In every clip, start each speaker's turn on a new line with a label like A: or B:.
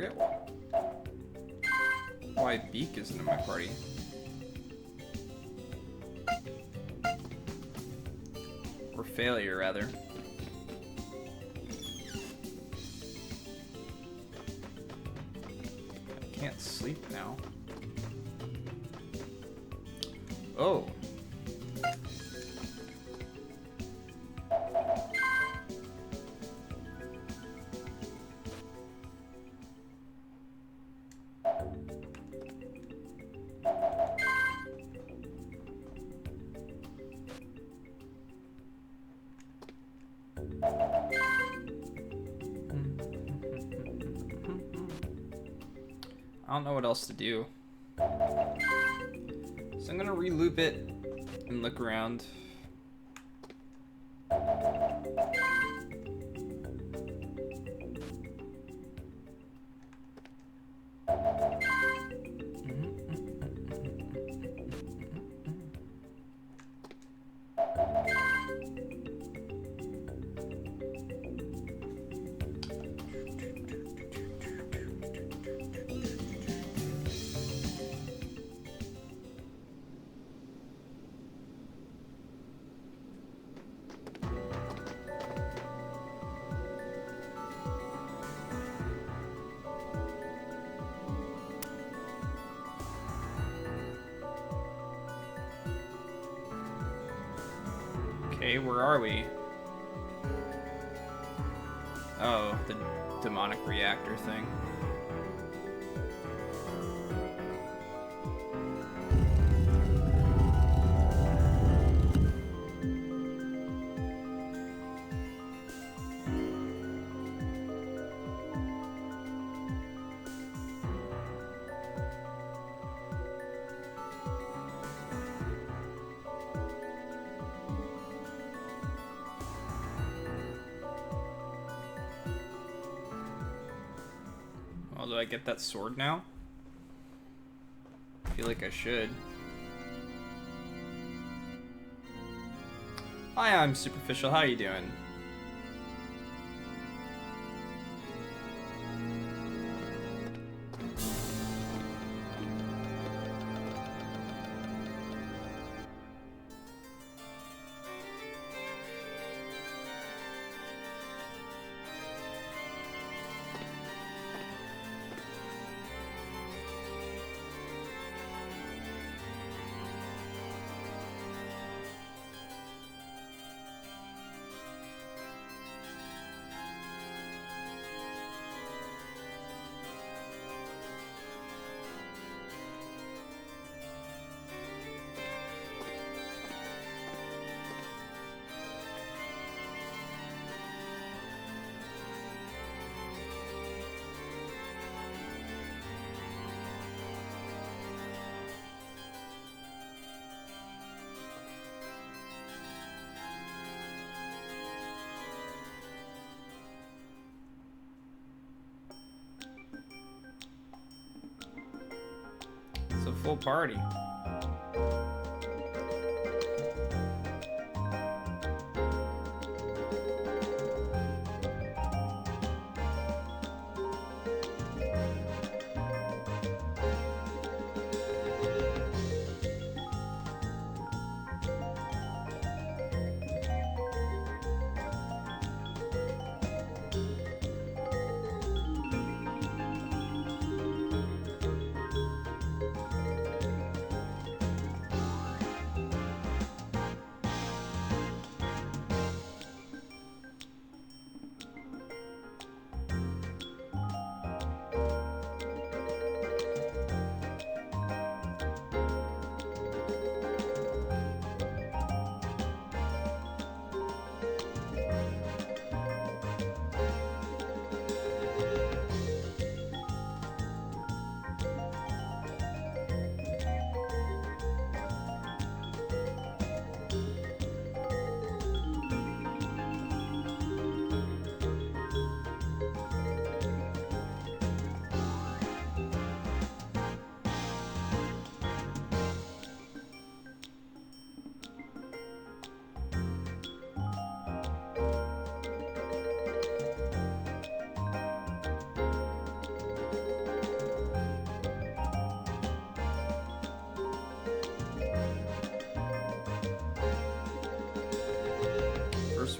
A: forget why Beak isn't in my party. Or Failure, rather. I can't sleep now. Oh. I don't know what else to do. So I'm gonna re-loop it and look around. Okay, where are we? Oh, the demonic reactor thing. Oh, do I get that sword now? I feel like I should. Hi, I'm Superficial. How you doing? It's a full party.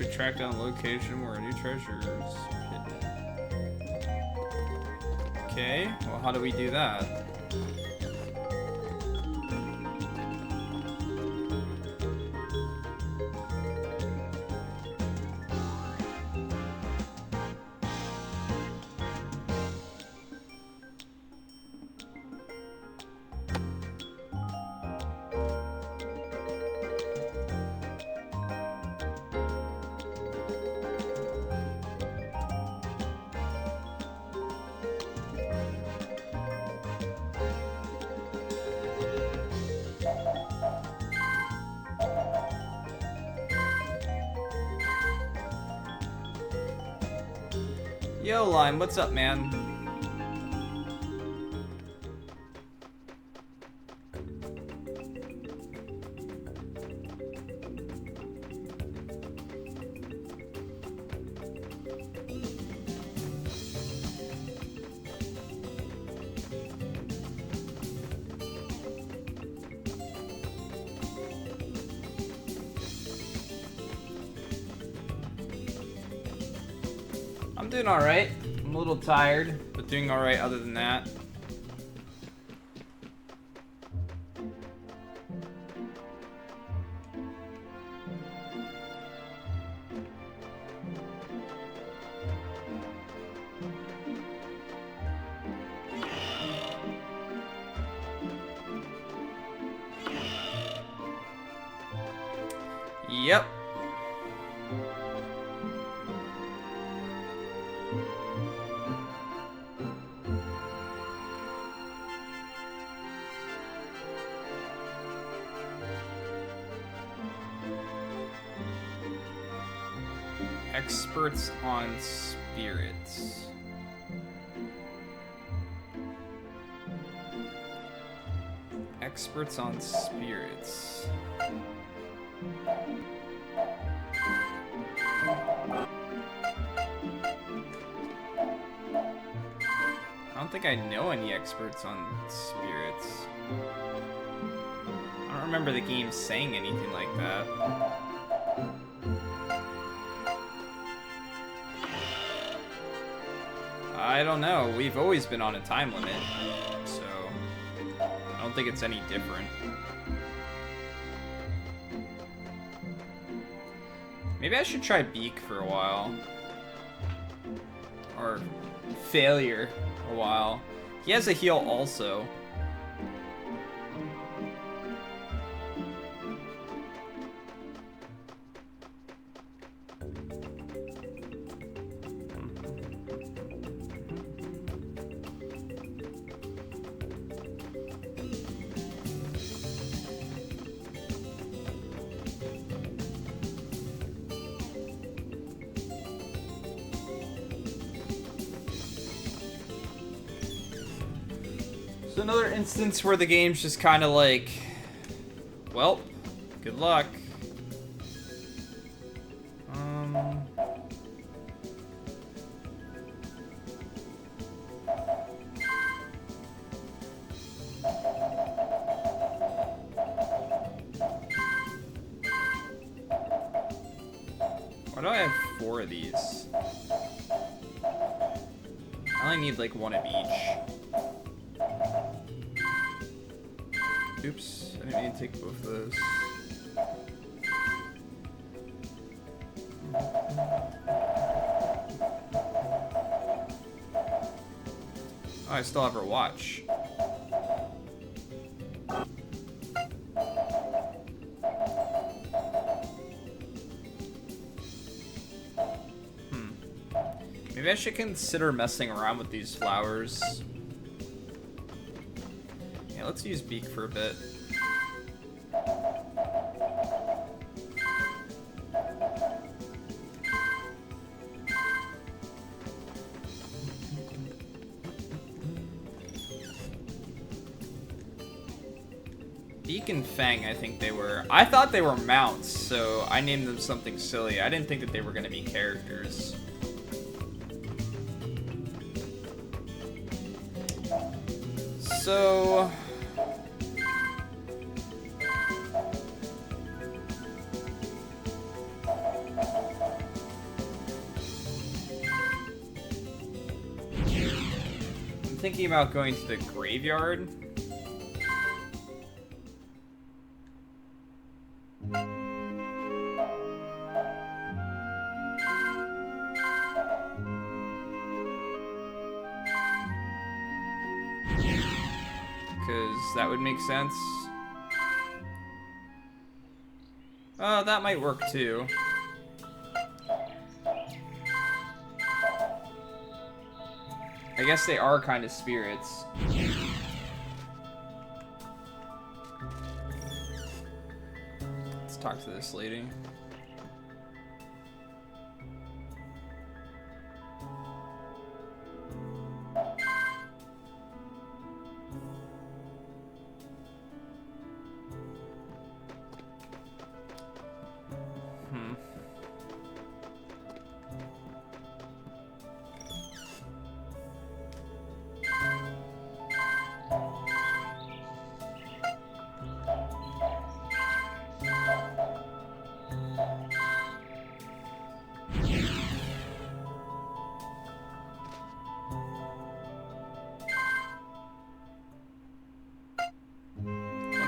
A: we track down the location where a new treasure is hidden. Okay, well, how do we do that? Yo, Lime, what's up, man? I'm doing alright. I'm a little tired, but doing alright other than that. Yep. Experts on spirits. Experts on spirits. I don't think I know any experts on spirits. I don't remember the game saying anything like that. I don't know. We've always been on a time limit, so I don't think it's any different. Maybe I should try Beak for a while. Or Failure a while. He has a heal also. So another instance where the game's just kind of like, well, good luck. Why do I have 4 of these? I only need like 1 of each. Oops, I didn't mean to take both of those. Oh, I still have her watch. Maybe I should consider messing around with these flowers. Yeah, let's use Beak for a bit. Beak and Fang, I think they were. I thought they were mounts, so I named them something silly. I didn't think that they were going to be characters. So... thinking about going to the graveyard. Because that would make sense. That might work too. I guess they are kind of spirits. Let's talk to this lady.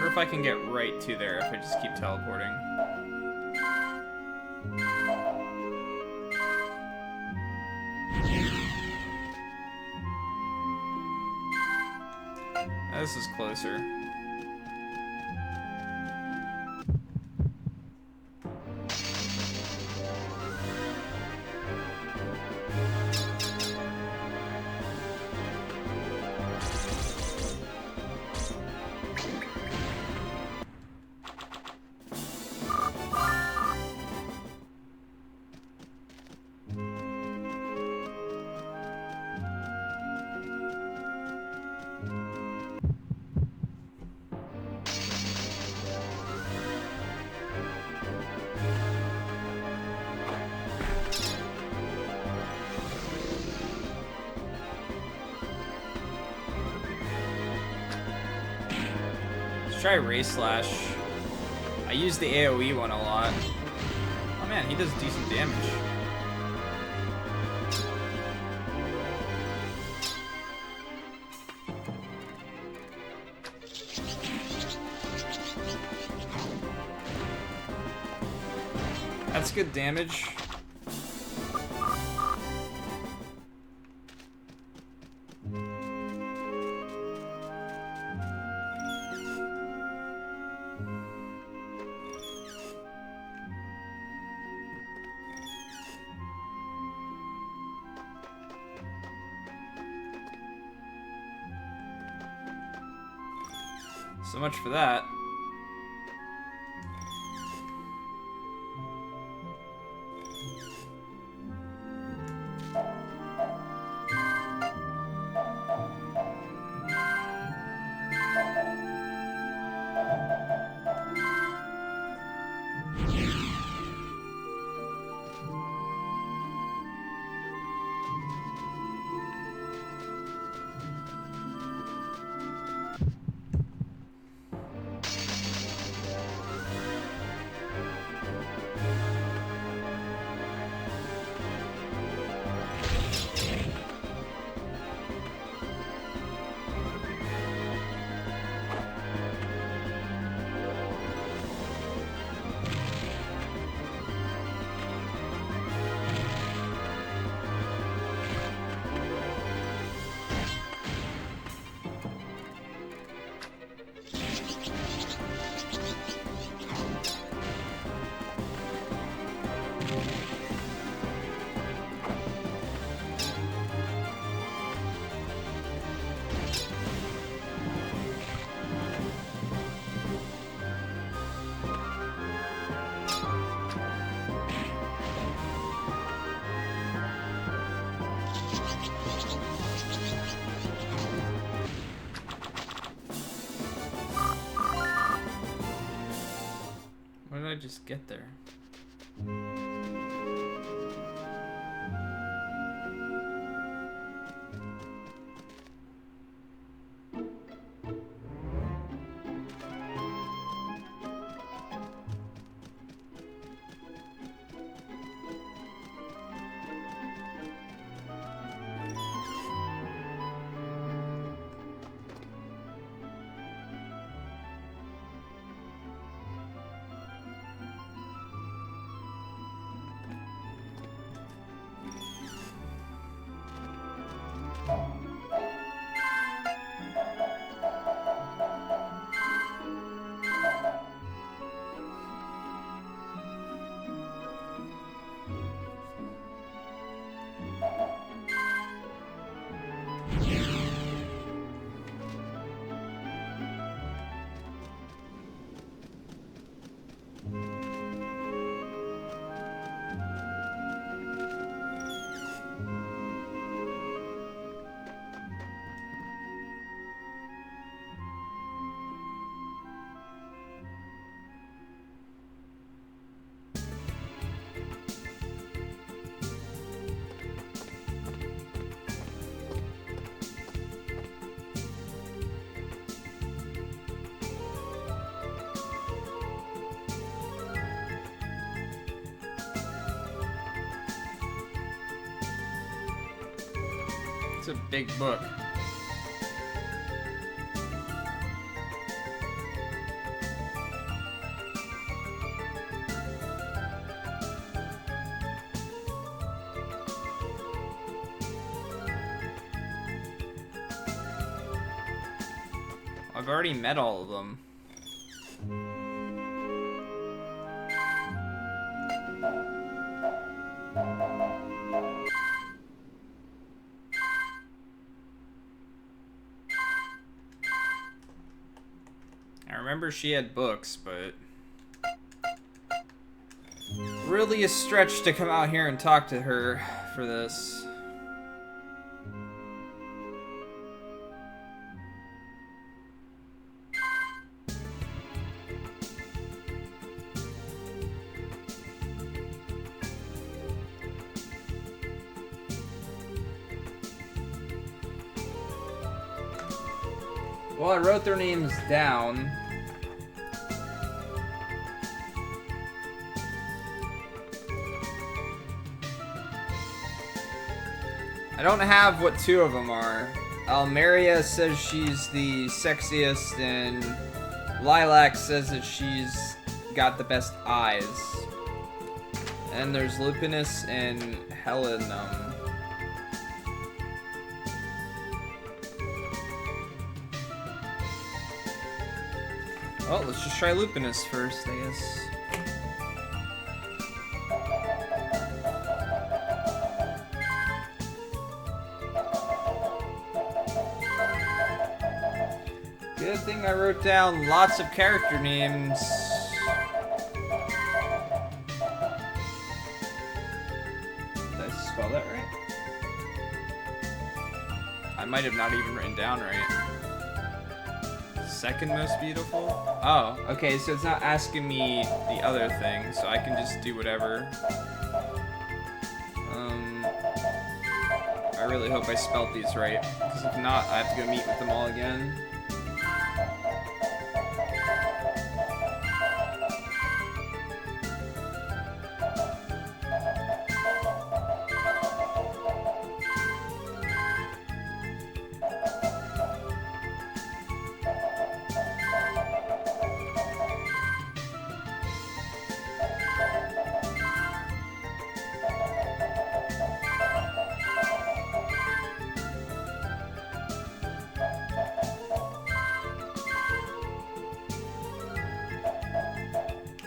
A: If I can get right to there if I just keep teleporting. This is closer. Try Ray Slash. I use the AoE one a lot. Oh man, he does decent damage. That's good damage. So much for that. Why did I just get there? It's a big book. I've already met all of them. I remember she had books, but really a stretch to come out here and talk to her for this. Well, I wrote their names down. I don't have what two of them are. Almeria says she's the sexiest, and Lilac says that she's got the best eyes. And there's Lupinus and Helenum. Oh, let's just try Lupinus first, I guess. Good thing I wrote down lots of character names. Did I spell that right? I might have not even written down right. Second most beautiful? Oh, okay, so it's not asking me the other thing, so I can just do whatever. I really hope I spelled these right, because if not, I have to go meet with them all again.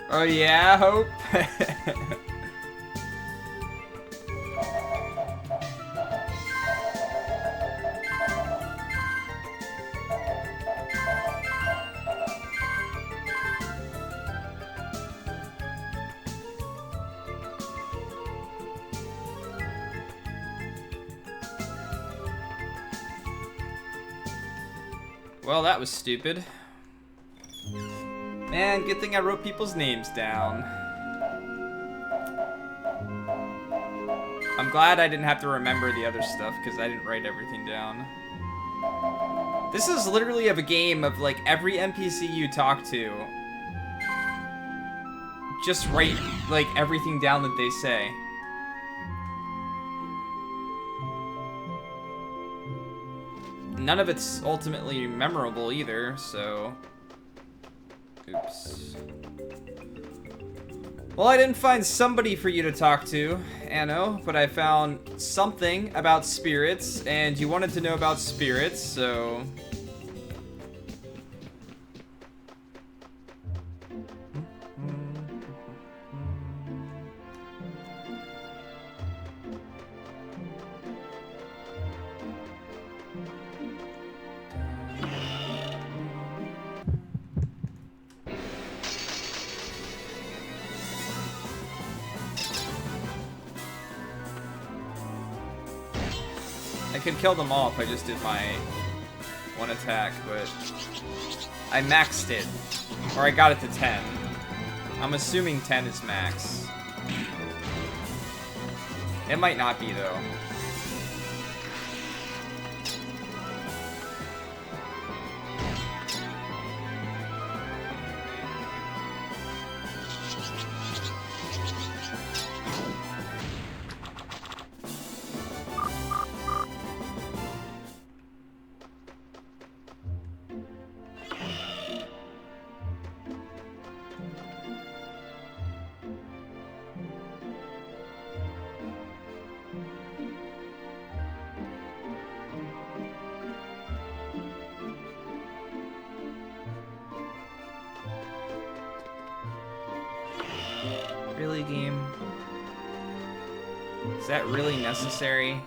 A: Oh yeah, Hope? Well, that was stupid. Man, good thing I wrote people's names down. I'm glad I didn't have to remember the other stuff, because I didn't write everything down. This is literally of a game of, like, every NPC you talk to, just write, like, everything down that they say. None of it's ultimately memorable either, so... Oops. Well, I didn't find somebody for you to talk to, Anno, but I found something about spirits, and you wanted to know about spirits, so... I could kill them all if I just did my one attack, but I maxed it, or I got it to 10. I'm assuming 10 is max. It might not be though. Really, game? Is that really necessary?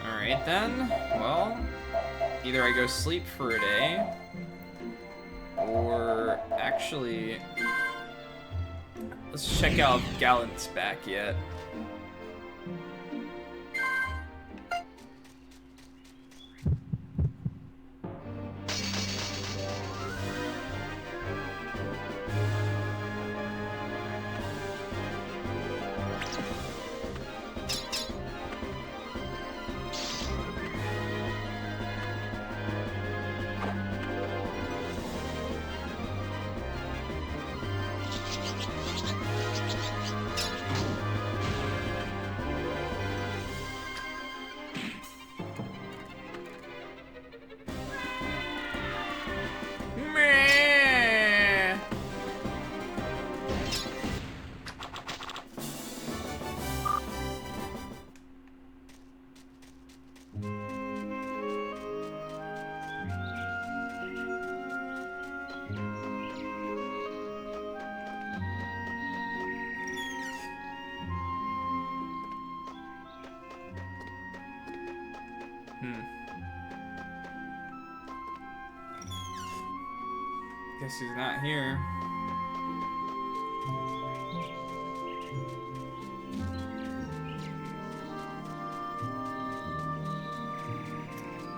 A: Alright then. Well, either I go sleep for a day, or actually, let's check out if Gallant's back yet. Guess he's not here.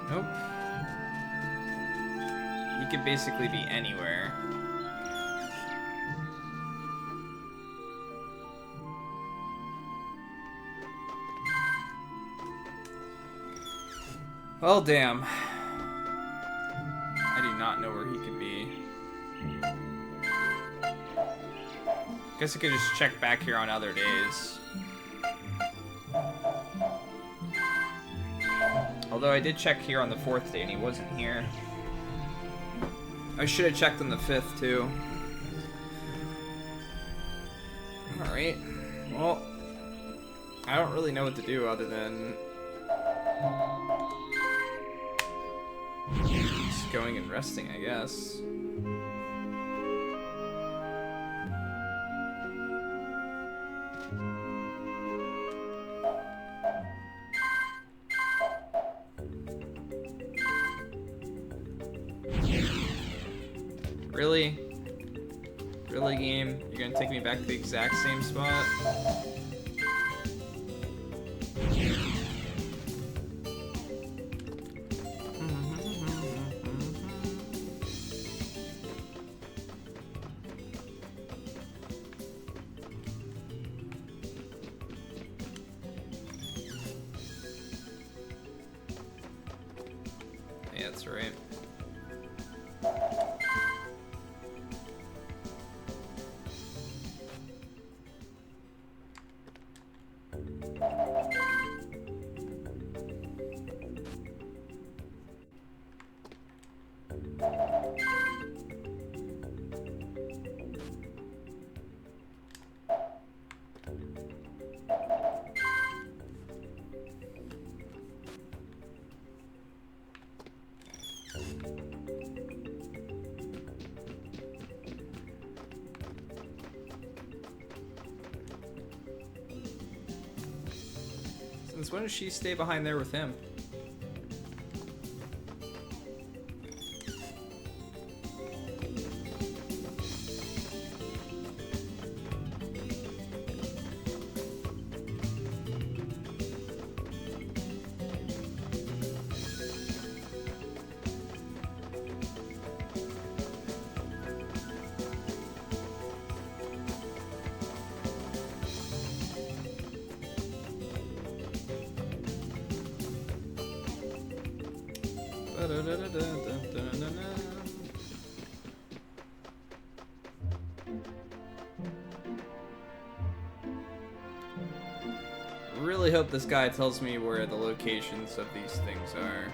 A: Nope. He could basically be anywhere. Well, damn. I do not know where he could be. Guess I could just check back here on other days. Although I did check here on the 4th day and he wasn't here. I should have checked on the 5th too. Alright. Well, I don't really know what to do other than just going and resting, I guess. Really? Really, game? You're gonna take me back to the exact same spot? Yeah, that's right. Since when does she stay behind there with him? Really hope this guy tells me where the locations of these things are.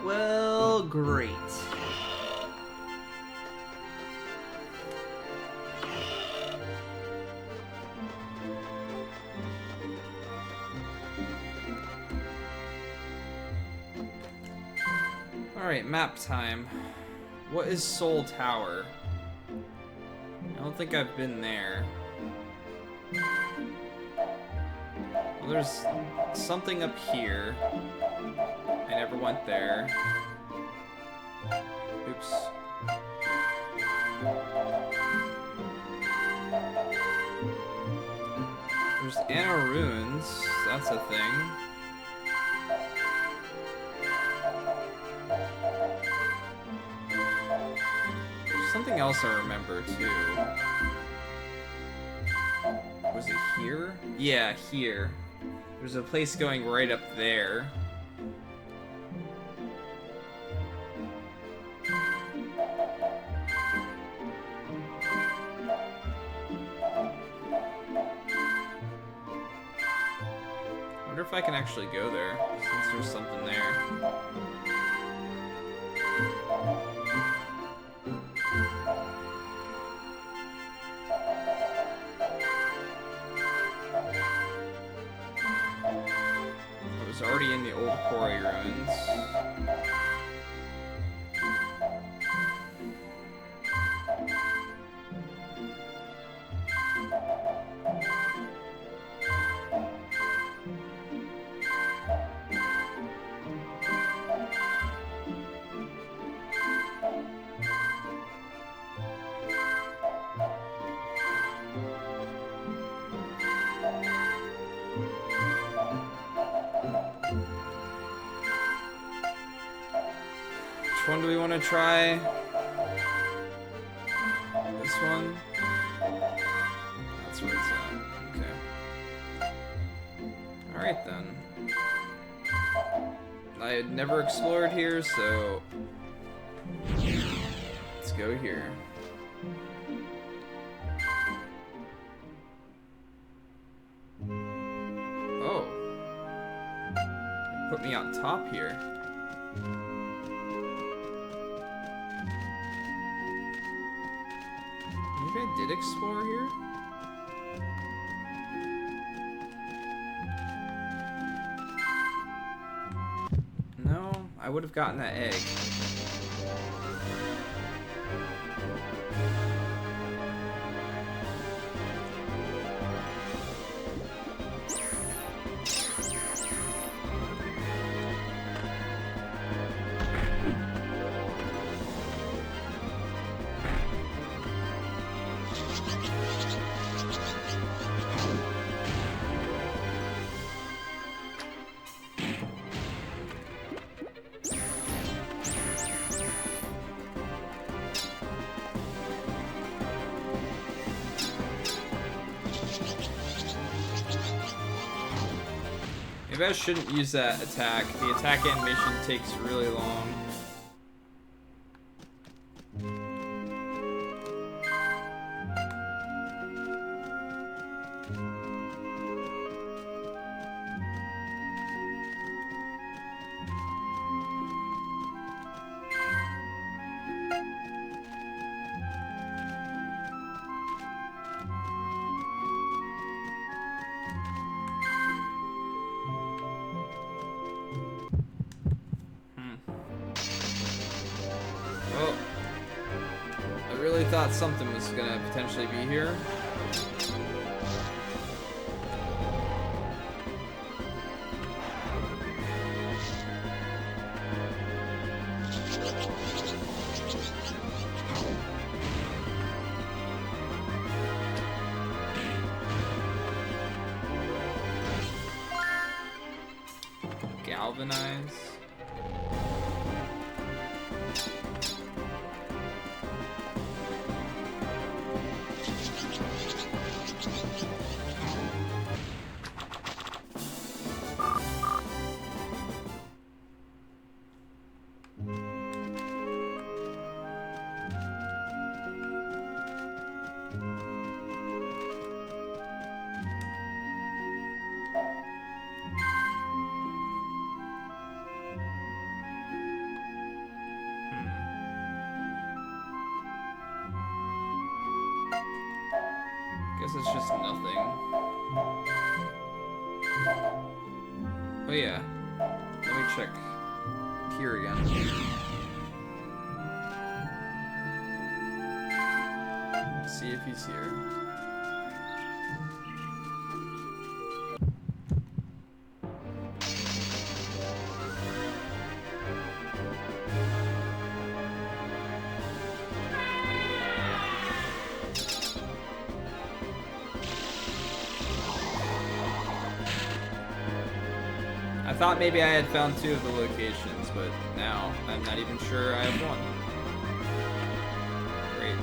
A: Well, great. Alright, map time. What is Soul Tower? I don't think I've been there. Well, there's something up here. I never went there. Oops. There's Anna Ruins. That's a thing. There's something else I remember too. Was it here? Yeah, here. There's a place going right up there. I wonder if I can actually go there, since there's something there. I was already in the old quarry ruins. Which one do we want to try? This one? That's where it's at. Okay. Alright then. I had never explored here, so let's go here. Oh. Put me on top here. Maybe I did explore here? No, I would have gotten that egg. Maybe I shouldn't use that attack. The attack animation takes really long. Well, I really thought something was gonna potentially be here. galvanize. Guess it's just nothing. Oh yeah. Let me check here again. See if he's here. I thought maybe I had found 2 of the locations, but now I'm not even sure I have 1. Great.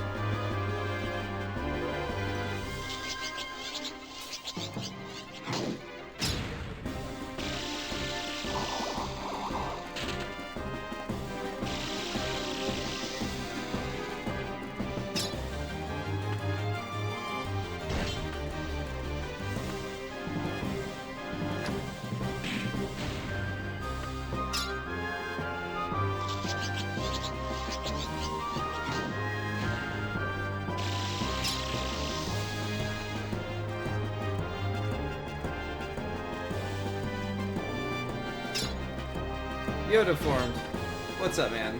A: Yoda formed. What's up, man?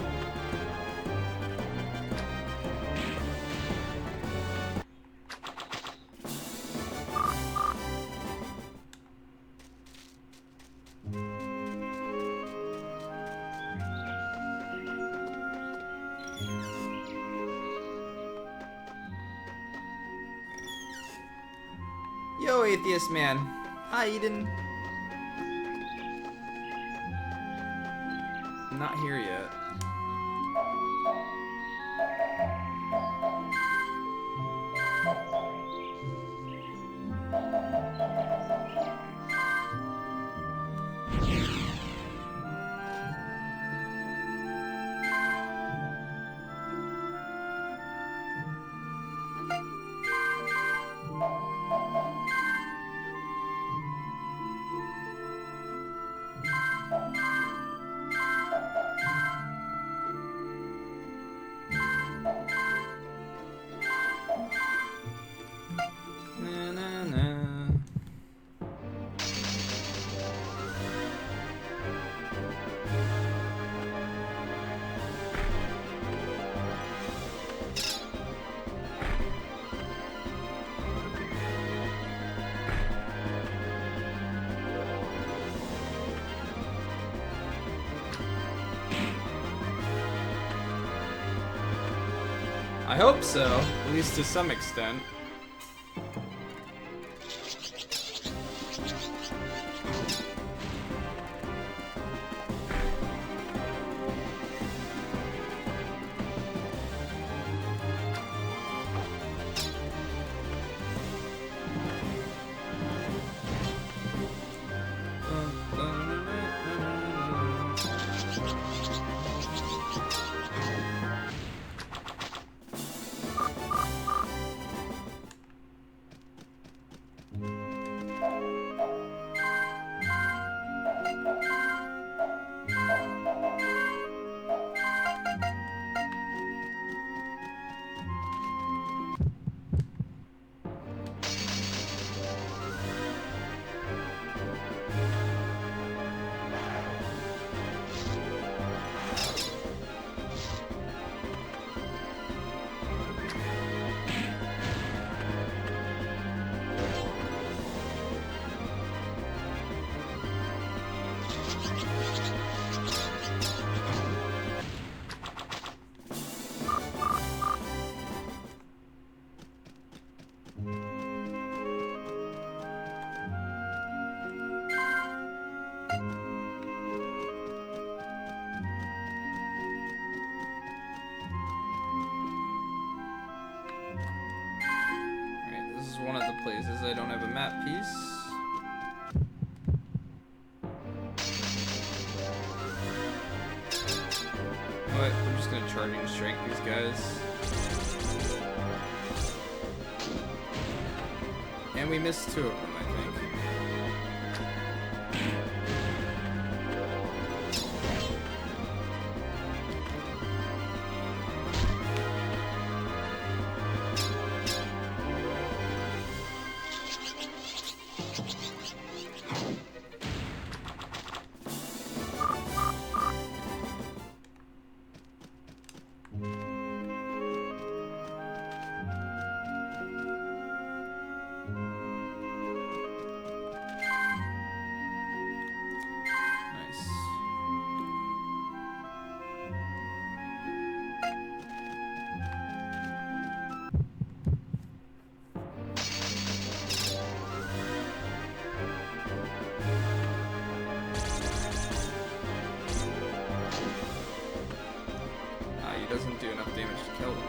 A: Yo, atheist man. Hi, Eden. Not here yet. I hope so, at least to some extent. is one of the places I don't have a map piece. What? I'm just gonna charging strike these guys. And we missed 2 of them, I think. Doesn't do enough damage to kill them.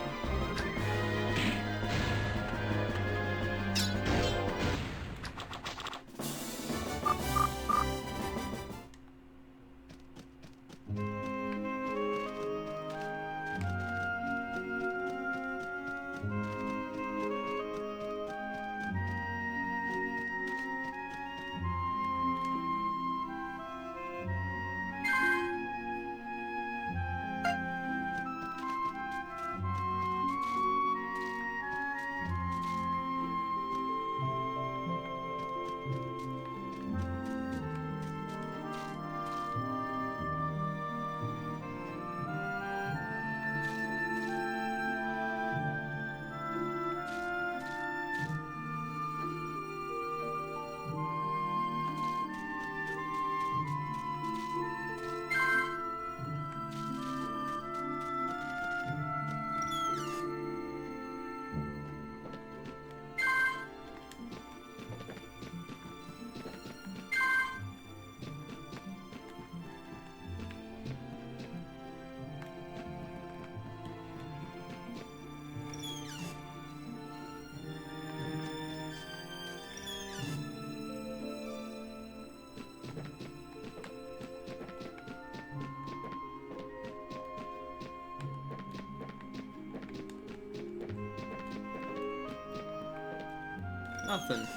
A: Nothing.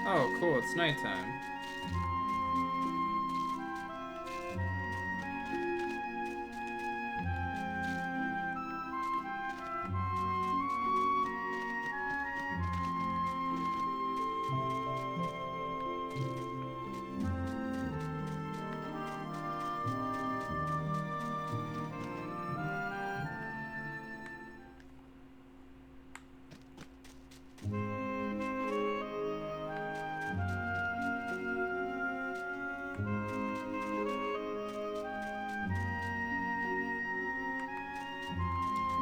A: Oh, cool, it's nighttime.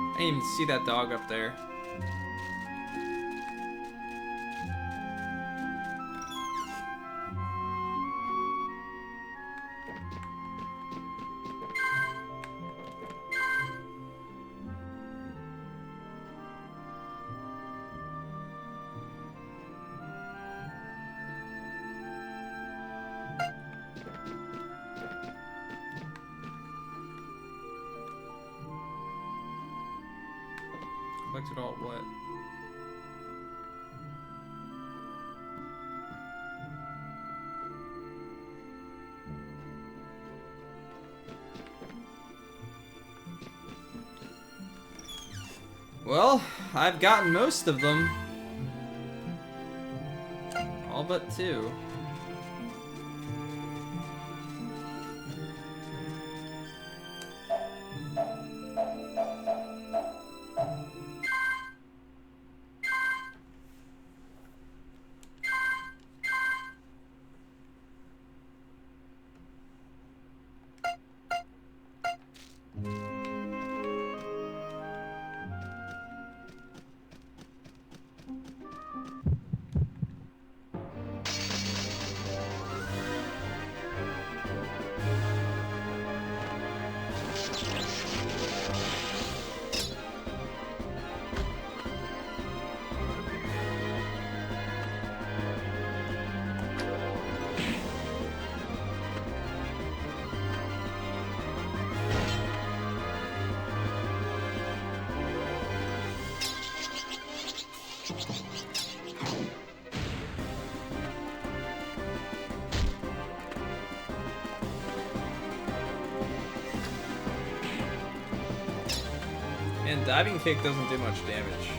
A: I didn't even see that dog up there. Collected all what? Well, I've gotten most of them. All but 2. And diving kick doesn't do much damage.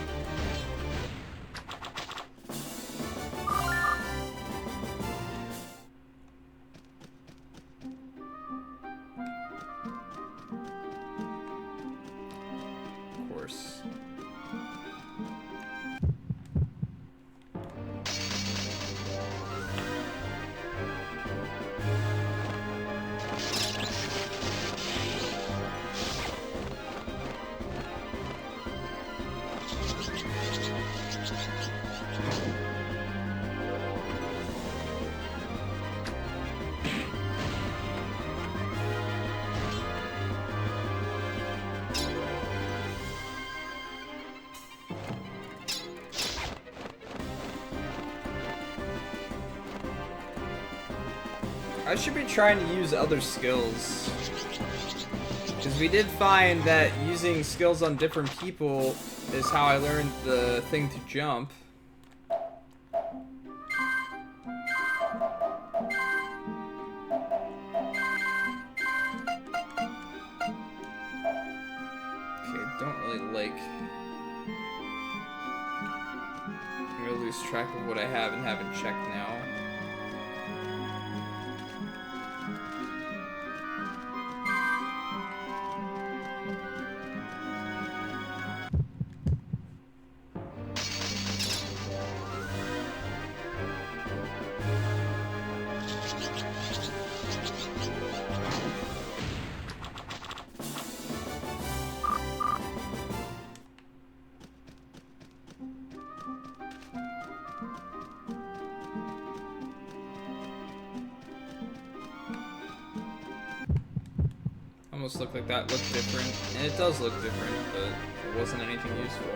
A: Of course. I should be trying to use other skills. Because we did find that using skills on different people is how I learned the thing to jump. Okay, don't really like... I'm gonna lose track of what I have and haven't checked now. Almost looked like that looked different, and it does look different, but it wasn't anything useful.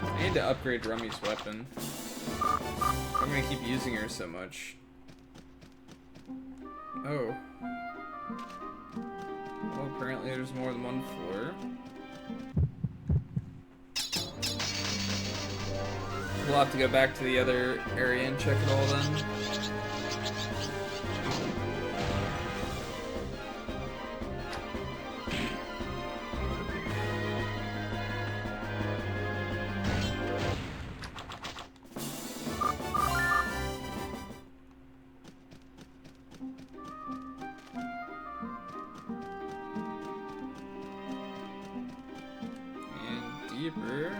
A: I need to upgrade Rummy's weapon. I'm gonna keep using her so much. Oh. Well, apparently there's more than one floor. We'll have to go back to the other area and check it all then. Deeper.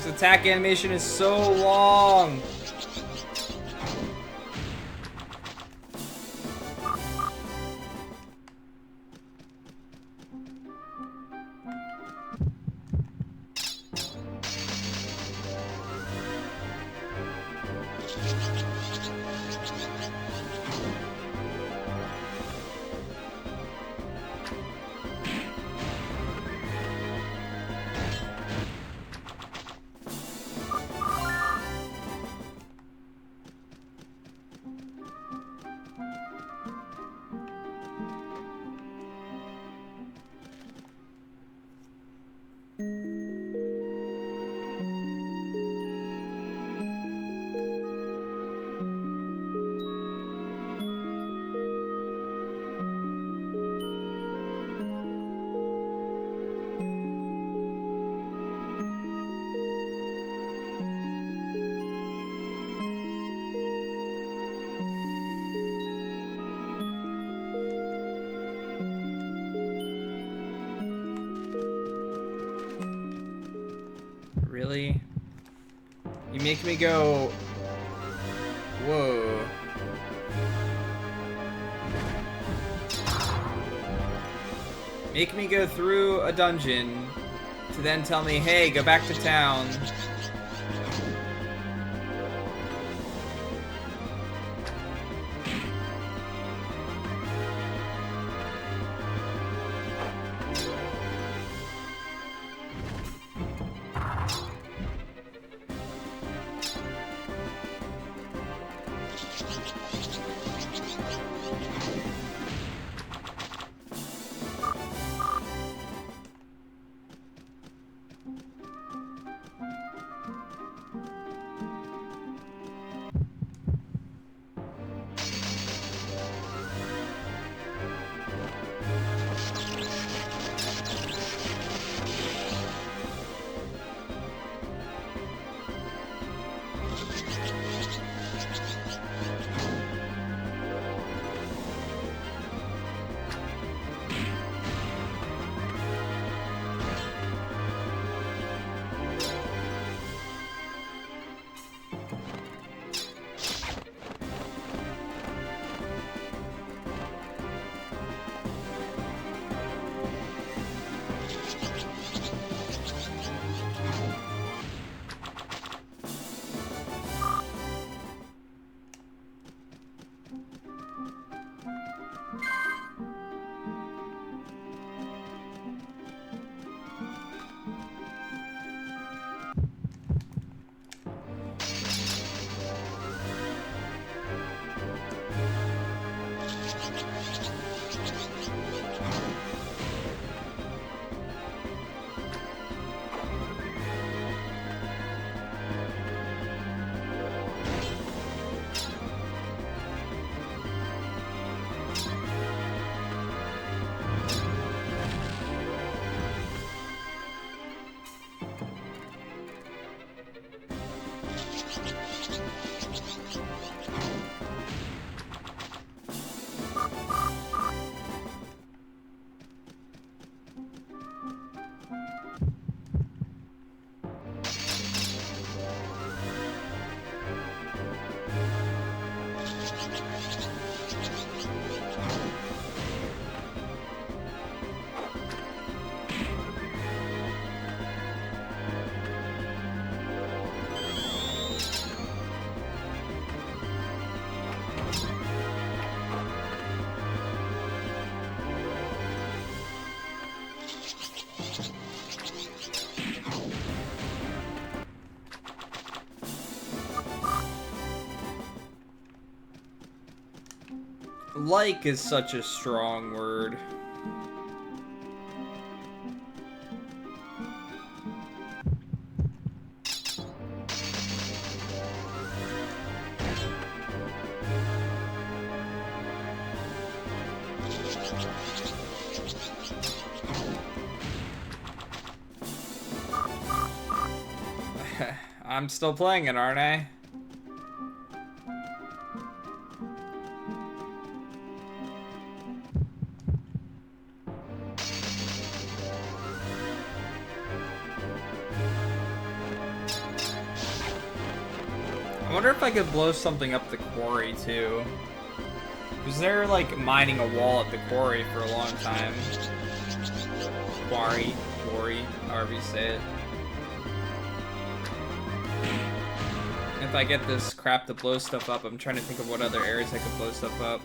A: This attack animation is so long. Really? You make me go... Whoa. Make me go through a dungeon to then tell me, hey, go back to town. Like is such a strong word. I'm still playing it, aren't I? I wonder if I could blow something up the quarry, too. Because they're, like, mining a wall at the quarry for a long time. Quarry, however you say it. If I get this crap to blow stuff up, I'm trying to think of what other areas I could blow stuff up.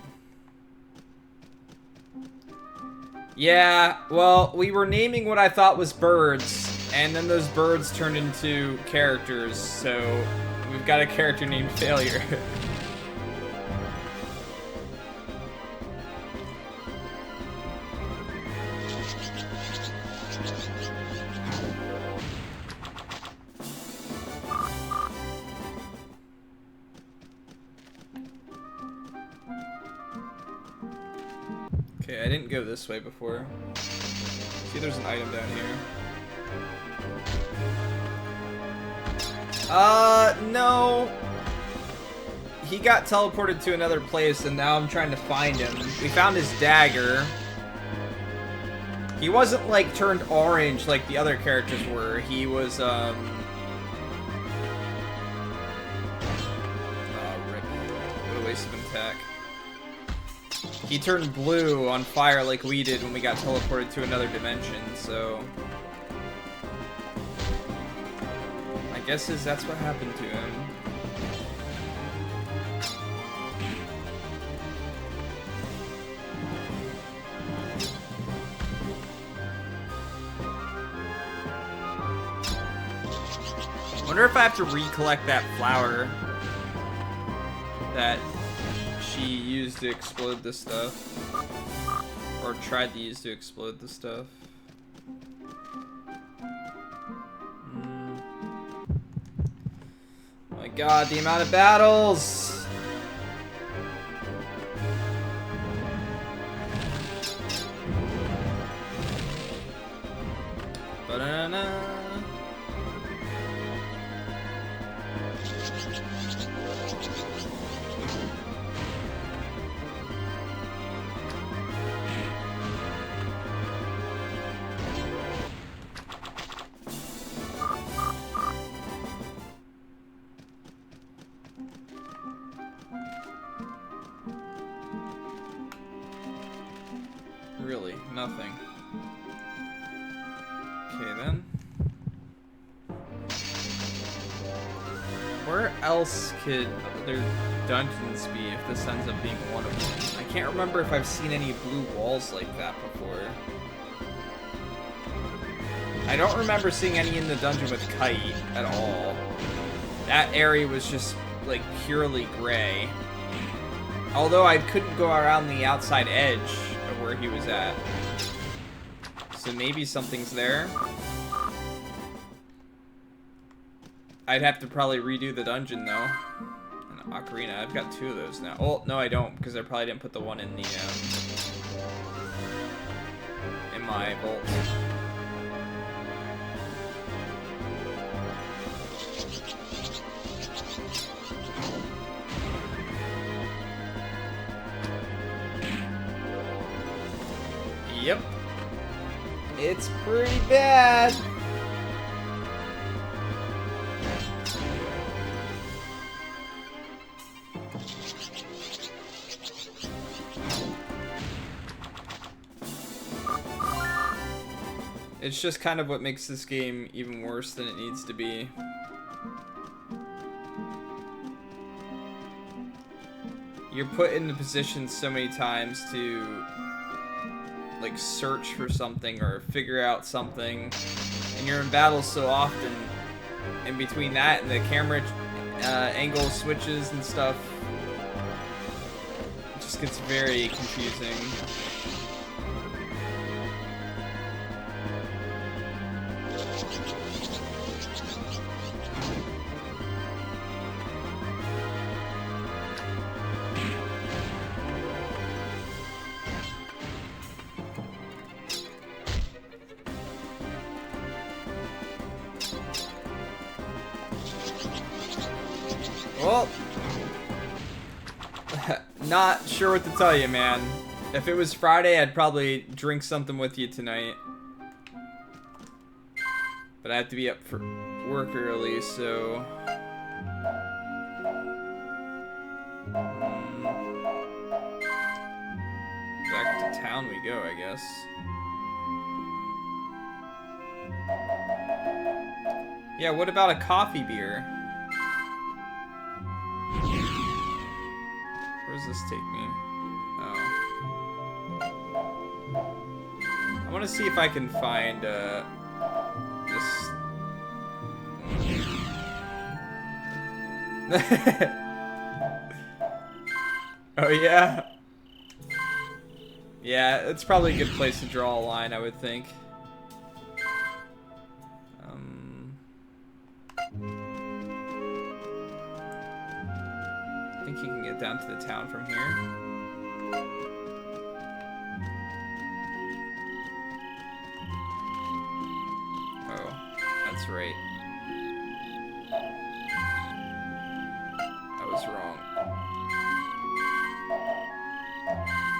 A: Yeah, well, we were naming what I thought was birds, and then those birds turned into characters, so we've got a character named Failure. Okay, I didn't go this way before. See, there's an item down here. No. He got teleported to another place, and now I'm trying to find him. We found his dagger. He wasn't, like, turned orange like the other characters were. He was, Oh, rip. What a waste of an attack. He turned blue on fire like we did when we got teleported to another dimension, so... my guess is that's what happened to him. Wonder if I have to recollect that flower that she used to explode the stuff, or tried to use to explode the stuff. Oh my god, the amount of battles! Ba-da-na. Really, nothing. Okay then. Where else could there dungeons be if this ends up being one of them? I can't remember if I've seen any blue walls like that before. I don't remember seeing any in the dungeon with Kite at all. That area was just, like, purely gray. Although I couldn't go around the outside edge of where he was at. So maybe something's there. I'd have to probably redo the dungeon, though. An ocarina. I've got 2 of those now. Oh, no, I don't, because I probably didn't put the one in the, in my vault. Yep. It's pretty bad. It's just kind of what makes this game even worse than it needs to be. You're put in the position so many times to, like, search for something or figure out something, and you're in battles so often. In between that and the camera angle switches and stuff, just gets very confusing. Well, not sure what to tell you, man. If it was Friday, I'd probably drink something with you tonight. But I have to be up for work early, so... back to town we go, I guess. Yeah, what about a coffee beer? Where does this take me? Oh. I want to see if I can find, this... Oh, yeah? Yeah, it's probably a good place to draw a line, I would think. I think you can get down to the town from here. Oh, that's right. I was wrong.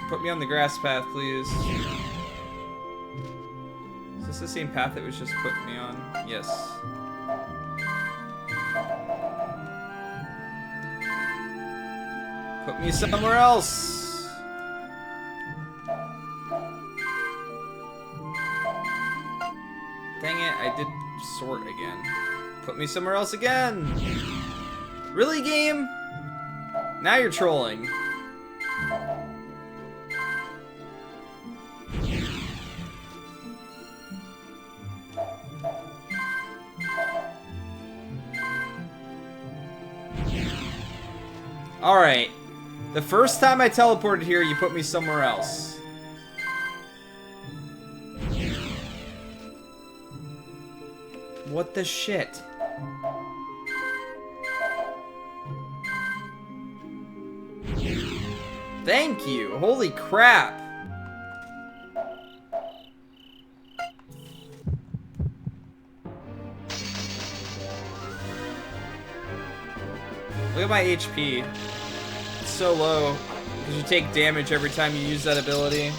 A: Put me on the grass path, please. Is this the same path that was just putting me on? Yes. Put me somewhere else. Dang it, I did sort again. Put me somewhere else again. Really, game? Now you're trolling. Alright. The first time I teleported here, you put me somewhere else. What the shit? Thank you. Holy crap. Look at my HP. It's so low. Because you take damage every time you use that ability.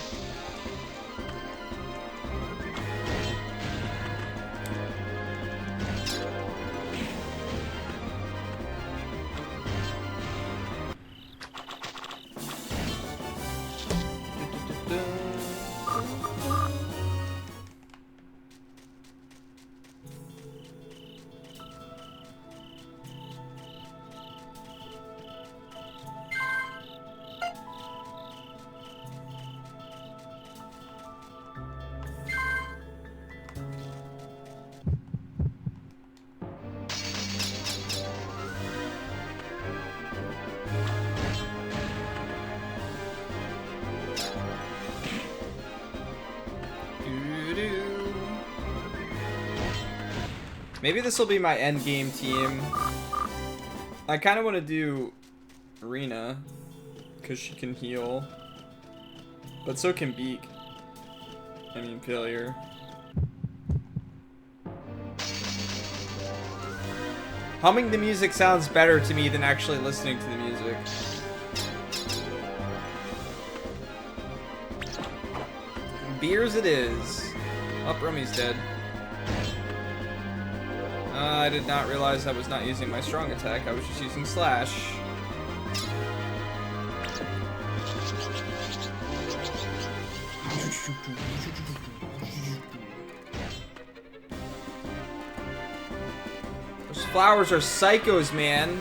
A: Maybe this will be my end game team. I kind of want to do Arena because she can heal, but so can Beak. I mean, Failure. Humming the music sounds better to me than actually listening to the music. Beers it is. Oh, Romy's dead. I did not realize I was not using my strong attack. I was just using slash. Those flowers are psychos, man.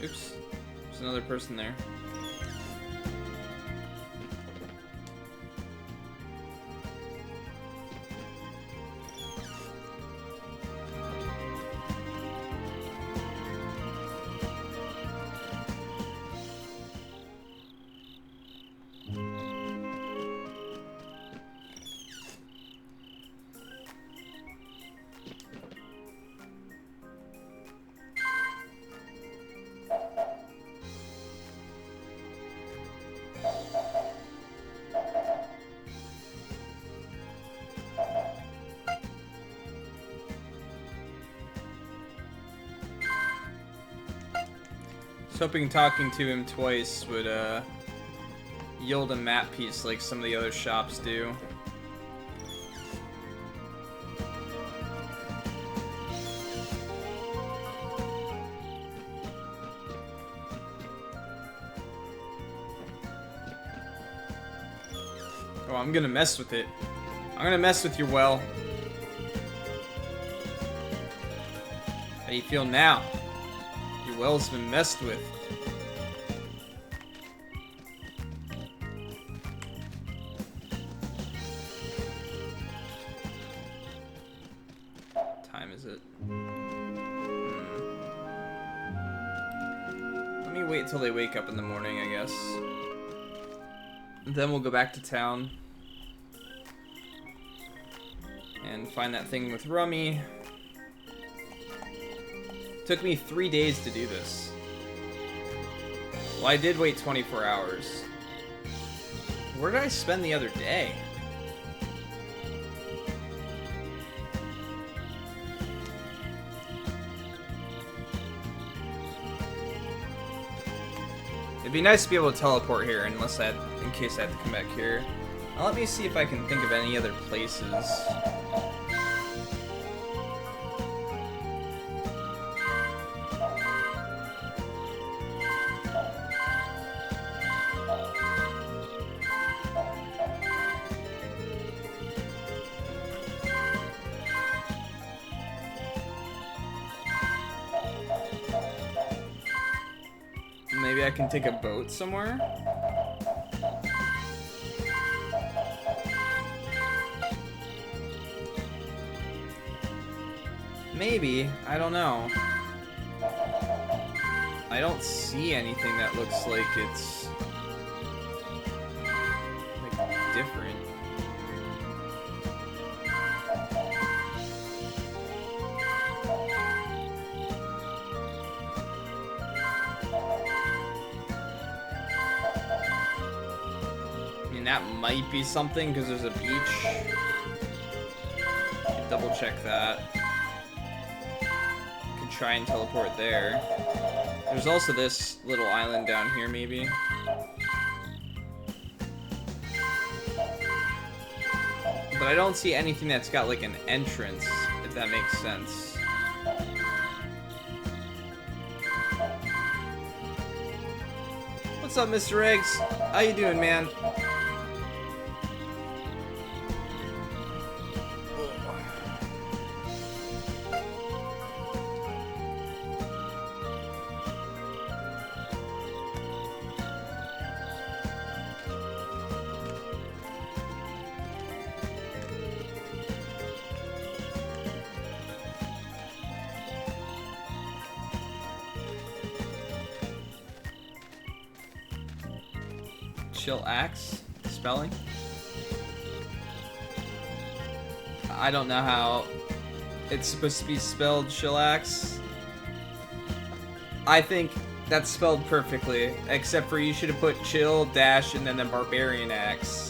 A: Oops. There's another person there. Hoping talking to him twice would yield a map piece like some of the other shops do. Oh, I'm gonna mess with it. I'm gonna mess with your well. How do you feel now? Your well's been messed with. What time is it? Let me wait till they wake up in the morning, I guess. Then we'll go back to town and find that thing with Rummy. Took me 3 days to do this. Well, I did wait 24 hours. Where did I spend the other day? It'd be nice to be able to teleport here, in case I have to come back here. Now let me see if I can think of any other places. Maybe I can take a boat somewhere? Maybe. I don't know. I don't see anything that looks like it's like different. That might be something because there's a beach. Double check that. Could try and teleport there. There's also this little island down here, maybe. But I don't see anything that's got like an entrance, if that makes sense. What's up, Mr. Eggs? How you doing, man? Chillax? Spelling? I don't know how it's supposed to be spelled chillax. I think that's spelled perfectly, except for you should have put chill, dash, and then the barbarian axe.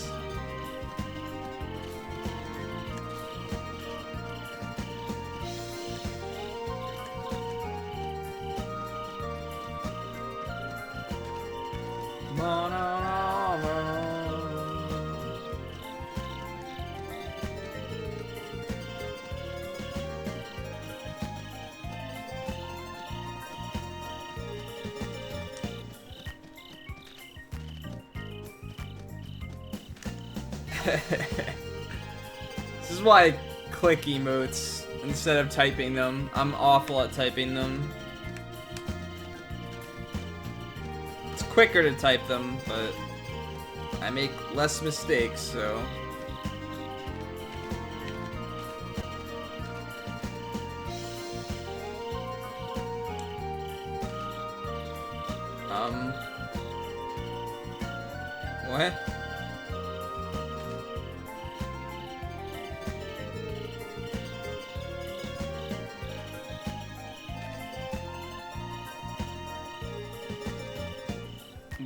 A: This is why I click emotes instead of typing them. I'm awful at typing them. quicker to type them, but I make less mistakes, so... What?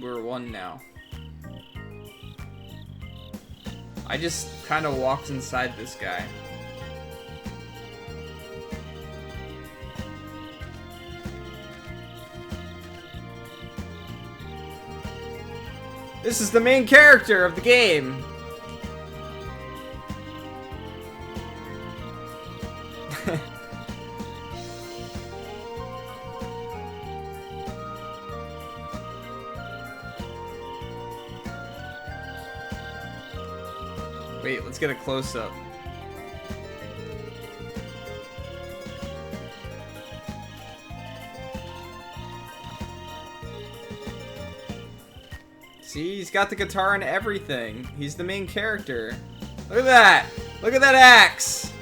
A: We're one now. I just kind of walked inside this guy. This is the main character of the game. Wait, let's get a close-up. See, he's got the guitar and everything. He's the main character. Look at that! Look at that axe!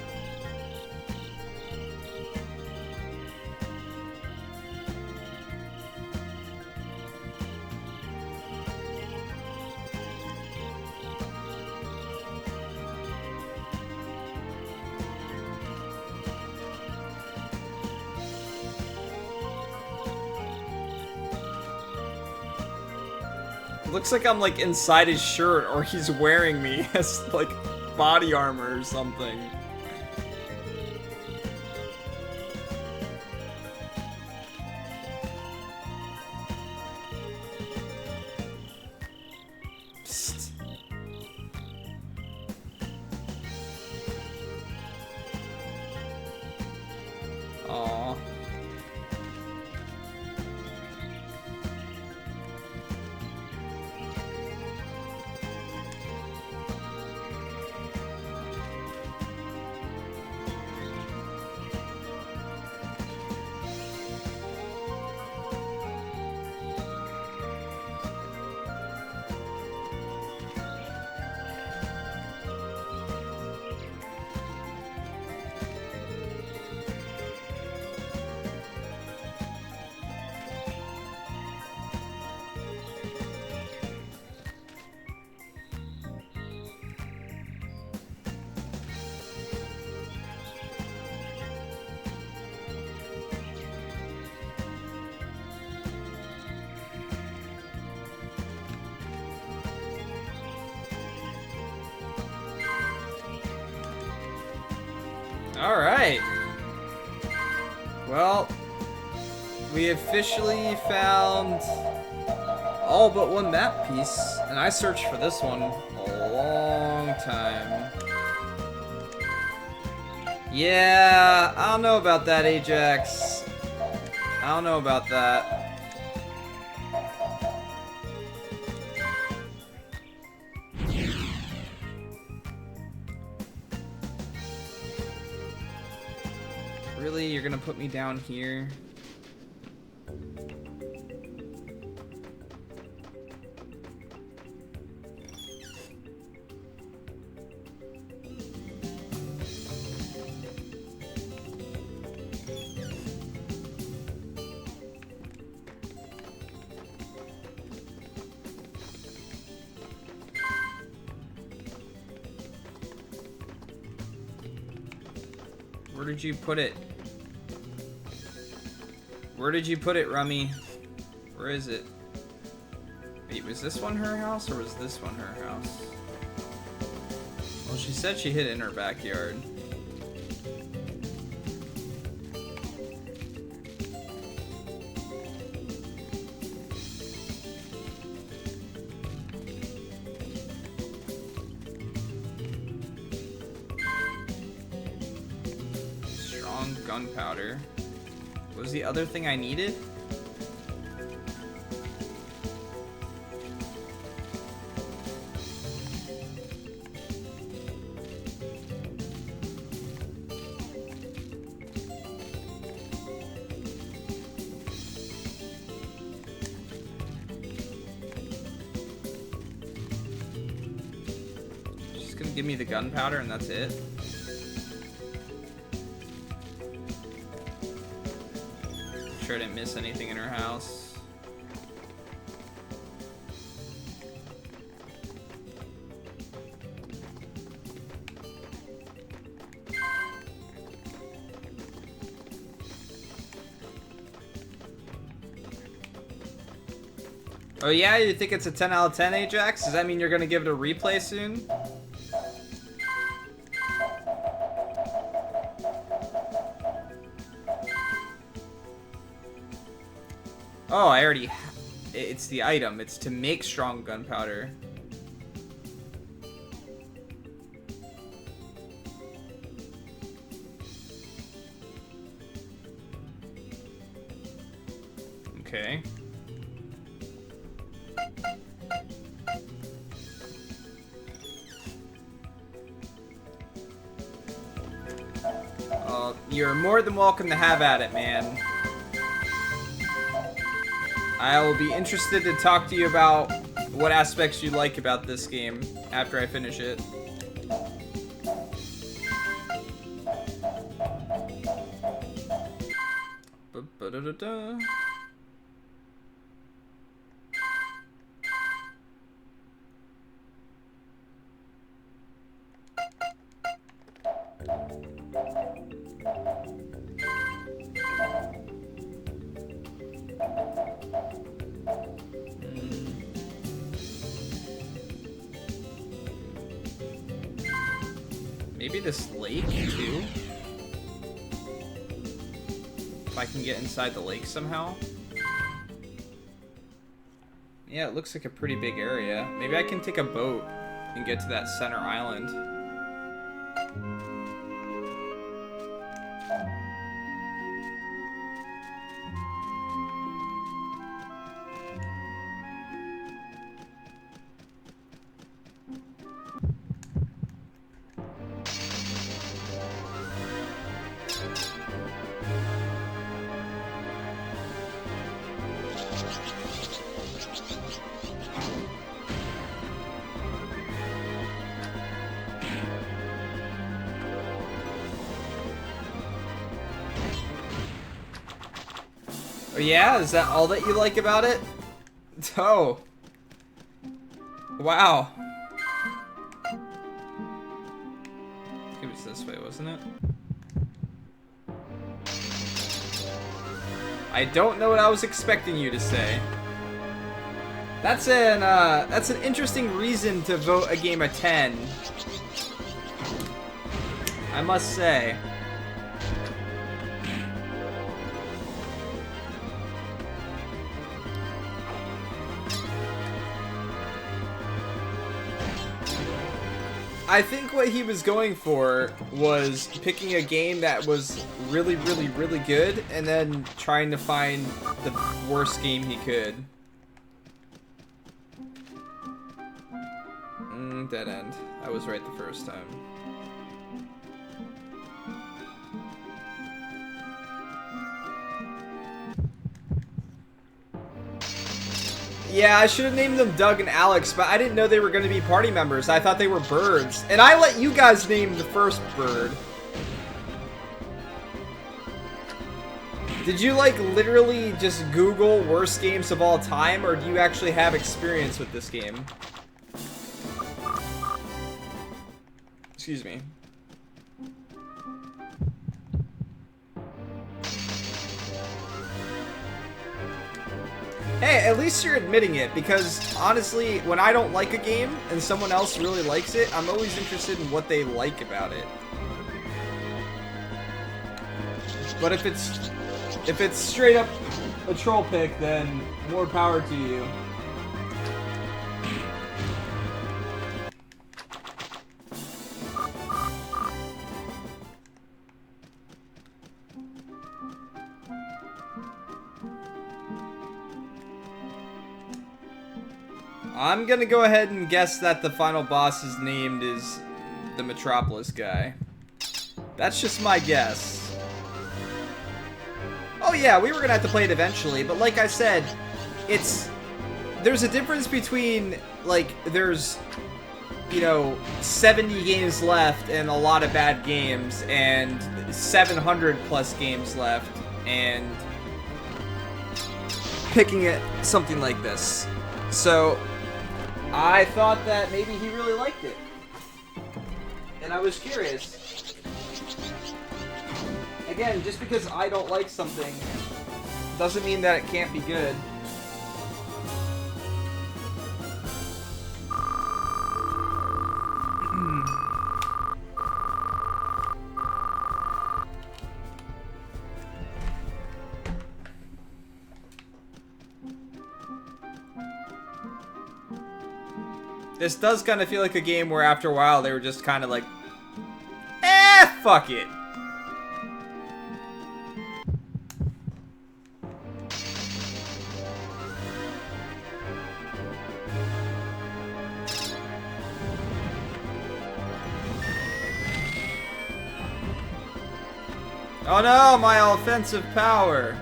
A: Looks like I'm like inside his shirt, or he's wearing me as like body armor or something. Psst. Aww. Alright. Well, we officially found all but one map piece, and I searched for this one a long time. Yeah, I don't know about that, Ajax. I don't know about that. Really? You're gonna put me down here? Where did you put it? Where did you put it, Rummy? Where is it? Wait, was this one her house, or was this one her house? Well, she said she hid it in her backyard. Strong gunpowder. What was the other thing I needed? give me the gunpowder and that's it? Sure I didn't miss anything in her house. Oh yeah, you think it's a 10 out of 10, Ajax? Does that mean you're gonna give it a replay soon? Oh, I already... It's the item. It's to make strong gunpowder. Okay. You're more than welcome to have at it, man. I will be interested to talk to you about what aspects you like about this game after I finish it. Ba-da-da-da. Maybe this lake, too? If I can get inside the lake somehow? Yeah, it looks like a pretty big area. Maybe I can take a boat and get to that center island. Oh yeah? Is that all that you like about it? Oh. Wow. It was this way, wasn't it? I don't know what I was expecting you to say. That's an interesting reason to vote a game a 10. I must say. I think what he was going for was picking a game that was really, really, really good and then trying to find the worst game he could. Dead end. I was right the first time. Yeah, I should have named them Doug and Alex, but I didn't know they were going to be party members. I thought they were birds. And I let you guys name the first bird. Did you, like, literally just Google worst games of all time, or do you actually have experience with this game? Excuse me. Hey, at least you're admitting it, because honestly, when I don't like a game and someone else really likes it, I'm always interested in what they like about it. But if it's straight up a troll pick, then more power to you. I'm gonna go ahead and guess that the final boss's name is the Metropolis guy. That's just my guess. Oh yeah, we were gonna have to play it eventually, but like I said, there's a difference between, like, there's you know, 70 games left and a lot of bad games and 700 plus games left and picking at something like this. So I thought that maybe he really liked it. And I was curious. Again, just because I don't like something doesn't mean that it can't be good. This does kind of feel like a game where after a while they were just kind of like, fuck it. Oh no, my offensive power.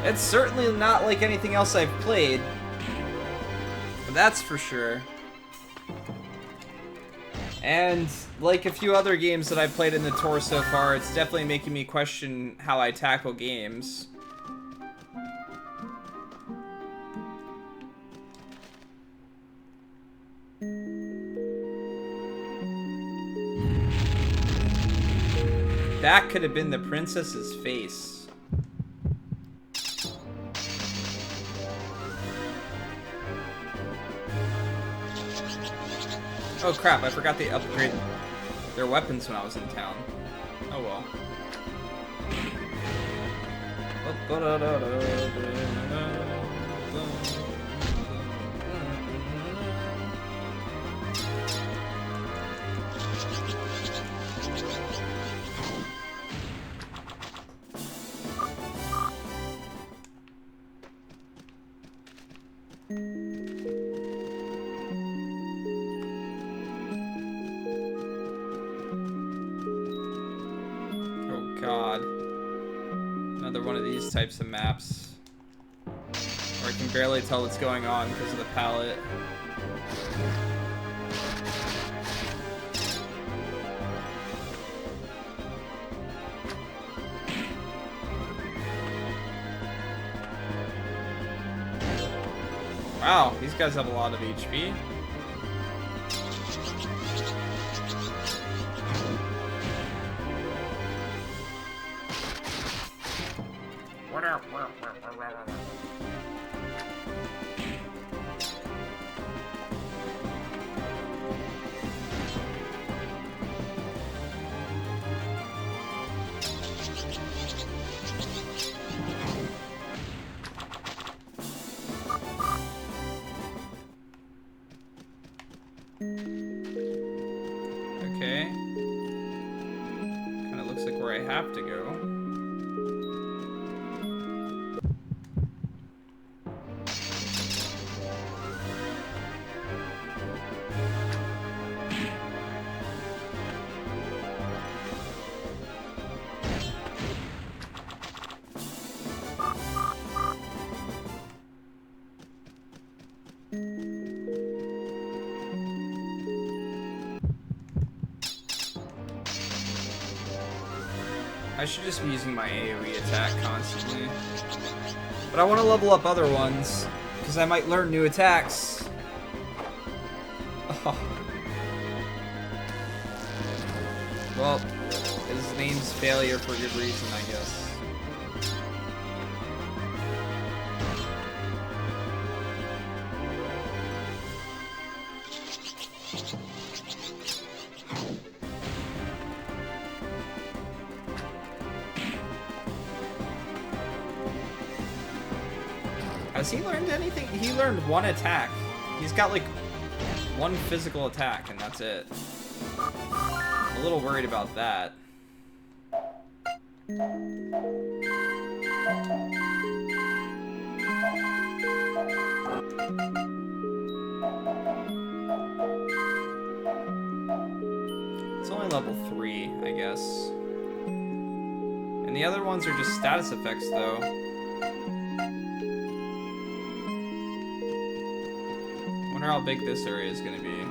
A: It's certainly not like anything else I've played. That's for sure. And like a few other games that I've played in the tour so far, it's definitely making me question how I tackle games. That could have been the princess's face. Oh crap, I forgot they upgraded their weapons when I was in town. Oh well. God. Another one of these types of maps. Where I can barely tell what's going on because of the palette. Wow, these guys have a lot of HP. Okay. Kind of looks like where I have to go. I should just be using my AoE attack constantly. But I want to level up other ones, because I might learn new attacks. Oh. Well, his name's failure for good reason, I guess. Has he learned anything? He learned one attack. He's got like one physical attack and that's it. I'm a little worried about that. It's only level 3, I guess. And the other ones are just status effects though. wonder how big this area is gonna be.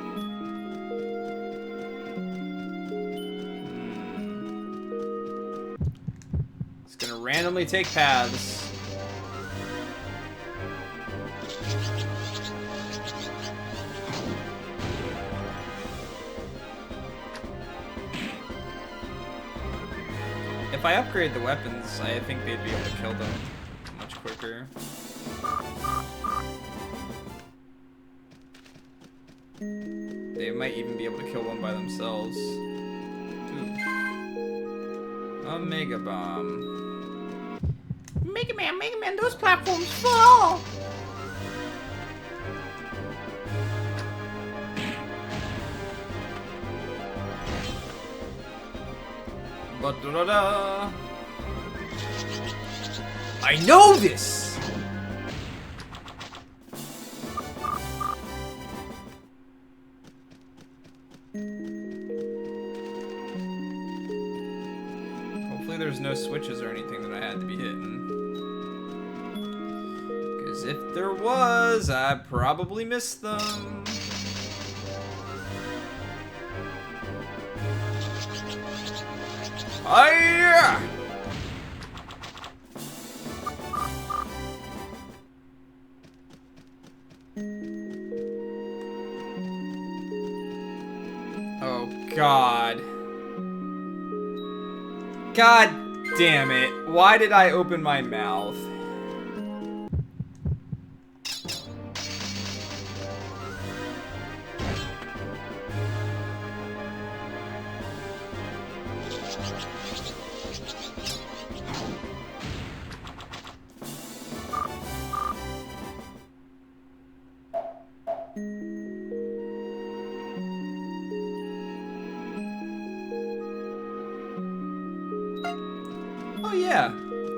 A: It's gonna randomly take paths. If I upgrade the weapons, I think they'd be able to kill them much quicker. They might even be able to kill one by themselves. Ooh. A Mega Bomb. Mega Man, those platforms fall! Ba-da-da-da. I know this! Hopefully there's no switches or anything that I had to be hitting. Because if there was, I probably missed them. Hiya! Oh, God. God damn it. Why did I open my mouth? Oh yeah,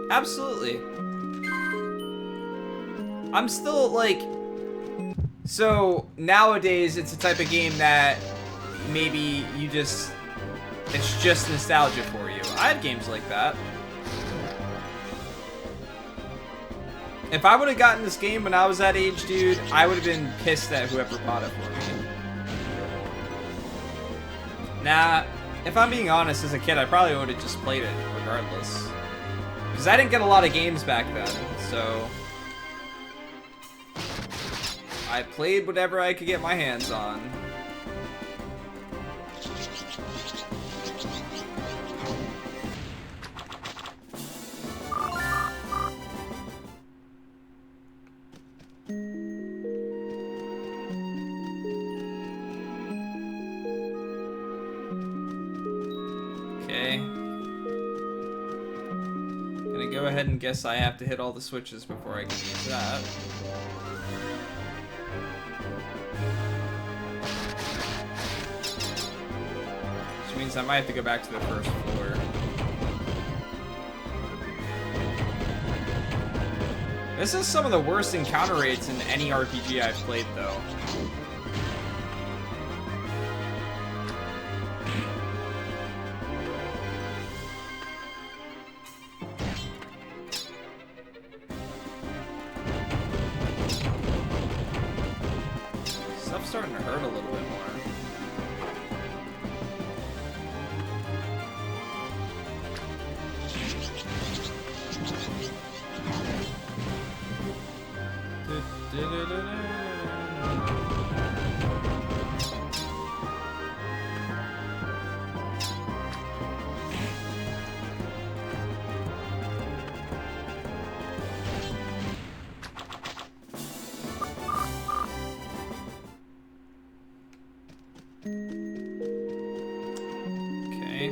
A: absolutely. I'm still like, so nowadays it's a type of game that maybe you just, it's just nostalgia for you. I had games like that. If I would have gotten this game when I was that age, dude, I would have been pissed at whoever bought it for me. Nah, if I'm being honest, as a kid, I probably would have just played it regardless. Because I didn't get a lot of games back then, so I played whatever I could get my hands on. Okay. Gonna go ahead and guess I have to hit all the switches before I can use that. Which means I might have to go back to the first floor. This is some of the worst encounter rates in any RPG I've played, though. Stuff's starting to hurt a little bit more. Okay.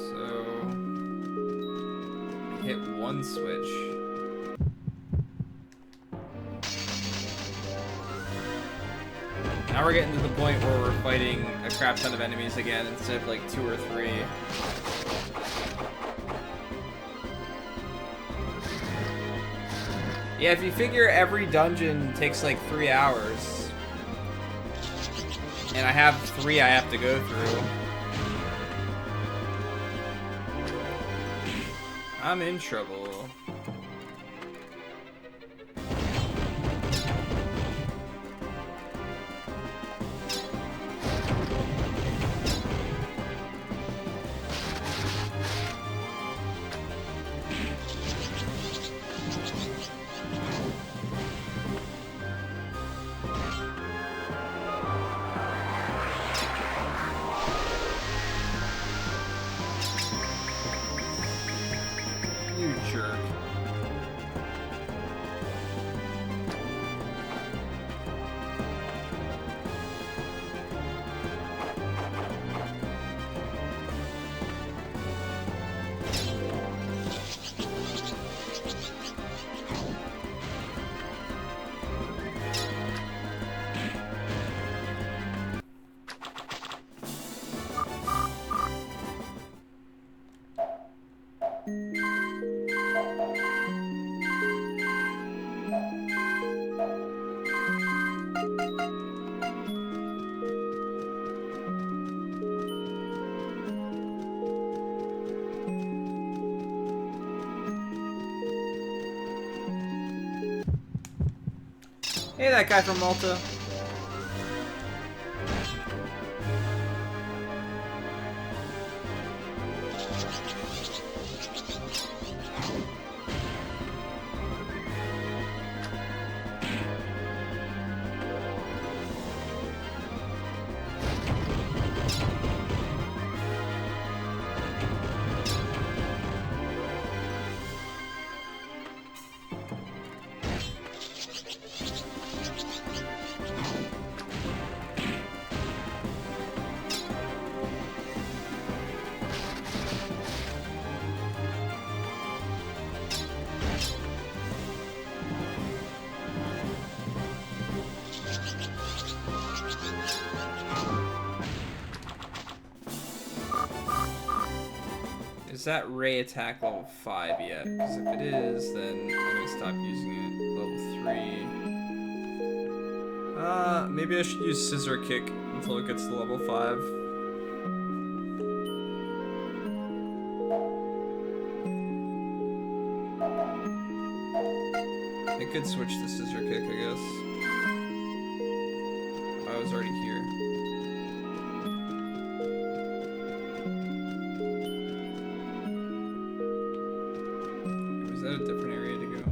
A: So hit one switch. Now we're getting to the point where we're fighting a crap ton of enemies again instead of like 2 or 3. Yeah, if you figure every dungeon takes like 3 hours, and I have 3 I have to go through, I'm in trouble. Hey, that guy from Malta. Is that ray attack level 5 yet? Because if it is, then I'm gonna stop using it. Level 3. Maybe I should use Scissor Kick until it gets to level 5. I could switch to Scissor Kick, I guess. I was already here. Is that a different area to go?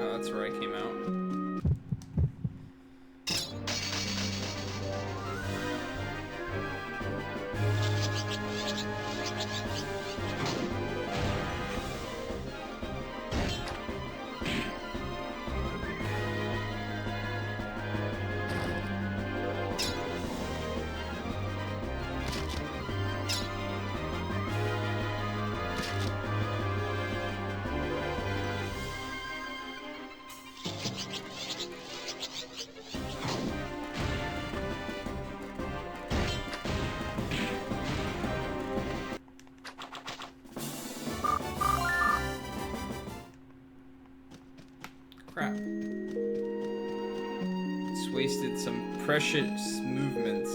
A: Oh, that's where I came out. Crap. It's wasted some precious movements.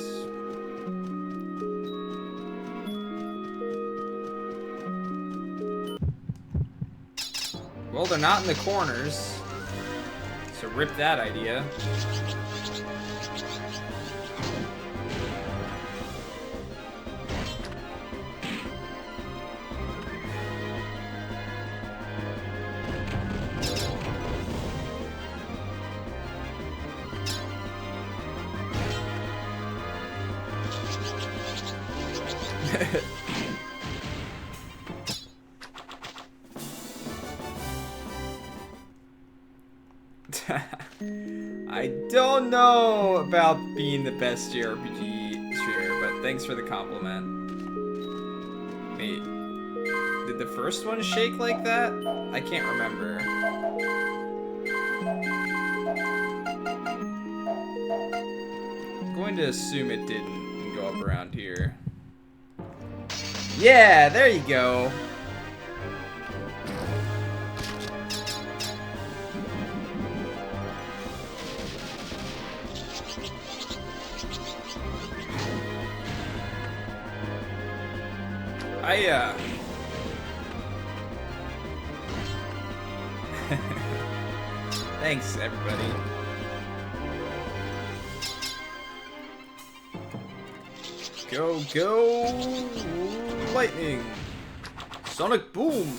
A: Well, they're not in the corners, so rip that idea. I don't know about being the best JRPG streamer, but thanks for the compliment. Wait, did the first one shake like that? I can't remember. I'm going to assume it didn't and go up around here. Yeah, there you go. Thanks, everybody. Go, go! Lightning! Sonic boom!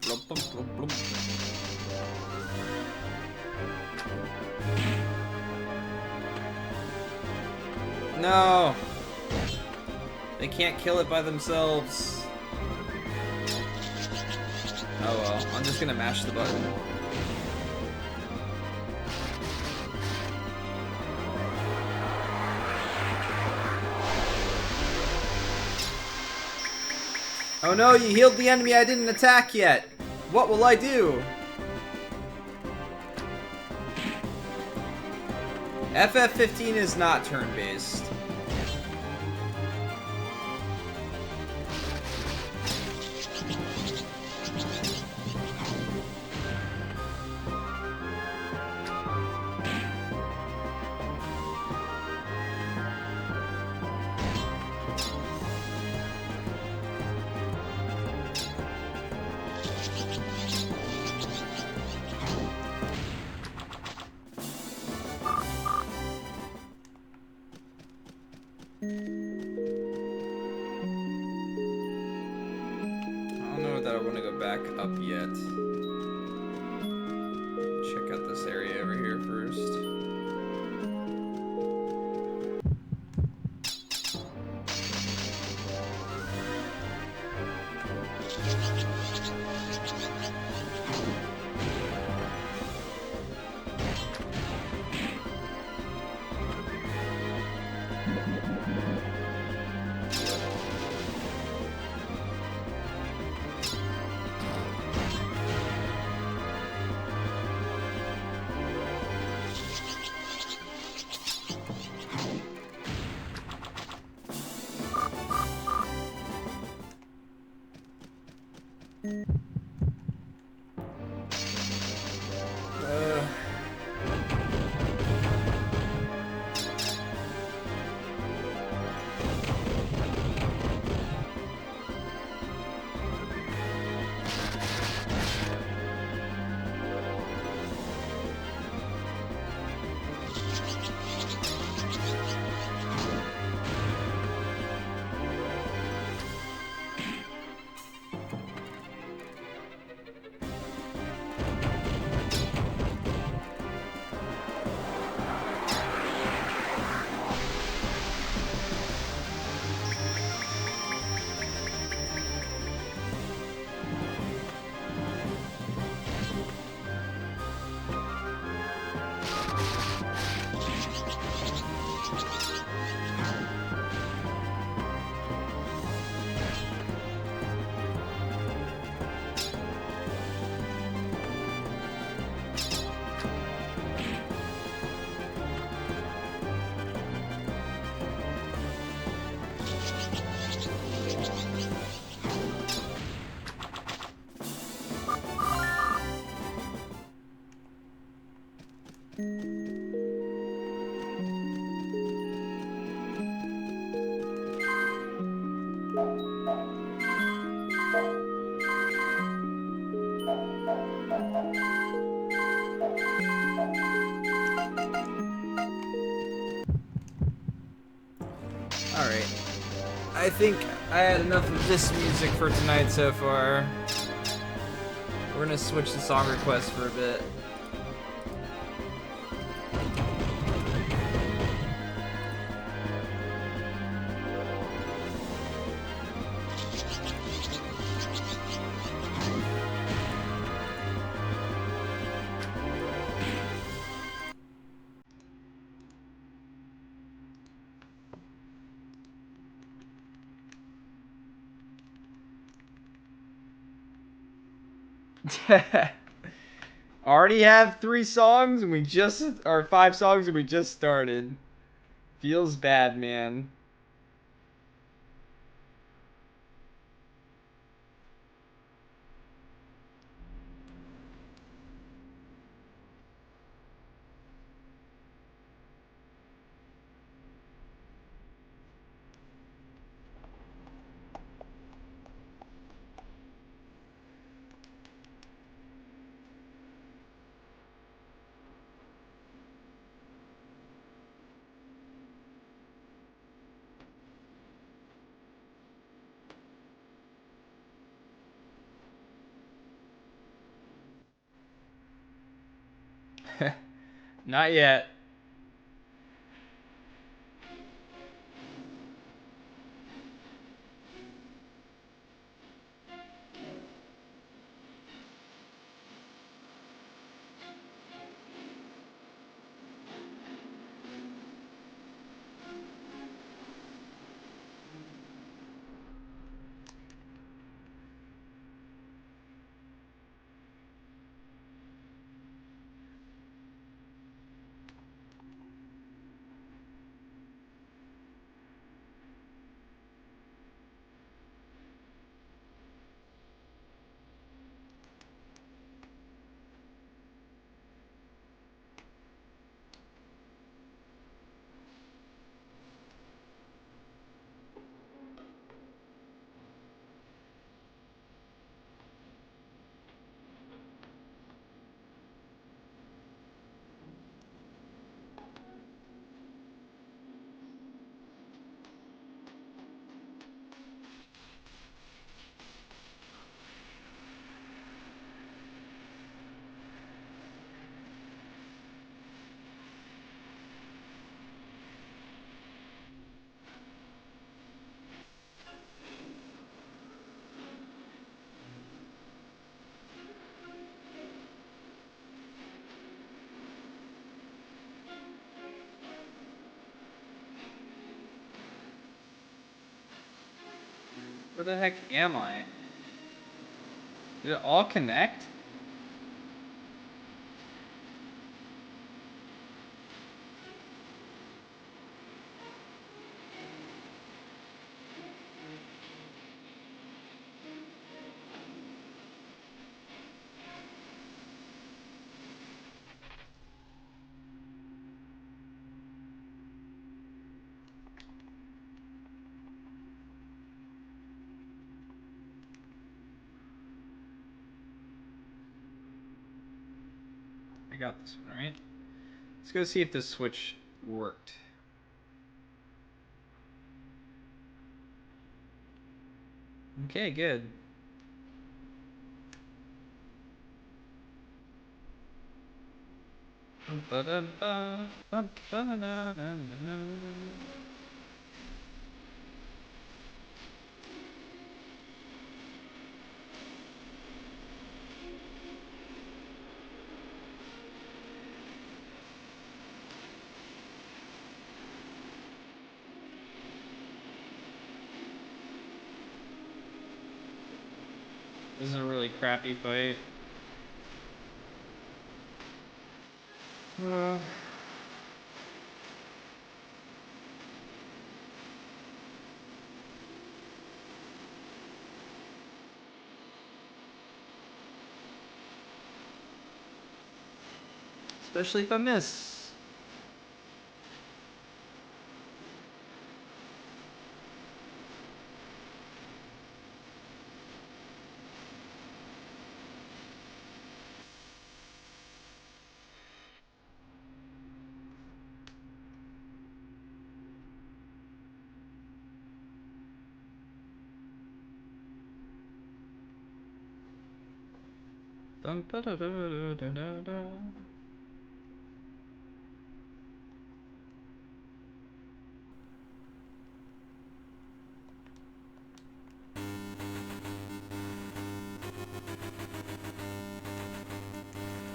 A: Blub, blub, blub, blub. No! They can't kill it by themselves. Oh well, I'm just gonna mash the button. Oh no, you healed the enemy I didn't attack yet! What will I do? FF15 is not turn-based. I don't know that I want to go back up yet. Check out this area over here first. Alright. I think I had enough of this music for tonight so far. We're gonna switch to song requests for a bit. Already have 3 songs and we just, or 5 songs and we just started. Feels bad, man. Not yet. Where the heck am I? Did it all connect? I got this one, right? Let's go see if this switch worked. Okay, good. This is a really crappy fight. Especially if I miss.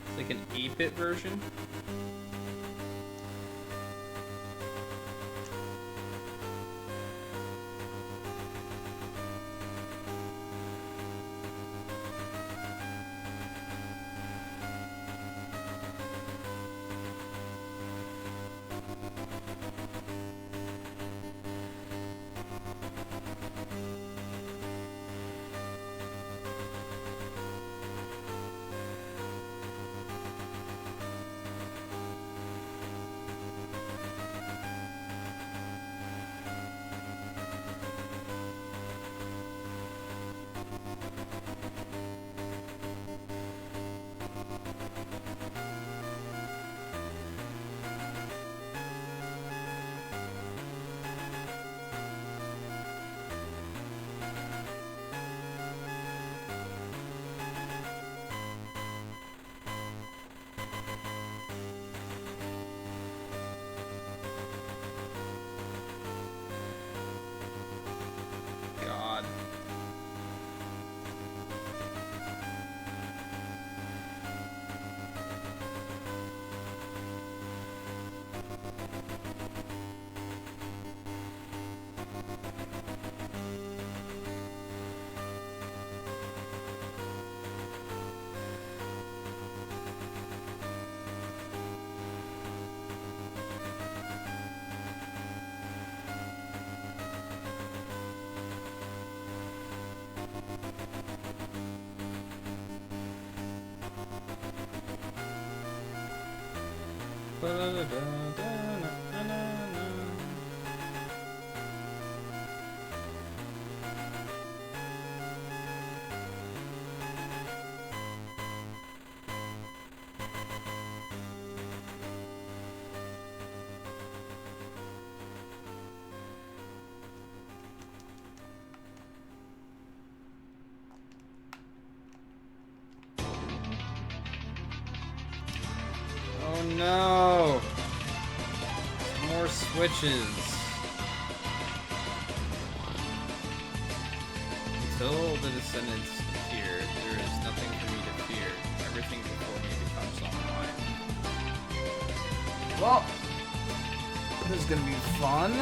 A: It's like an 8-bit version. Oh no! More switches. Until the descendants appear, there is nothing for me to fear. Everything before me becomes online. Well, this is gonna be fun.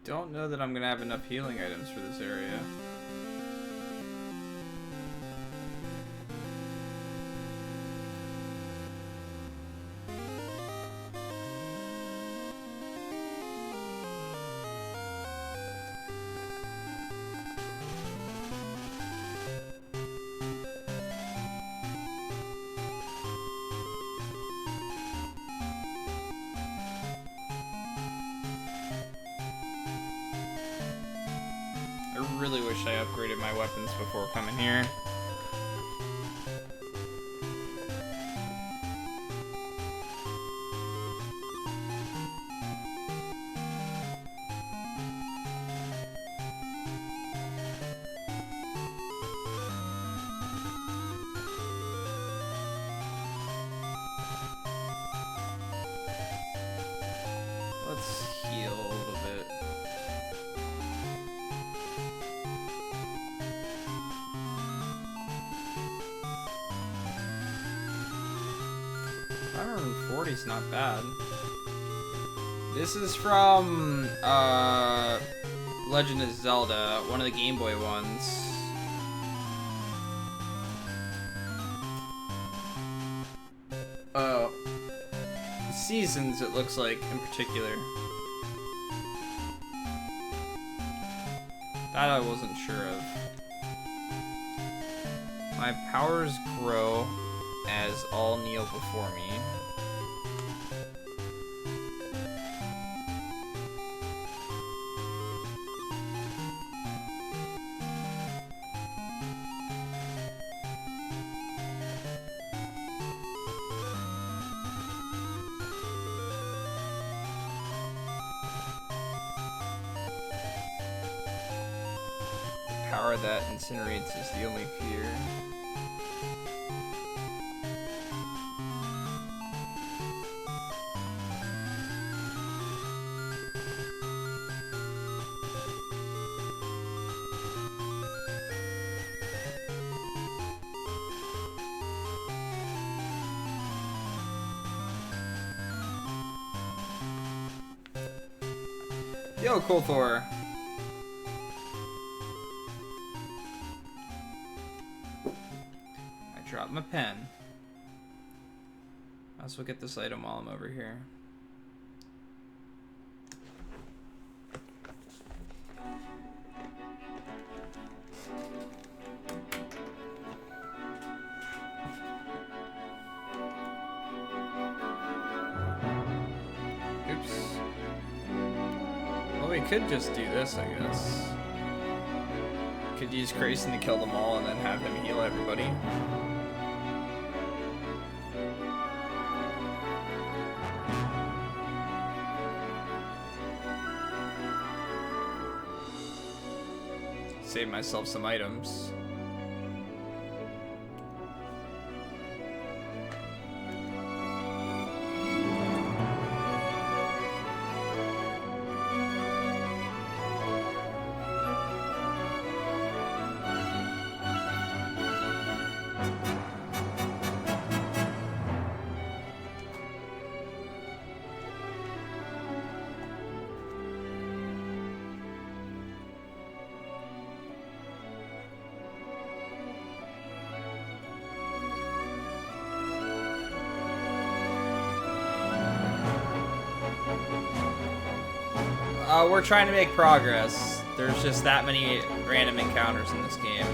A: Don't know that I'm gonna have enough healing items for this area. I really wish I upgraded my weapons before coming here. Let's heal a little bit. $140's not bad. This is from Legend of Zelda, one of the Game Boy ones. Seasons, it looks like, in particular. That I wasn't sure of. My powers grow as all kneel before me. Power that incinerates is the only fear. Yo, Kolthor. I dropped my pen. I'll also get this item while I'm over here. We could just do this, I guess. Could use Grayson to kill them all and then have him heal everybody. Save myself some items. We're trying to make progress. There's just that many random encounters in this game.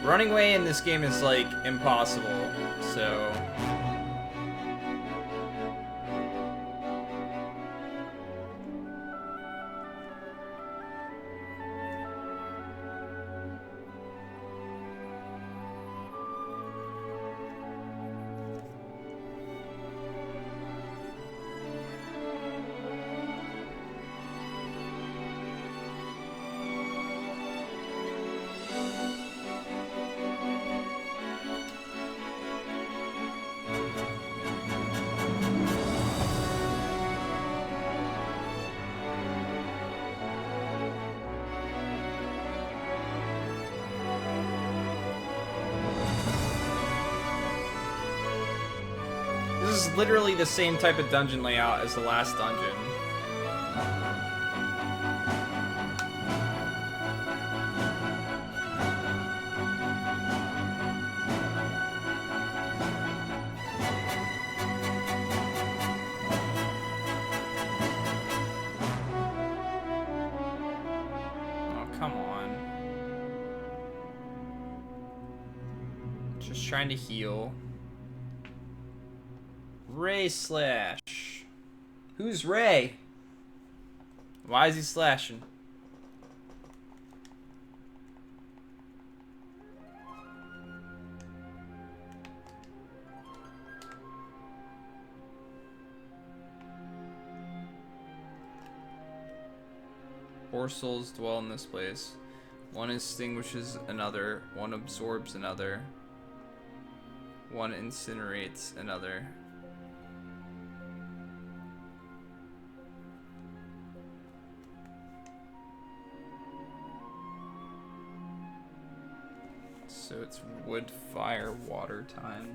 A: Running away in this game is like impossible, so... This is literally the same type of dungeon layout as the last dungeon. Oh, come on. Just trying to heal. Ray slash. Who's Ray? Why is he slashing? Four souls dwell in this place. One extinguishes another. One absorbs another. One incinerates another. So it's wood, fire, water time.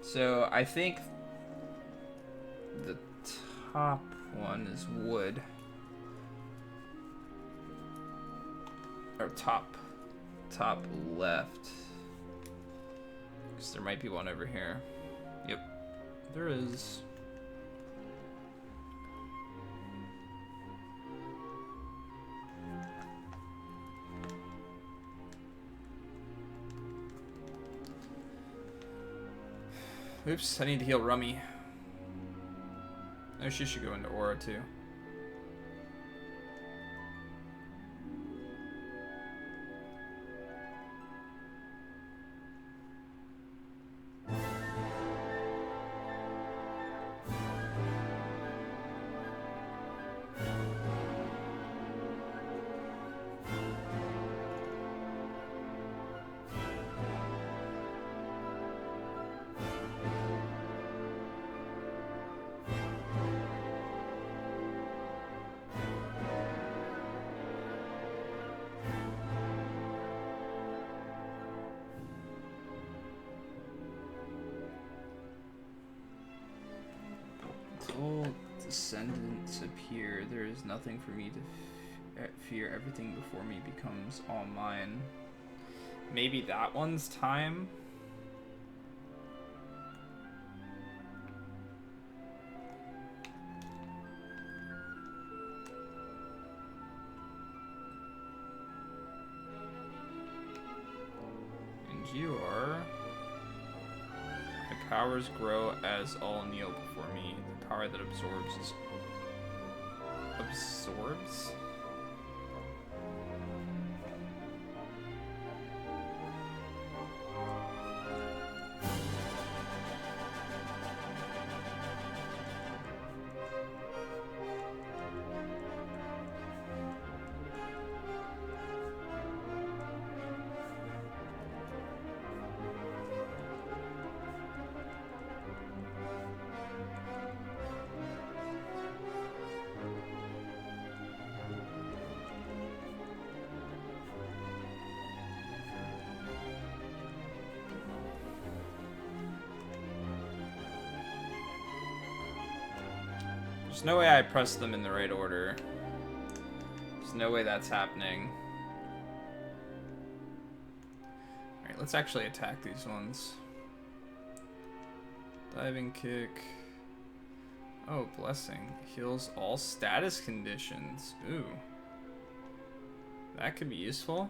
A: So I think the top one is wood. Or top left. Because there might be one over here. Yep, there is. Oops, I need to heal Rummy. Oh, she should go into Aura too. Until descendants appear, there is nothing for me to fear. Everything before me becomes all mine. Maybe that one's time? And you are... My powers grow as all kneel before me. The power that absorbs is... Absorbs? There's no way I pressed them in the right order. There's no way that's happening. Alright, let's actually attack these ones. Diving kick. Oh, blessing. Heals all status conditions. Ooh. That could be useful.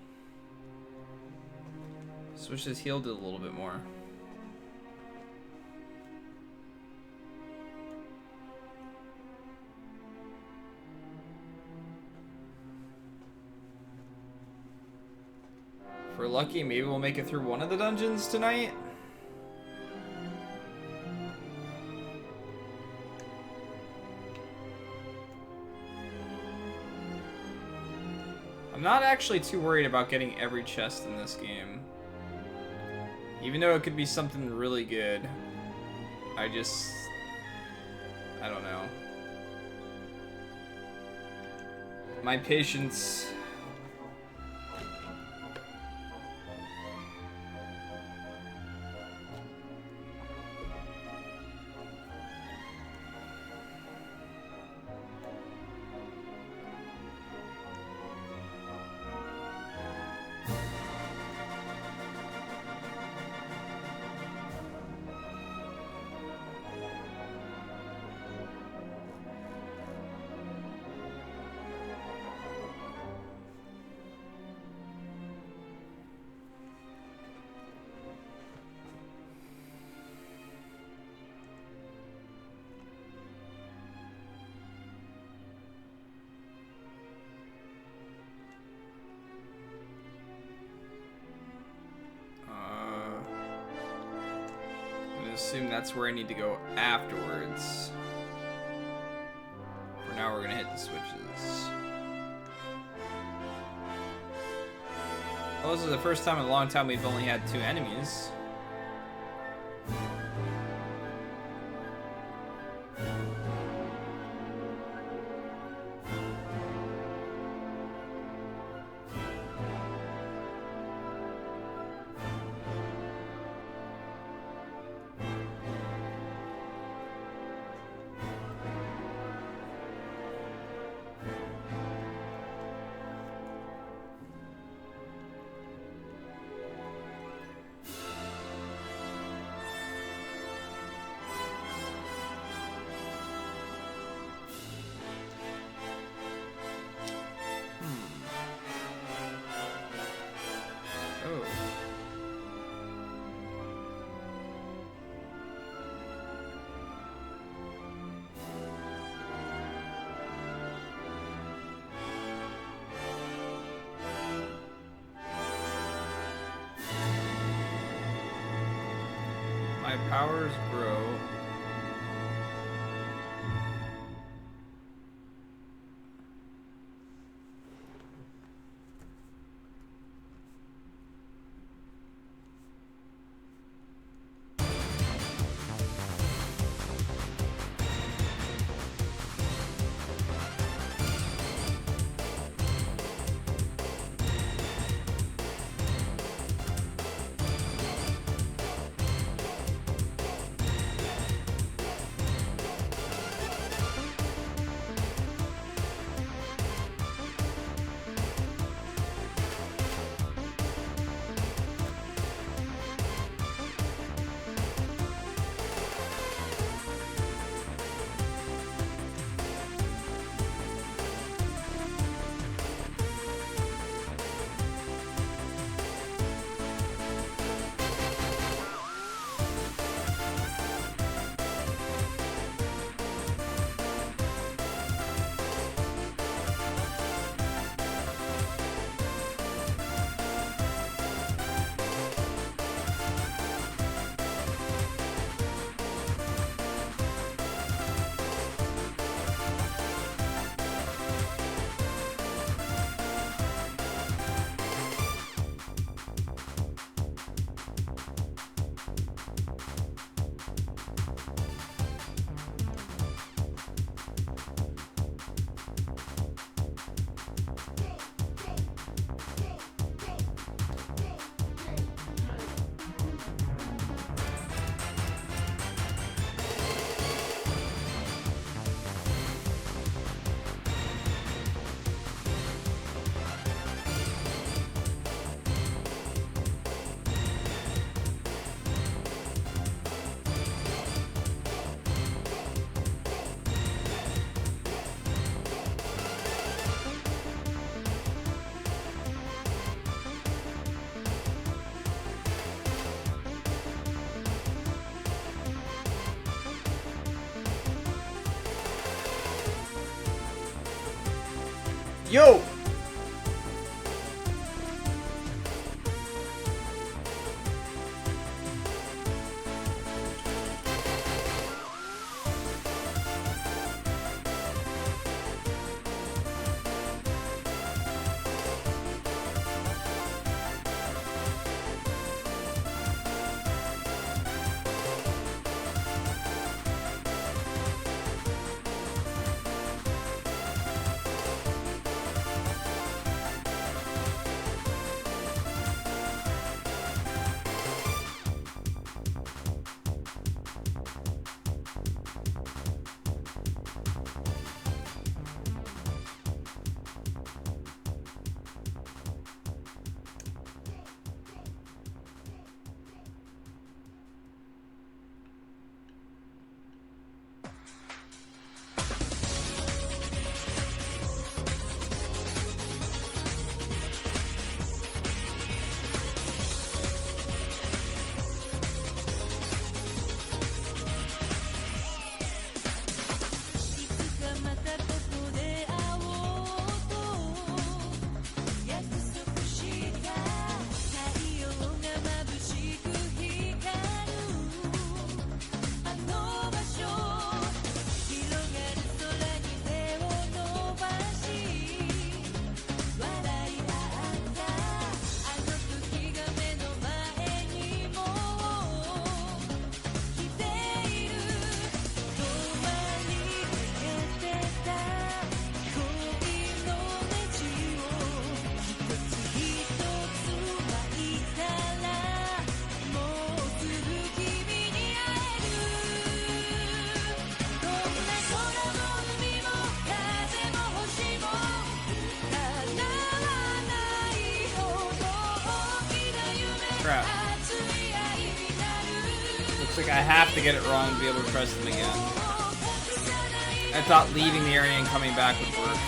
A: Switch this heal to a little bit more. If we're lucky, maybe we'll make it through one of the dungeons tonight. I'm not actually too worried about getting every chest in this game. Even though it could be something really good. I don't know. My patience... assume that's where I need to go afterwards. For now, we're gonna hit the switches. Well, this is the first time in a long time we've only had 2 enemies. Powers grow. Yo! Crap. Looks like I have to get it wrong to be able to press them again. I thought leaving the area and coming back would work.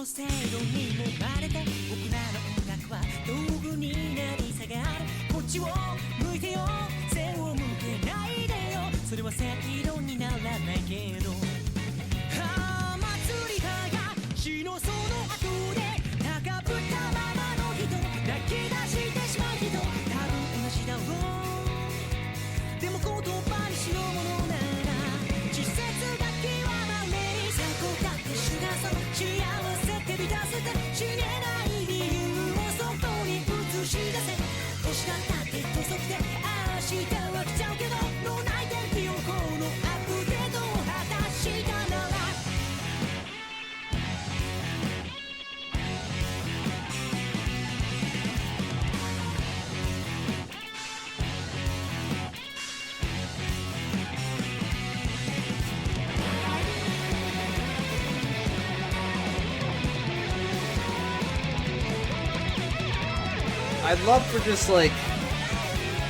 B: 制度にもまれて僕らの音楽は道具になり下がるこっちを向いてよ背を向けないでよそれは正論にならないけど祭りが死のその後で高ぶったままの人泣き出してしまう人多分同じだろうでも言葉にしようものなら稚拙が極まれに最高だって主がそう幸せって満たせて死ねない理由をそこに映し出せ星だったって土足で明日は来ちゃうけど脳内天気予報のアップデートを果たしたなら
A: I'd love for just like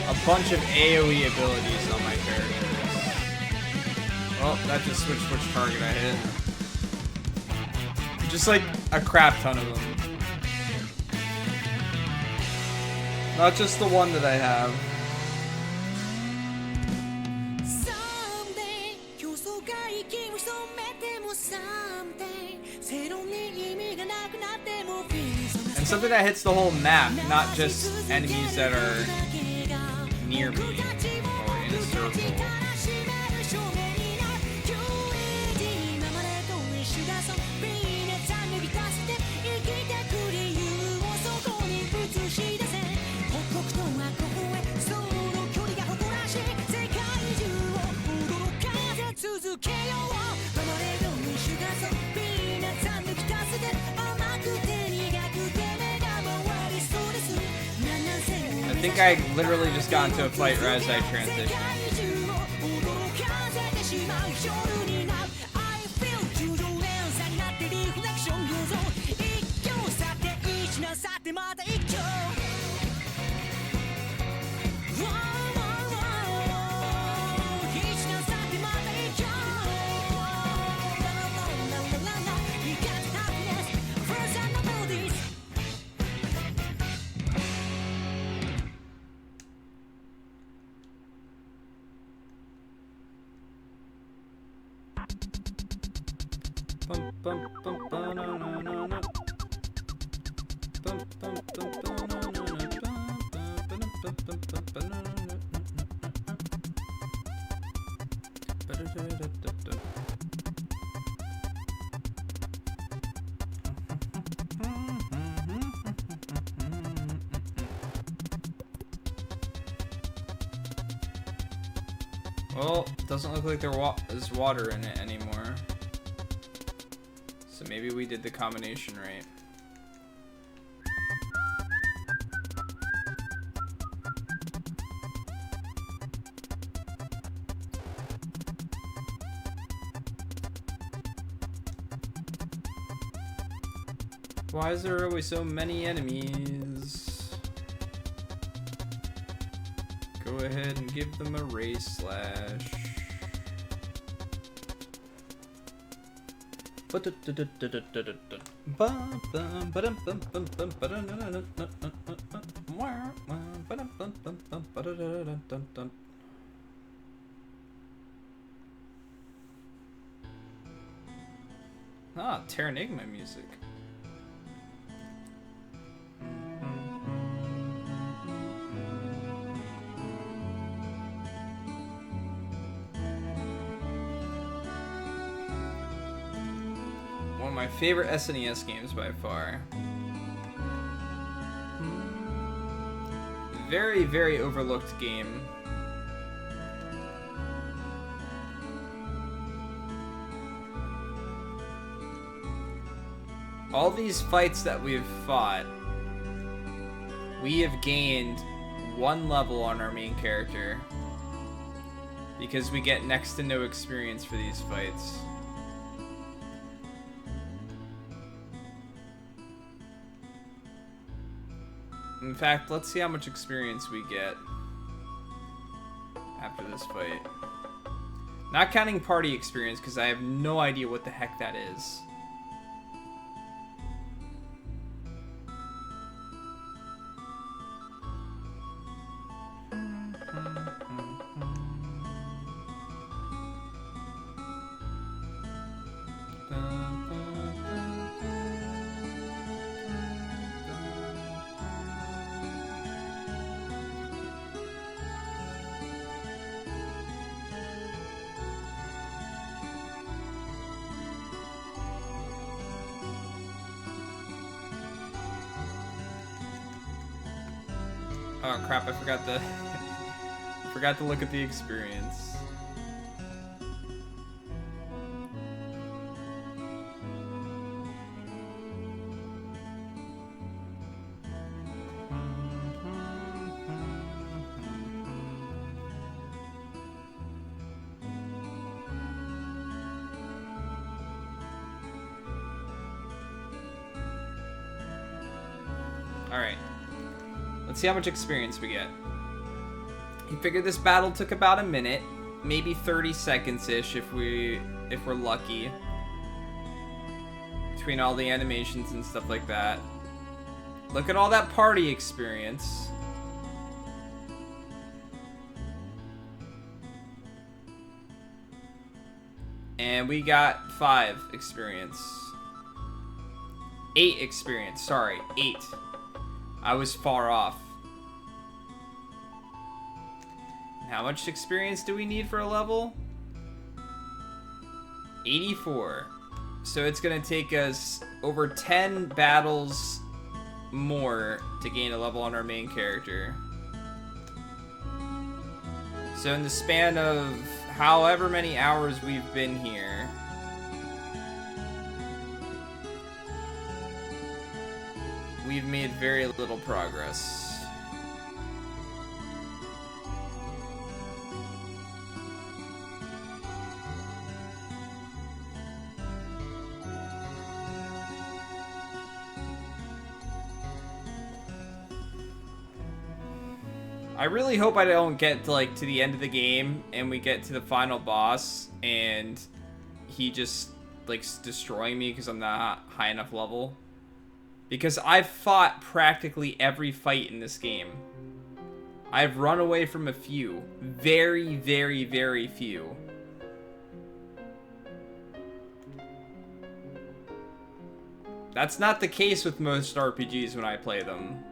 A: a bunch of AoE abilities on my characters. Well, that just switched which target I hit. Just like a crap ton of them. Not just the one that I have. And something that hits the whole map, not just enemies that are near me or in a circle. I think I literally just got into a fight right as I transitioned. Well, it doesn't look like there's water in it anymore. So maybe we did the combination right. Why is there always so many enemies? Go ahead and give them a race slash. Ah, Terranigma music. One of my favorite SNES games by far. Very, very overlooked game. All these fights that we've fought, we have gained 1 level on our main character because we get next to no experience for these fights. In fact, let's see how much experience we get after this fight. Not counting party experience, because I have no idea what the heck that is. Oh crap, I forgot the forgot to look at the experience. Alright. Let's see how much experience we get. He figured this battle took about a minute, maybe 30 seconds-ish if we're lucky. Between all the animations and stuff like that. Look at all that party experience. And we got 5 experience. 8 experience, sorry, 8. I was far off. How much experience do we need for a level? 84. So it's gonna take us over 10 battles more to gain a level on our main character. So in the span of however many hours we've been here, we've made very little progress. I really hope I don't get to to the end of the game and we get to the final boss and he just destroying me because I'm not high enough level. Because I've fought practically every fight in this game. I've run away from a few. Very, very, very few. That's not the case with most RPGs when I play them.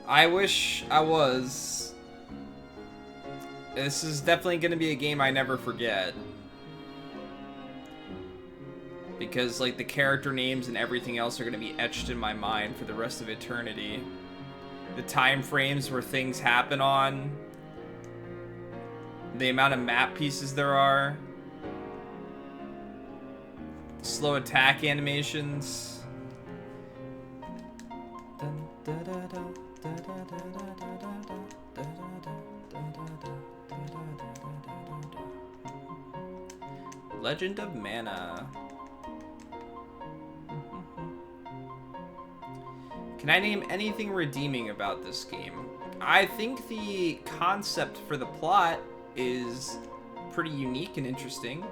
A: I wish I was. This is definitely going to be a game I never forget. Because, the character names and everything else are going to be etched in my mind for the rest of eternity. The time frames where things happen on. The amount of map pieces there are. Slow attack animations. Dun, da, da, da. Legend of Mana. Can I name anything redeeming about this game? I think the concept for the plot is pretty unique and interesting.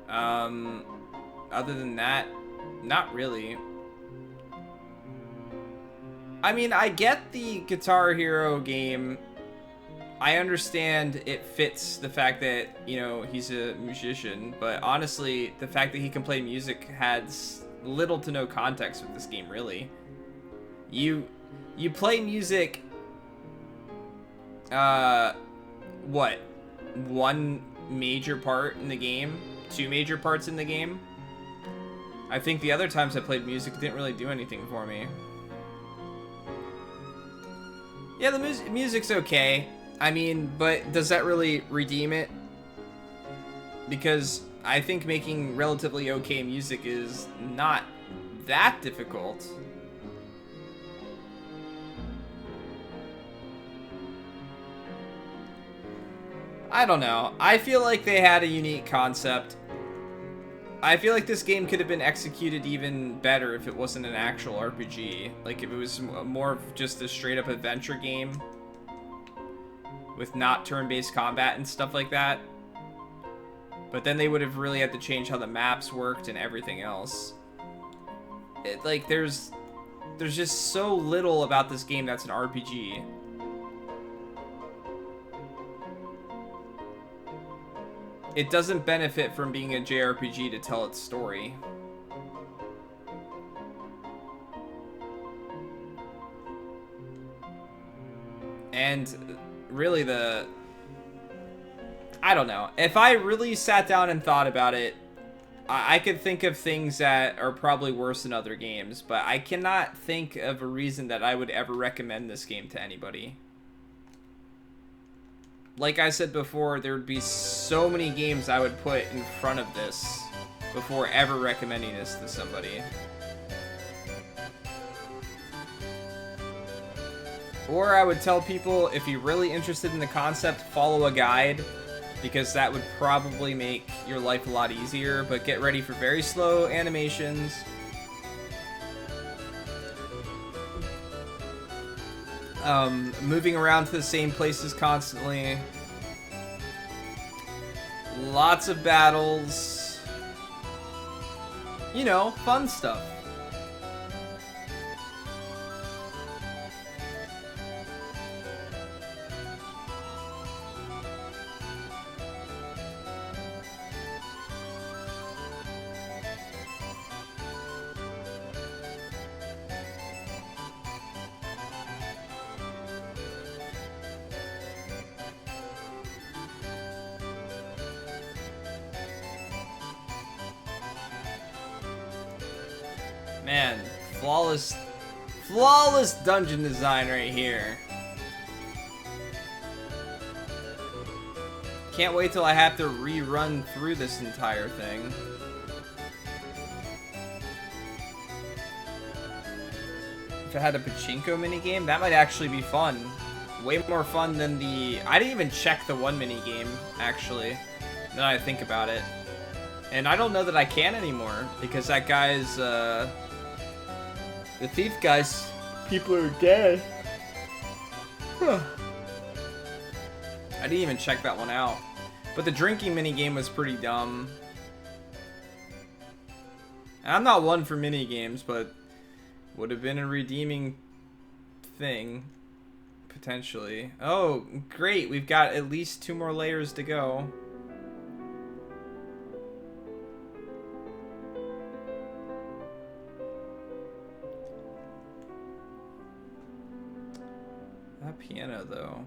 A: Other than that, not really. I mean, I get the Guitar Hero game. I understand it fits the fact that, he's a musician, but honestly, the fact that he can play music has little to no context with this game, really. You play music, what? One major part in the game? 2 major parts in the game? I think the other times I played music, it didn't really do anything for me. Yeah, the music's okay. I mean, but does that really redeem it? Because I think making relatively okay music is not that difficult. I don't know. I feel like they had a unique concept. I feel like this game could have been executed even better if it wasn't an actual RPG. If it was more of just a straight-up adventure game with not turn-based combat and stuff like that. But then they would have really had to change how the maps worked and everything else. There's just so little about this game that's an RPG. It doesn't benefit from being a JRPG to tell its story. And really I don't know. If I really sat down and thought about it, I could think of things that are probably worse in other games, but I cannot think of a reason that I would ever recommend this game to anybody. Like I said before, there would be so many games I would put in front of this before ever recommending this to somebody. Or I would tell people, if you're really interested in the concept, follow a guide, because that would probably make your life a lot easier, but get ready for very slow animations. Moving around to the same places constantly. Lots of battles. You know, fun stuff. Man, flawless dungeon design right here. Can't wait till I have to rerun through this entire thing. If it had a pachinko minigame, that might actually be fun. Way more fun than the... I didn't even check the one minigame, actually, now that I think about it. And I don't know that I can anymore, because that guy's, the thief guy's people are dead. Huh. I didn't even check that one out. But the drinking minigame was pretty dumb. And I'm not one for minigames, but would have been a redeeming thing. Potentially. Oh, great. We've got at least 2 more layers to go. That piano, though.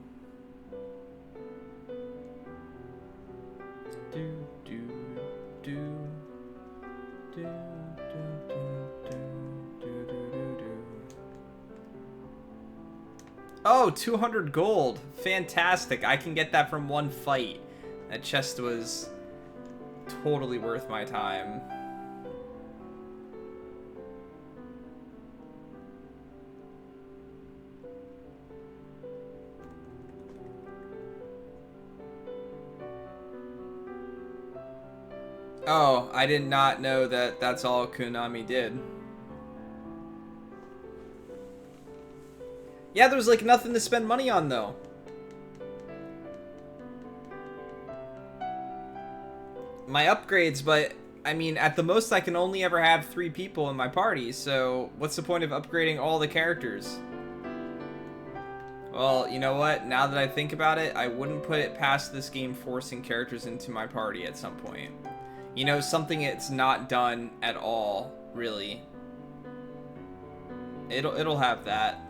A: Do do do do do do do do do. Oh, 200 gold. Fantastic. I can get that from one fight. That chest was totally worth my time. Oh, I did not know that that's all Konami did. Yeah, there was like nothing to spend money on though. My upgrades, but I mean, at the most I can only ever have 3 people in my party, so what's the point of upgrading all the characters? Well, you know what? Now that I think about it, I wouldn't put it past this game forcing characters into my party at some point. You know, something it's not done at all, really. It'll have that.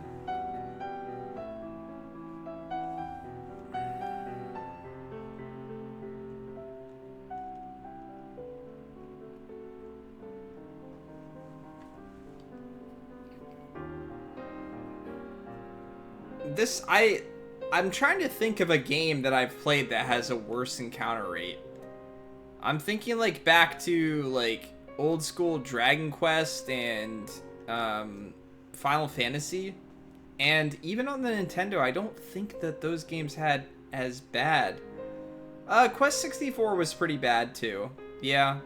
A: I'm trying to think of a game that I've played that has a worse encounter rate. I'm thinking like back to like old school Dragon Quest and Final Fantasy, and even on the Nintendo, I don't think that those games had as bad. Quest 64 was pretty bad too. Yeah.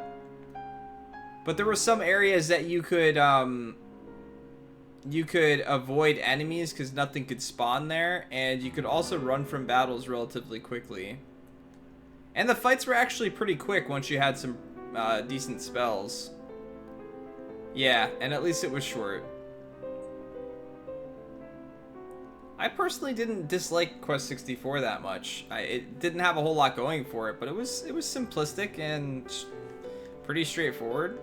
A: But there were some areas that you could avoid enemies because nothing could spawn there, and you could also run from battles relatively quickly. And the fights were actually pretty quick once you had some decent spells. Yeah, and at least it was short. I personally didn't dislike Quest 64 that much. It didn't have a whole lot going for it, but it was simplistic and pretty straightforward.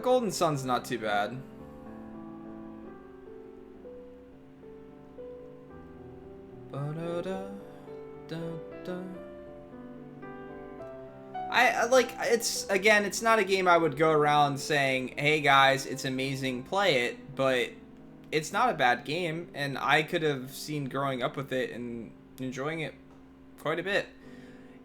A: Golden Sun's not too bad. da, da, da, da. I like, it's not a game I would go around saying, hey guys, it's amazing, play it, but it's not a bad game, and I could have seen growing up with it and enjoying it quite a bit.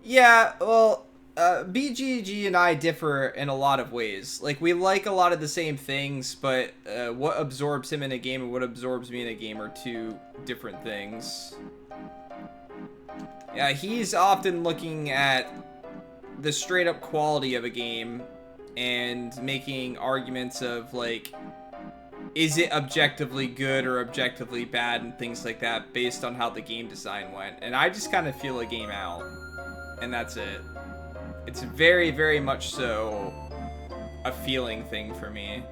A: Yeah, well, BGG and I differ in a lot of ways. Like, we like a lot of the same things, but what absorbs him in a game and what absorbs me in a game are two different things. Yeah, he's often looking at the straight up quality of a game and making arguments of, like, is it objectively good or objectively bad and things like that based on how the game design went. And I just kind of feel a game out, and that's it. It's very, very much so a feeling thing for me.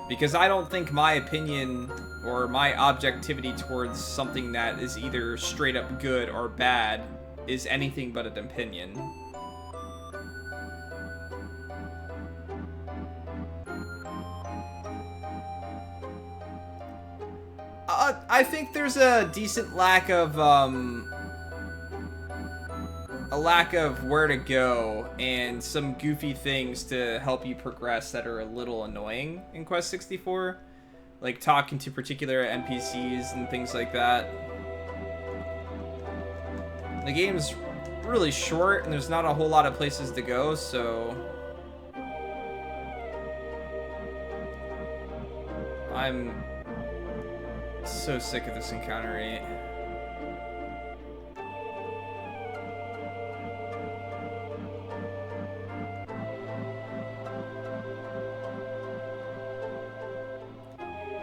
A: Because I don't think my opinion or my objectivity towards something that is either straight up good or bad is anything but an opinion. I think there's a decent lack of where to go and some goofy things to help you progress that are a little annoying in Quest 64, like talking to particular NPCs and things like that. The game's really short and there's not a whole lot of places to go, so I'm so sick of this encounter rate.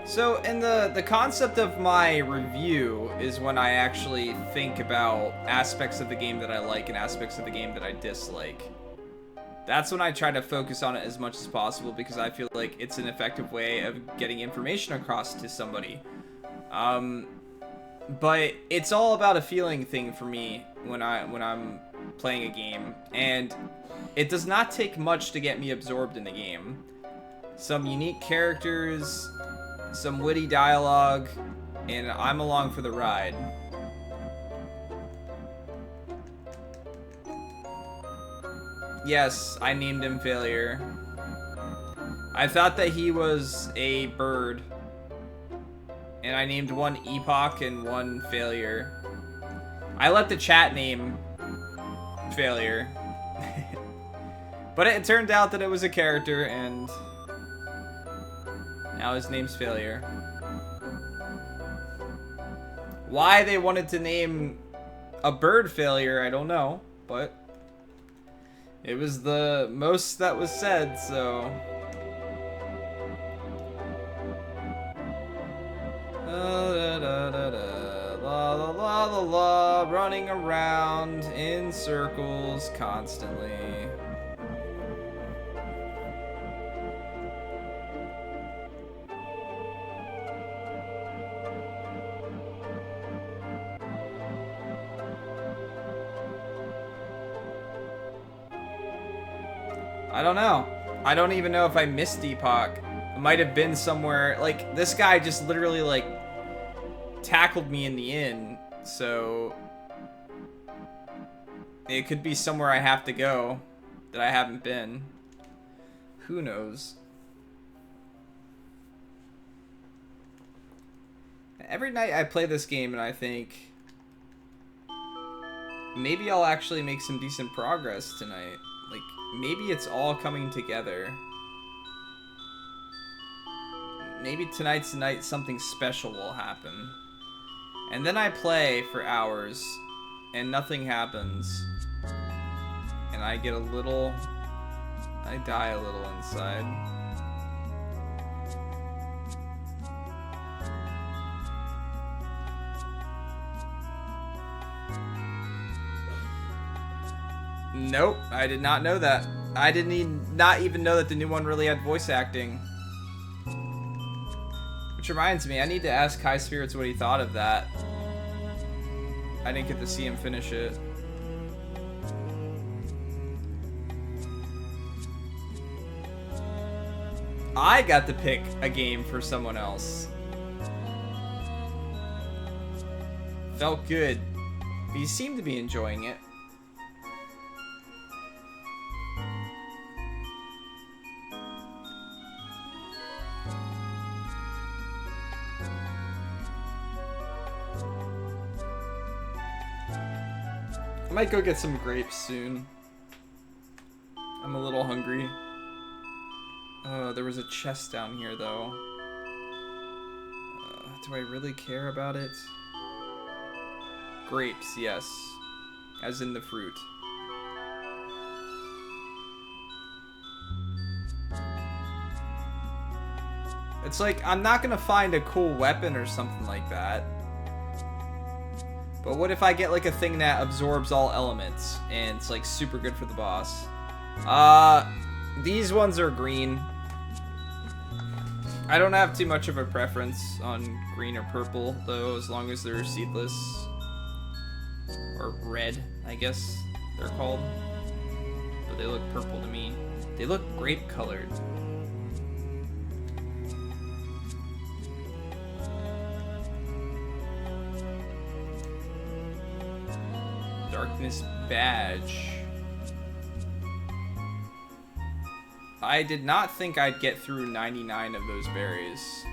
A: So, and the concept of my review is when I actually think about aspects of the game that I like and aspects of the game that I dislike. That's when I try to focus on it as much as possible because I feel like it's an effective way of getting information across to somebody. But it's all about a feeling thing for me when I'm playing a game, and it does not take much to get me absorbed in the game. Some unique characters, some witty dialogue, and I'm along for the ride. Yes, I named him Failure. I thought that he was a bird, and I named one Epoch and one Failure. I let the chat name Failure. But it turned out that it was a character, and now his name's Failure. Why they wanted to name a bird Failure, I don't know, but it was the most that was said, so la la la la la, running around in circles constantly. I don't know. I don't even know if I missed Epoch. It might have been somewhere, like, this guy just literally, like, tackled me in the inn, so it could be somewhere I have to go that I haven't been. Who knows? Every night I play this game and I think maybe I'll actually make some decent progress tonight. Like, maybe it's all coming together. Maybe tonight's the night something special will happen. And then I play for hours, and nothing happens. And I get a little... I die a little inside. Nope, I did not know that. I didn't not even know that the new one really had voice acting. Which reminds me, I need to ask High Spirits what he thought of that. I didn't get to see him finish it. I got to pick a game for someone else. Felt good. He seemed to be enjoying it. I might go get some grapes soon. I'm a little hungry. Oh, there was a chest down here, though. Do I really care about it? Grapes, yes. As in the fruit. It's like, I'm not gonna find a cool weapon or something like that. But what if I get like a thing that absorbs all elements and it's like super good for the boss? These ones are green. I don't have too much of a preference on green or purple though, as long as they're seedless. Or red, I guess they're called. But they look purple to me. They look grape colored. Darkness badge. I did not think I'd get through 99 of those berries.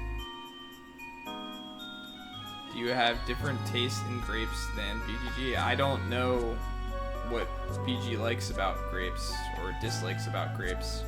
A: Do you have different taste in grapes than BGG? I don't know what BG likes about grapes or dislikes about grapes.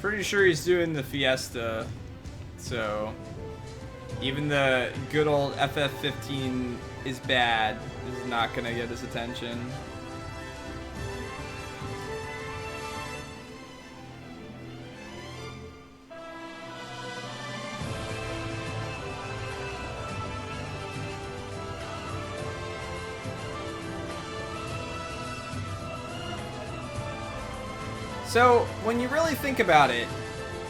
A: Pretty sure he's doing the Fiesta, so even the good old FF15 is bad is not gonna get his attention. So, when you really think about it,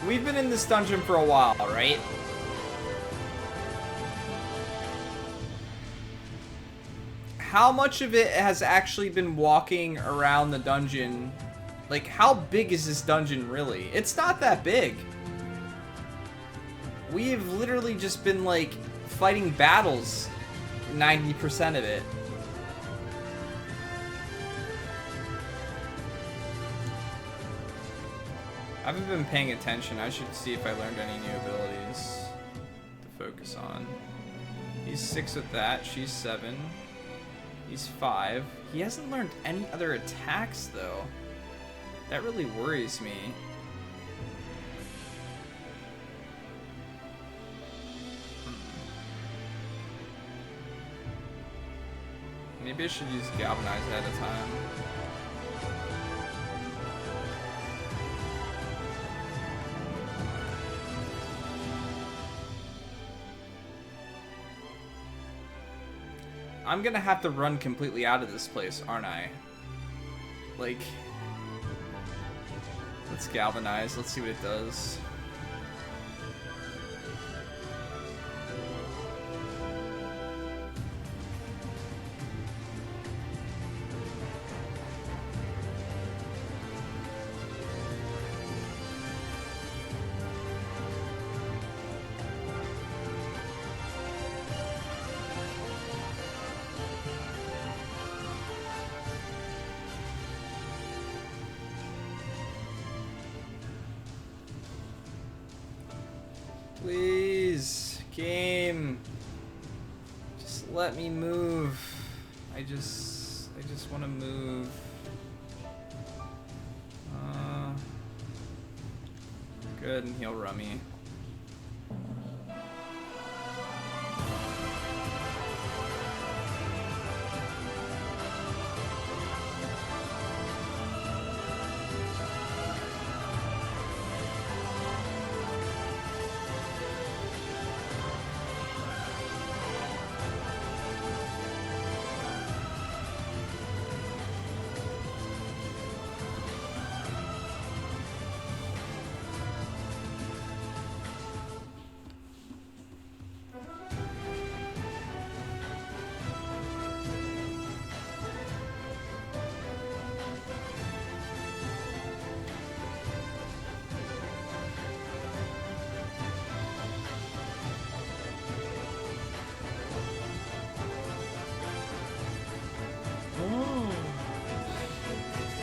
A: we've been in this dungeon for a while, right? How much of it has actually been walking around the dungeon? Like, how big is this dungeon really? It's not that big. We've literally just been, like, fighting battles 90% of it. I haven't been paying attention. I should see if I learned any new abilities to focus on. He's 6 with that. She's 7. He's 5. He hasn't learned any other attacks, though. That really worries me. Maybe I should use Galvanize at a time. I'm gonna have to run completely out of this place, aren't I? Like, let's Galvanize. Let's see what it does. Please, game, just let me move. I just want to move. Good, and he'll rummy.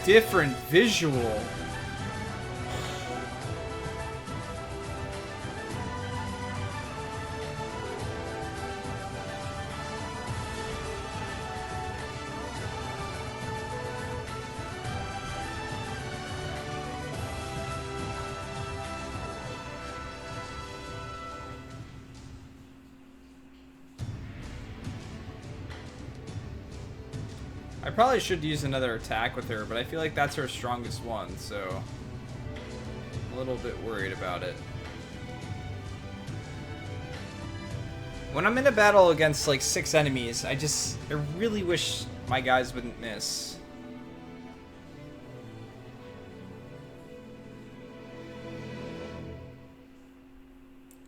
A: different visual. I probably should use another attack with her, but I feel like that's her strongest one, so I'm a little bit worried about it. When I'm in a battle against like 6 enemies, I really wish my guys wouldn't miss.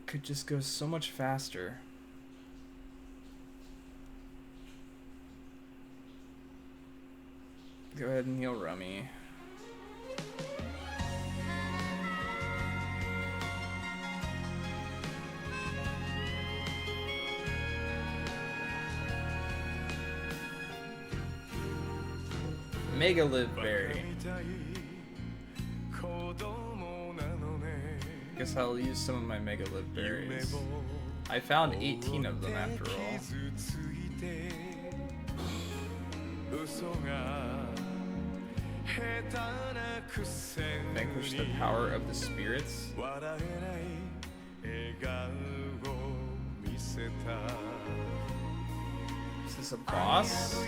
A: Could just go so much faster. Go ahead and heal Rummy. Mega Live Berry. Guess I'll use some of my Mega Live Berries. I found 18 of them after all. Vanquish the power of the spirits. Is this a boss?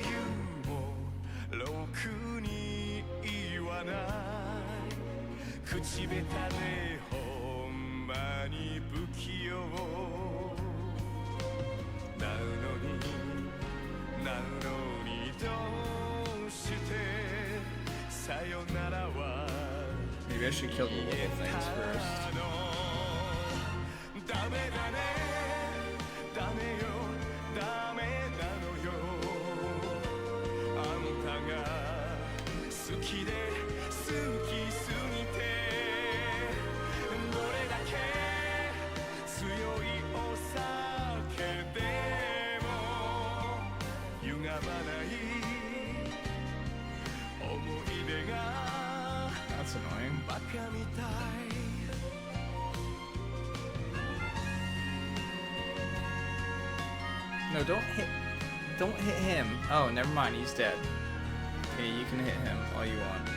A: Maybe I should kill the little things first. That's annoying. No, don't hit him. Oh, never mind, he's dead. Okay, you can hit him all you want.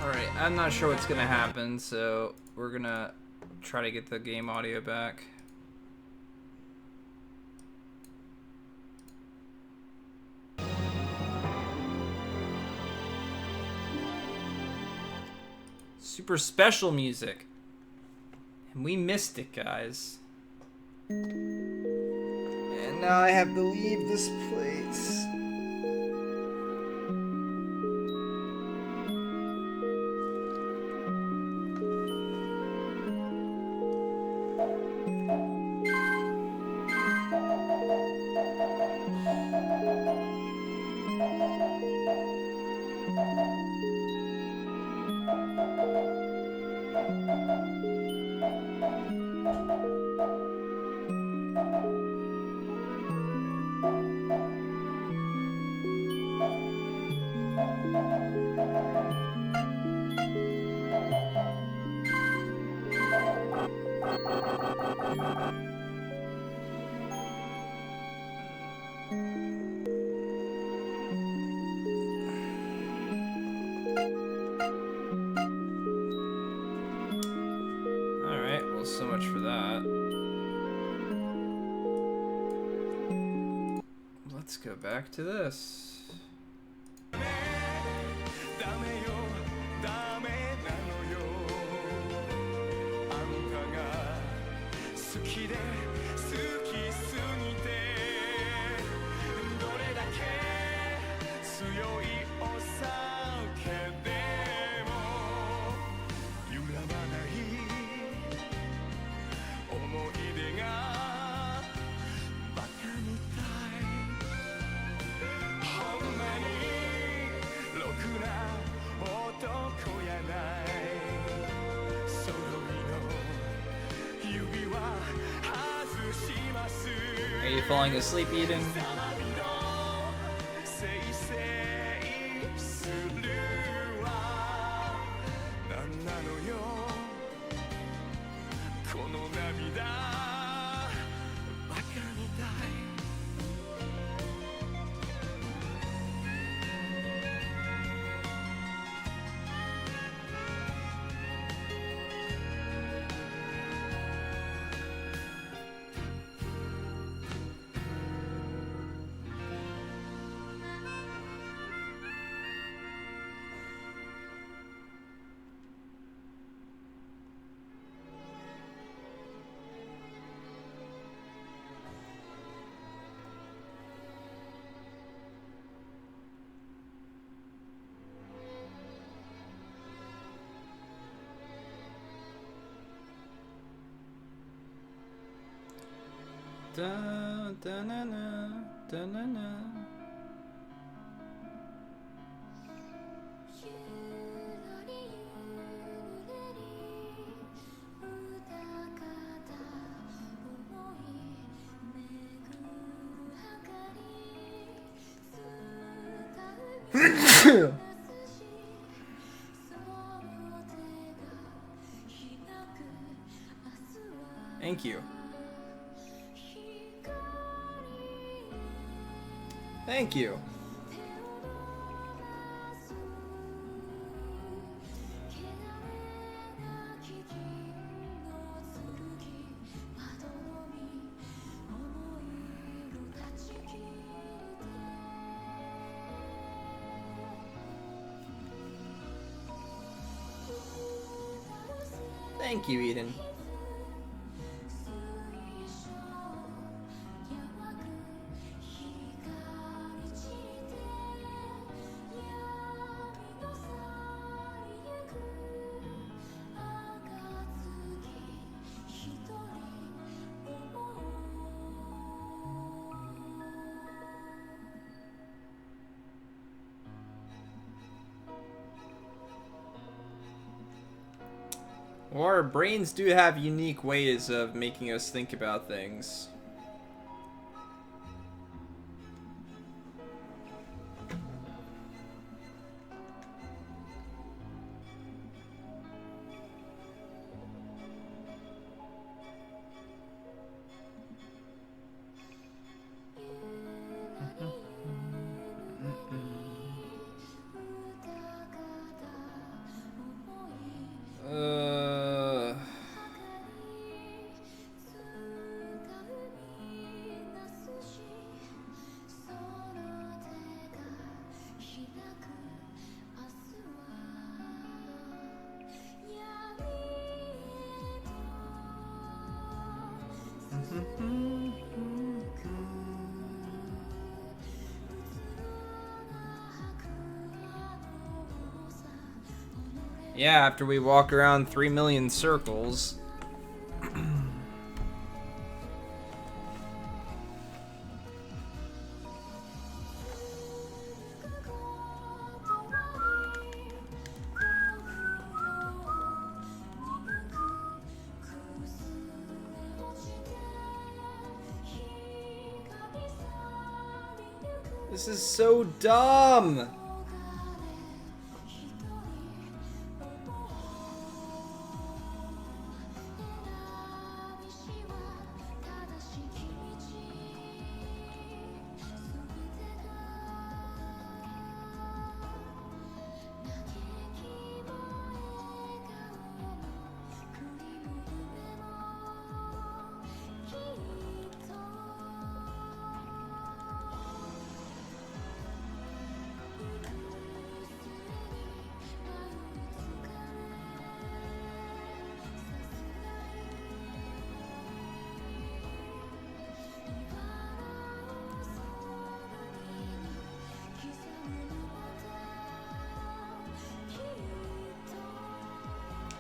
A: Alright, I'm not sure what's gonna happen, so we're gonna try to get the game audio back. Super special music. And we missed it, guys. And now I have to leave this place. go back to this.
B: ダメよダメなのよあんたが好きで好きすぎてどれだけ強いお酒でも揺らばない思い出がバカみたいほんまにろくな男やない揃いの指輪外します
A: Are you falling asleep, Eden?
B: せいせいするわなんなのよこの涙バカみたい
A: Da, da, na, na, da, na, na. Thank you. Thank you. Thank you, Eden. Well, our brains do have unique ways of making us think about things. Yeah, after we walk around 3 million circles. This is so dumb.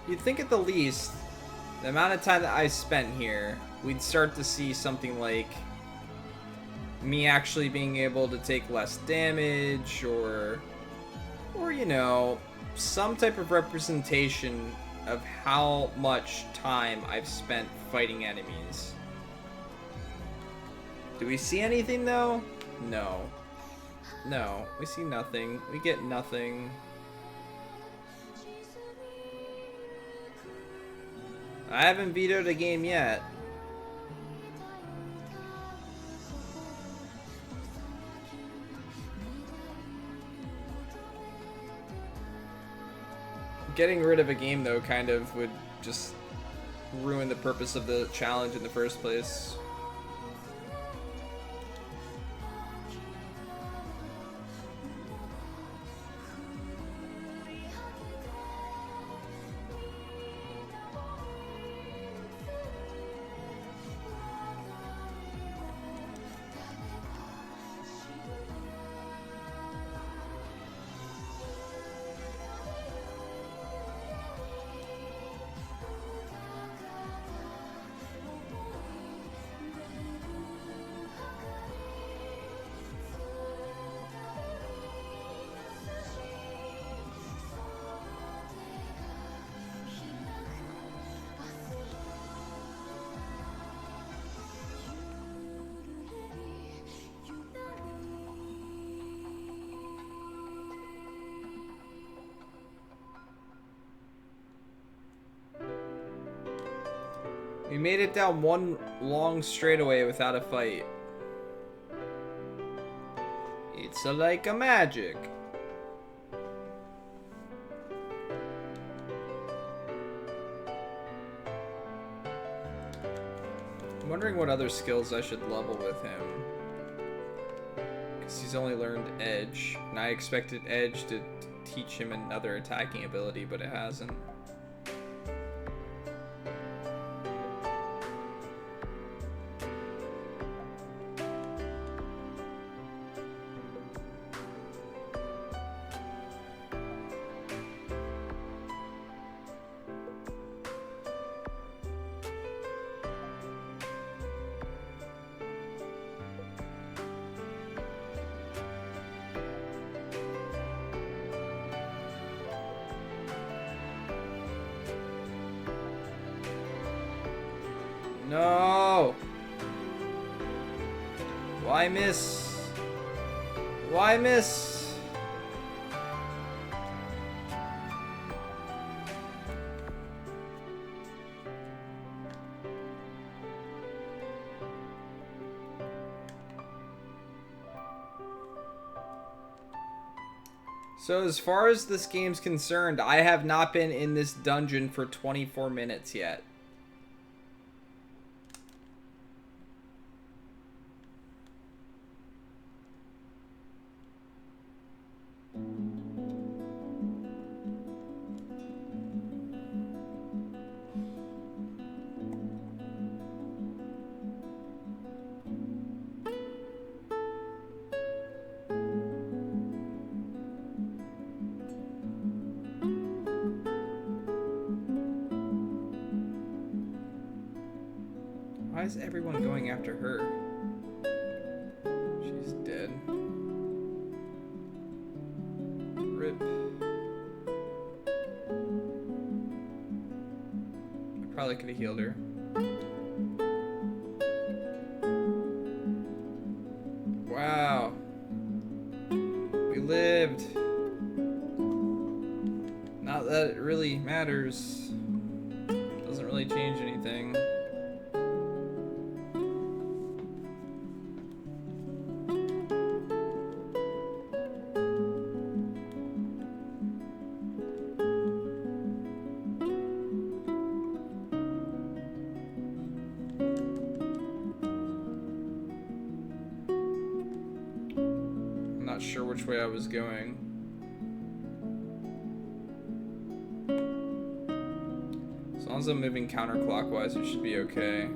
A: you'd think at the least, the amount of time that I spent here, we'd start to see something like me actually being able to take less damage, or you know, some type of representation of how much time I've spent fighting enemies. Do we see anything though? No. No, we see nothing. We get nothing. I haven't vetoed a game yet. Getting rid of a game, though, kind of would just ruin the purpose of the challenge in the first place. We made it down one long straightaway without a fight. It's like a magic. I'm wondering what other skills I should level with him. Because he's only learned Edge, and I expected Edge to teach him another attacking ability, but it hasn't. No! Why miss? Why miss? So as far as this game's concerned, I have not been in this dungeon for 24 minutes yet. Why is everyone going after her? She's dead. Rip. I probably could have healed her. Wow. We lived. Not that it really matters. Doesn't really change anything. Not sure which way I was going. As long as I'm moving counterclockwise, it should be okay.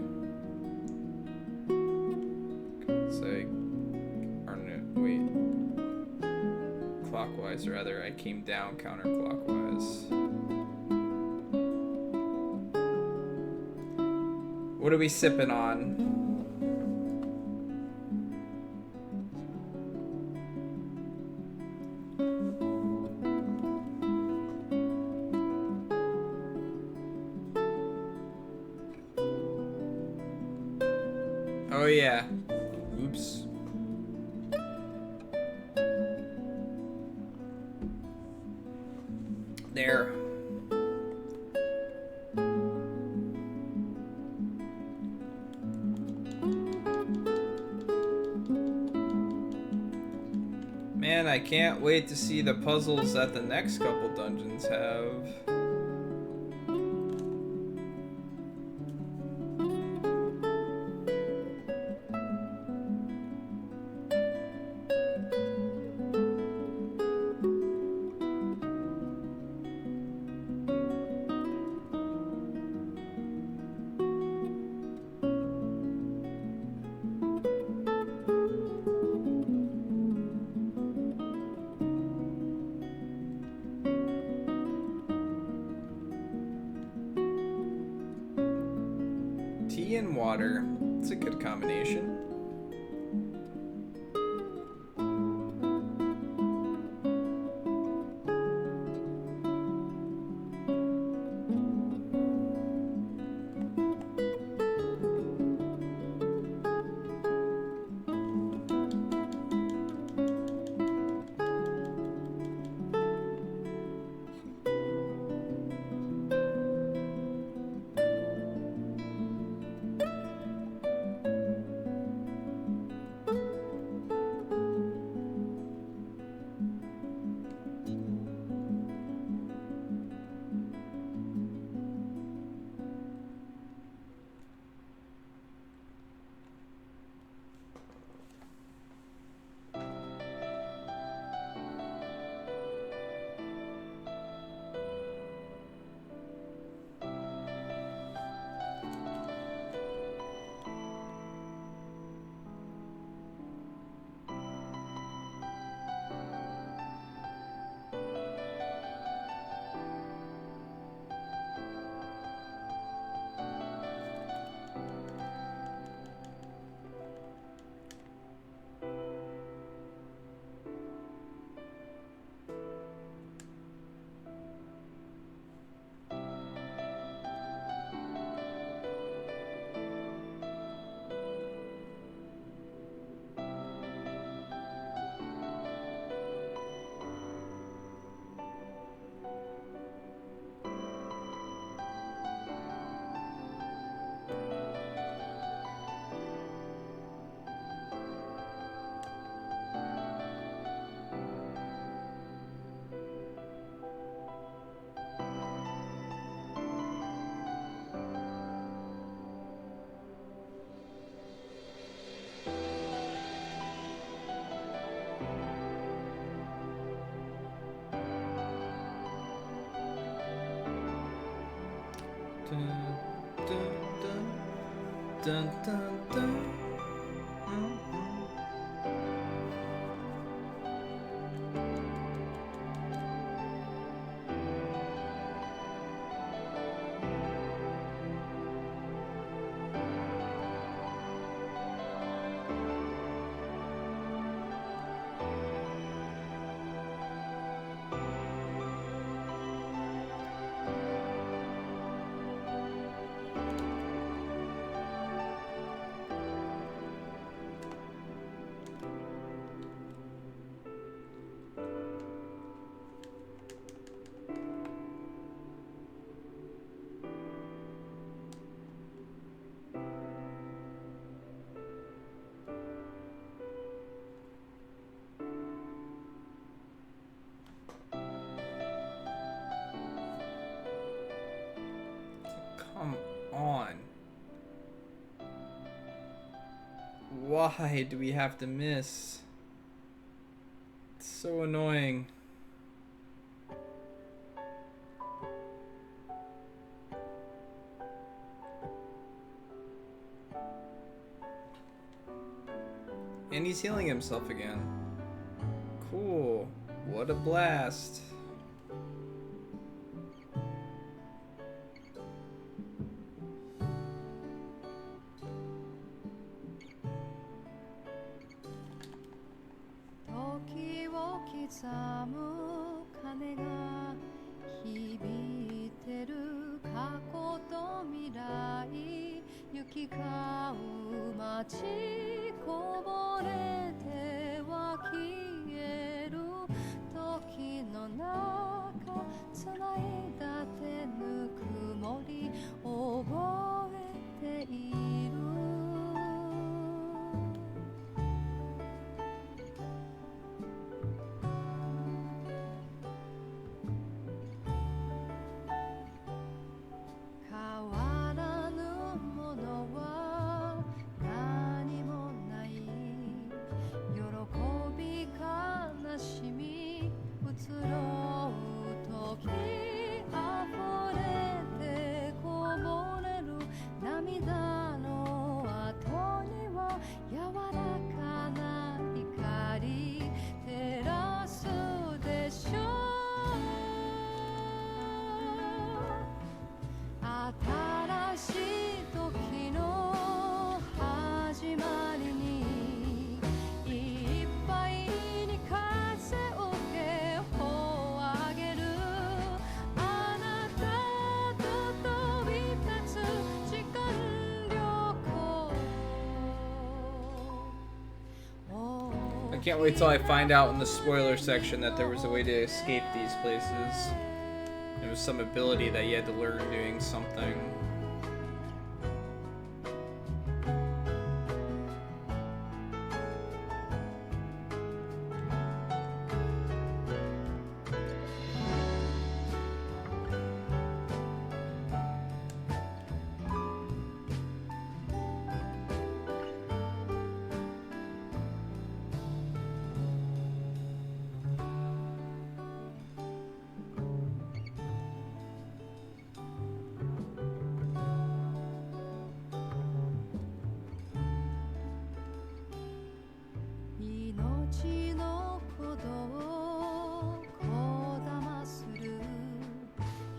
A: Say, or no, wait. Clockwise, rather. I came down counterclockwise. What are we sipping on? Oh yeah. Oops. There. Man, I can't wait to see the puzzles that the next couple dungeons have. Tea and water. It's a good combination. Dun, dun, dun, dun, dun, dun. Come on. Why do we have to miss? It's so annoying. And he's healing himself again. Cool. What a blast.
C: 刻む鐘が響いてる過去と未来行き交う街こぼれては消える時の中繋いだ手ぬくもり覚えている変わらぬものは何もない喜び悲しみ移ろう時溢れてこぼれる涙の後には柔らかな光照らすでしょう新しい時の始まりにいっぱいに風をけをあげるあなたと飛び立つ時間旅行
A: I can't wait till I find out in the spoiler section that there was a way to escape these places. There was some ability that you had to learn doing something.
C: 命の鼓動をこだまする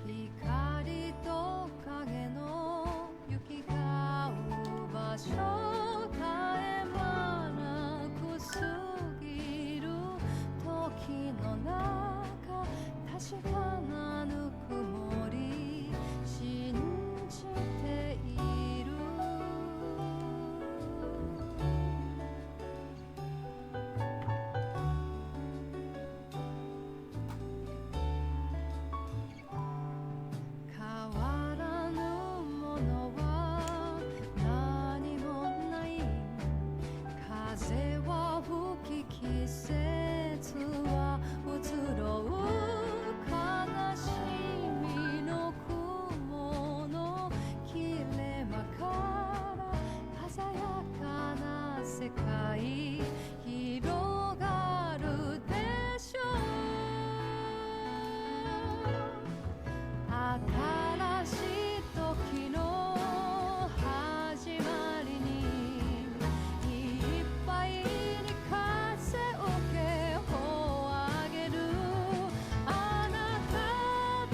C: 光と影の行き交う場所絶え間なく過ぎる時の中確かなぬくもり信じている変わらぬものは何もない風は吹き季節は移ろう悲しみの雲の切れ間から鮮やかな世界広がるでしょう新しい時の始まりにいっぱいに風をけをあげるあなた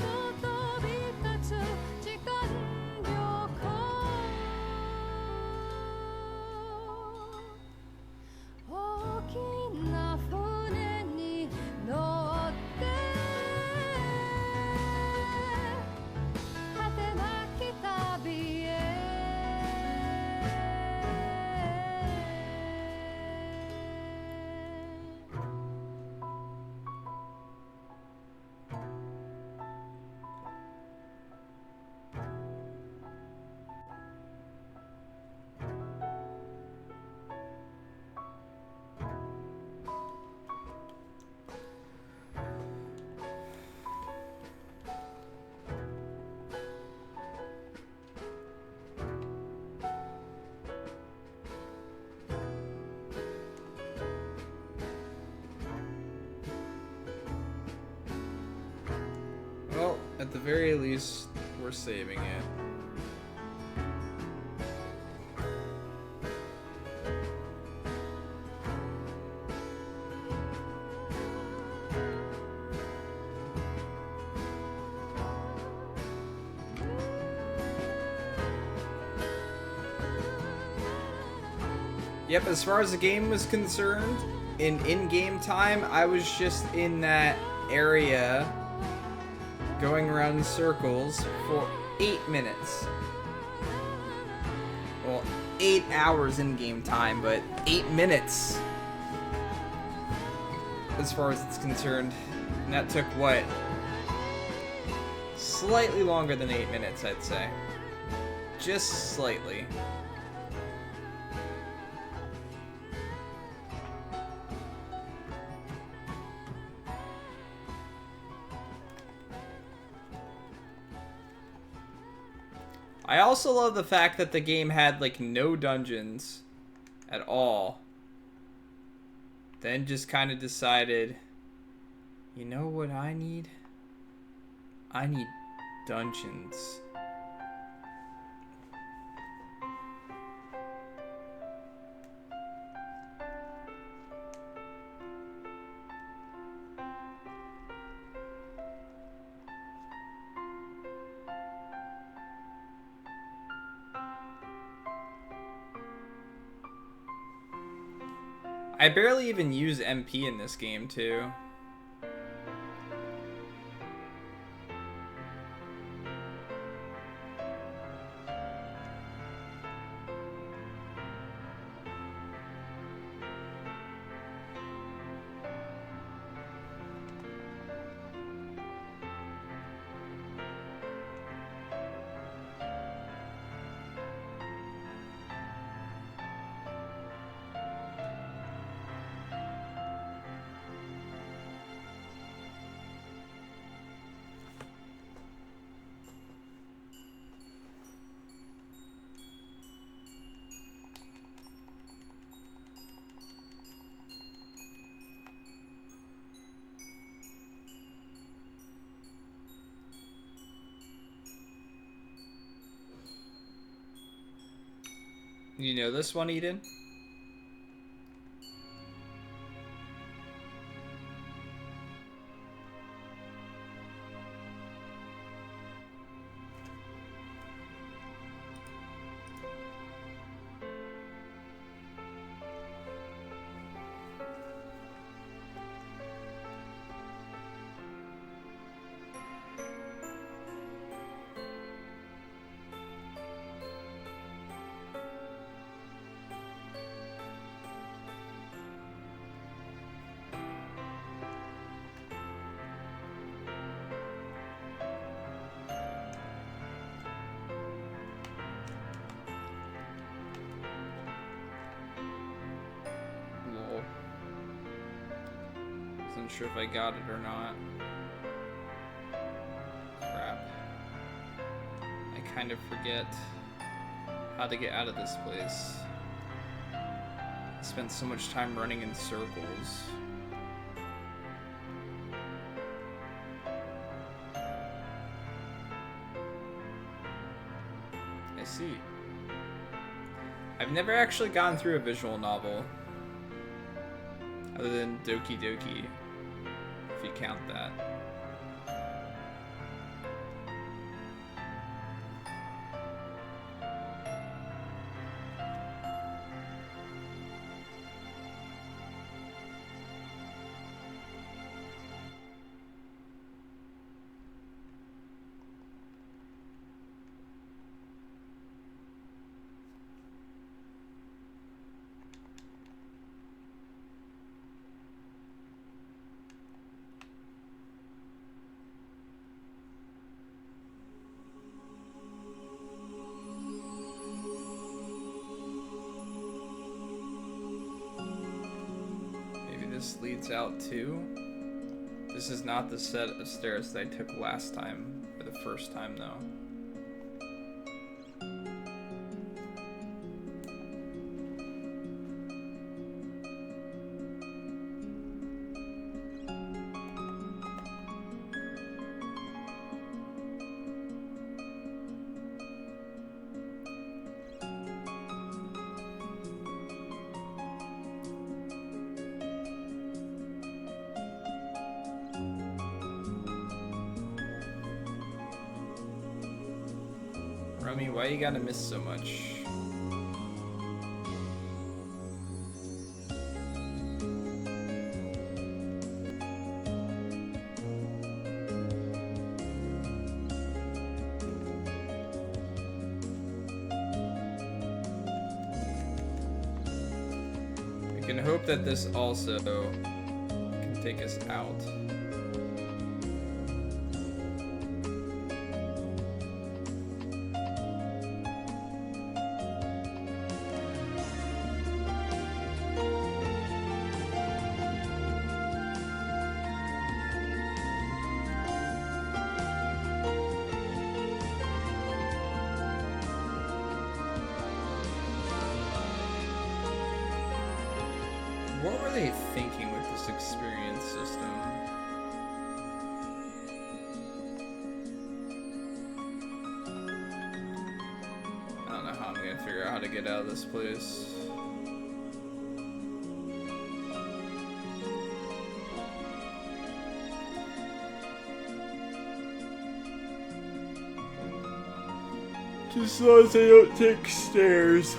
C: と飛び立つ時間旅行大きな船に乗って果てなき旅へ
A: Well, at the very least, we're saving it. Yep, as far as the game was concerned, in-game time, I was just in that area going around in circles for 8 minutes. Well, 8 hours in-game time, but 8 minutes as far as it's concerned. And that took, what? Slightly longer than 8 minutes, I'd say. Just slightly. I also love the fact that the game had, like, no dungeons at all. Then just kind of decided, you know what I need? I need dungeons. I barely even use MP in this game, too. You know this one, Eden? Wasn't sure if I got it or not. Crap. I kind of forget how to get out of this place. I spent so much time running in circles. I see. I've never actually gone through a visual novel. Other than Doki Doki, if you count that. This leads out to... This is not the set of stairs that I took last time, for the first time though. Rummy, why you gotta miss so much? can hope that this also can take us out. What were they thinking with this experience system? I don't know how I'm gonna figure out how to get out of this place. Just as long as I don't take stairs.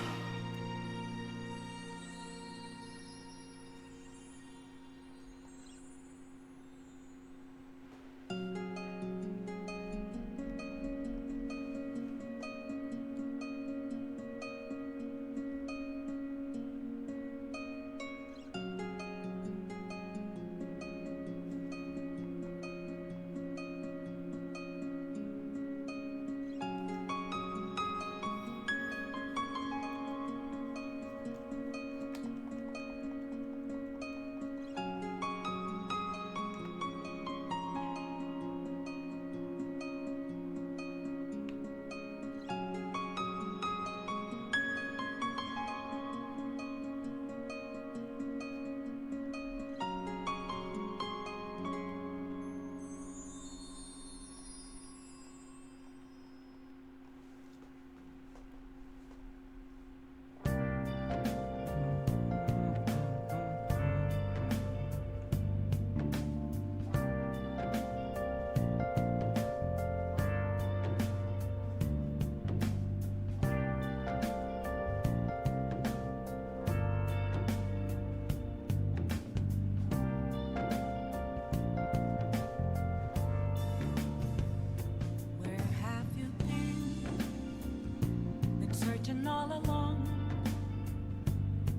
B: All along,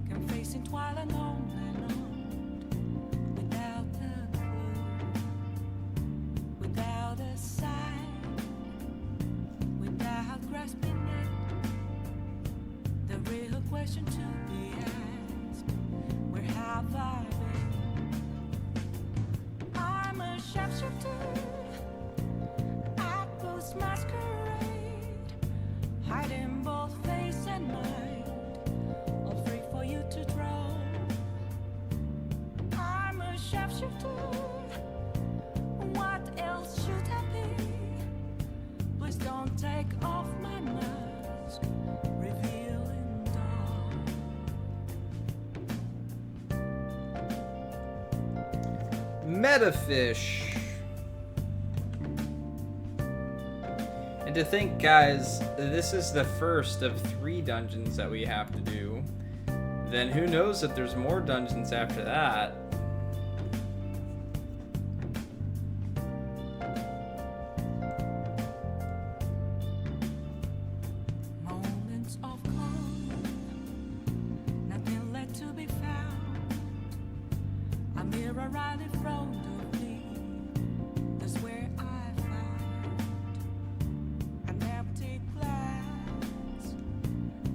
B: confessing twilight on and on, without a clue, without a sign, without grasping it. The real question to be asked: where have I been? I'm a sharpshooter at post masquerade, hiding both face and mind, all free for you to draw. I'm a sharpshooter. What else should I be? Please don't take off my mask, revealing dawn.
A: Metafish. And to think, guys, this is the first of 3 dungeons that we have to do. Then who knows if there's more dungeons after that.
B: Moments of calm, nothing left to be found. A mirror right in front of me, that's where I found an empty glass,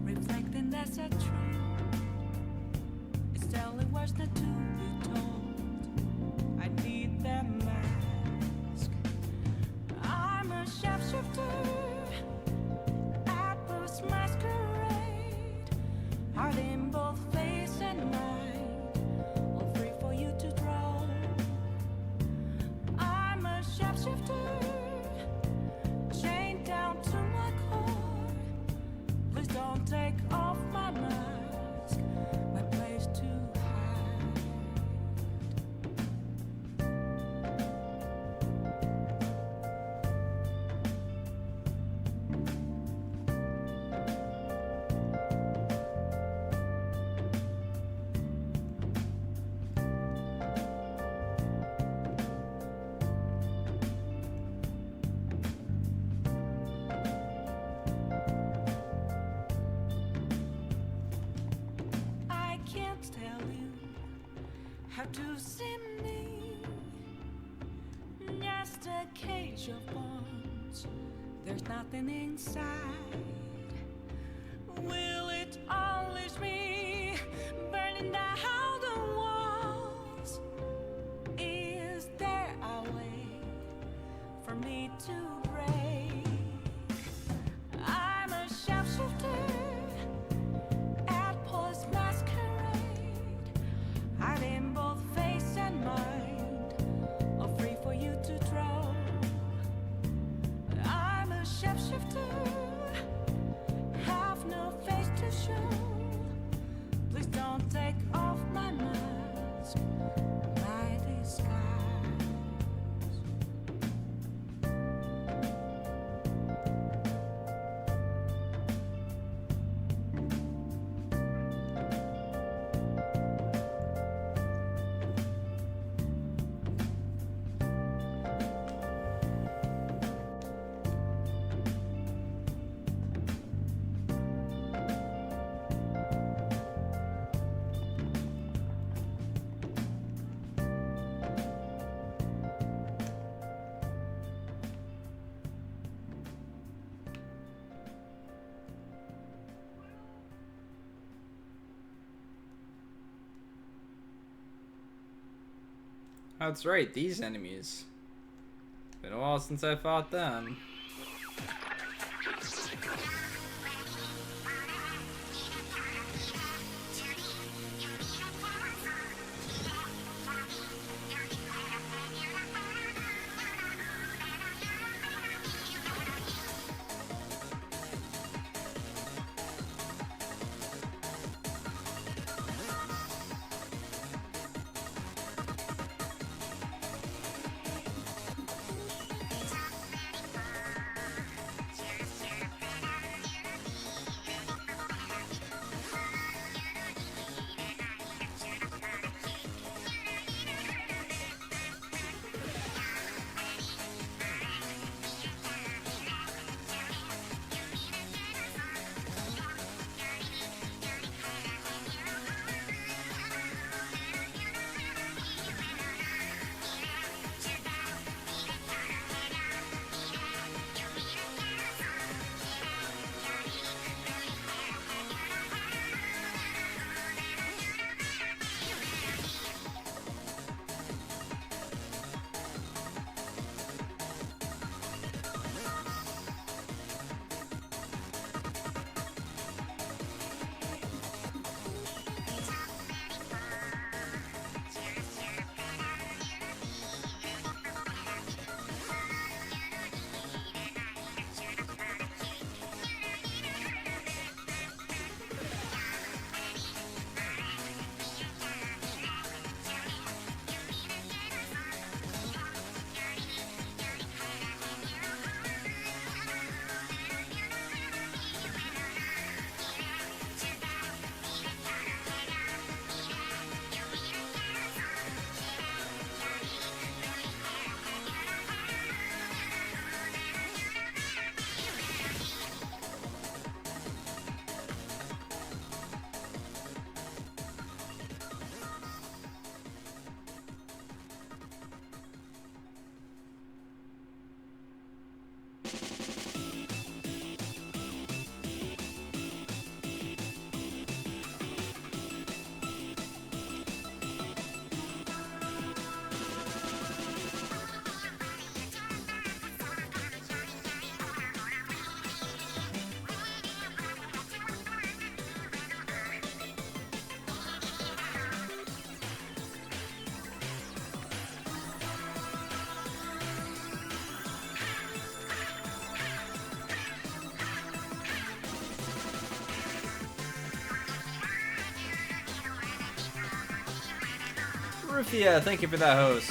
B: reflecting that's a truth. It's telling words not to be told. I need that mask. I'm a sharpshooter at post masquerade, heart in both face and mind, all free for you to draw. to see me. Just a cage of bones, there's nothing inside. Will it unleash me, burning down the walls? Is there a way for me to break? I'm a sharpshooter at Paul's masquerade, hiding both face and mind, all free for you to draw. I'm a shapeshifter, have no face to show. Please don't take off my mask, my disguise.
A: That's right, these enemies. Been a while since I fought them. Rufia, thank you for that host.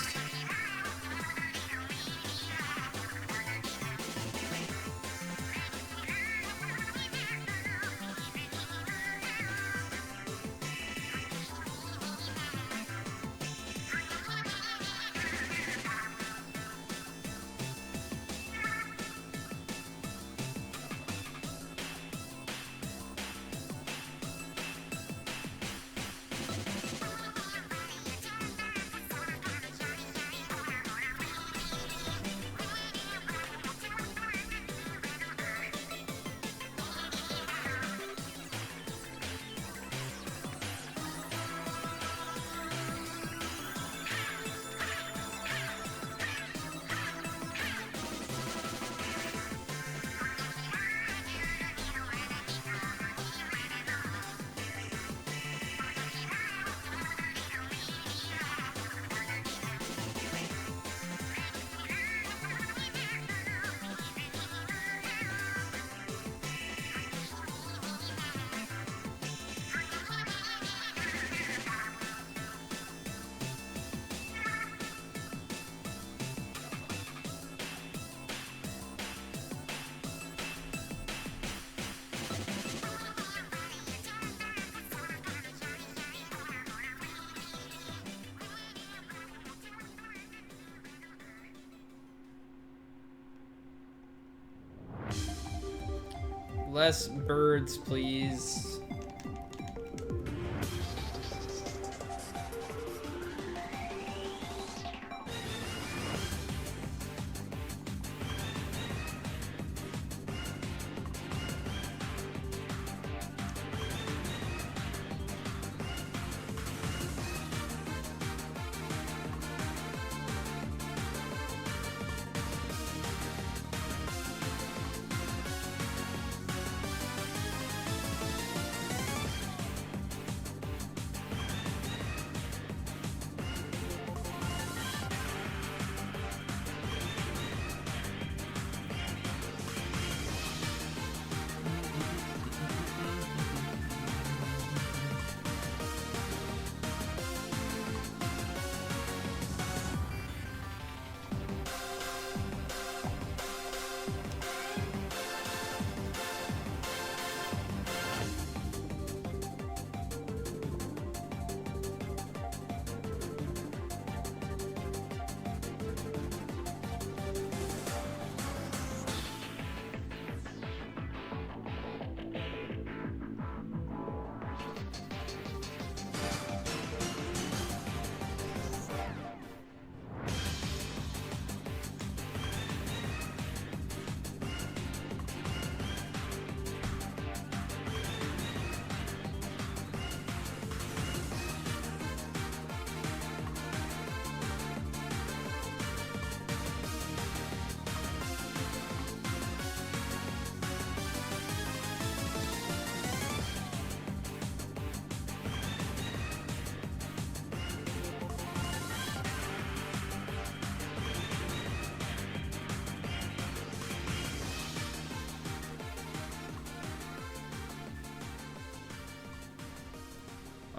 A: Less birds, please.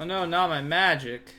A: Oh no, not my magic.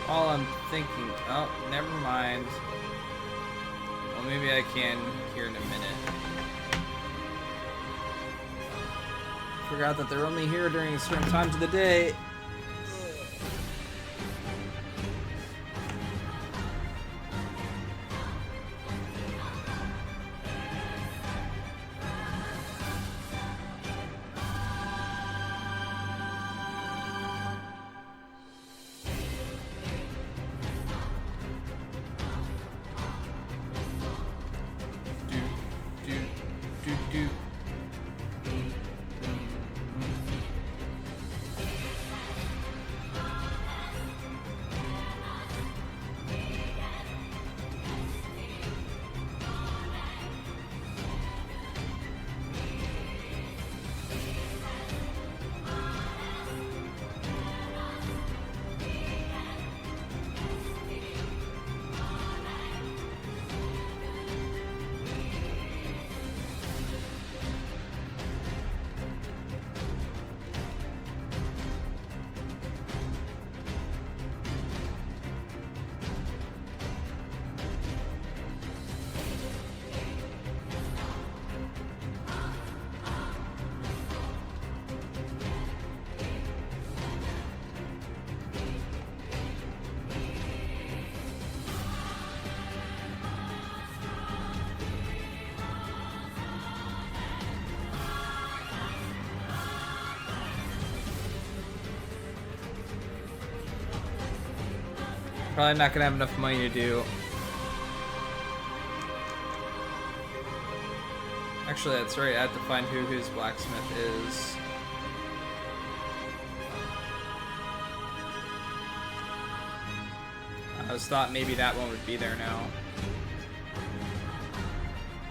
A: All I'm thinking, oh, never mind. Well, maybe I can here in a minute. Forgot that they're only here during certain times of the day. Probably not gonna have enough money to do. Actually, that's right. I have to find who his blacksmith is. I was thought maybe that one would be there now.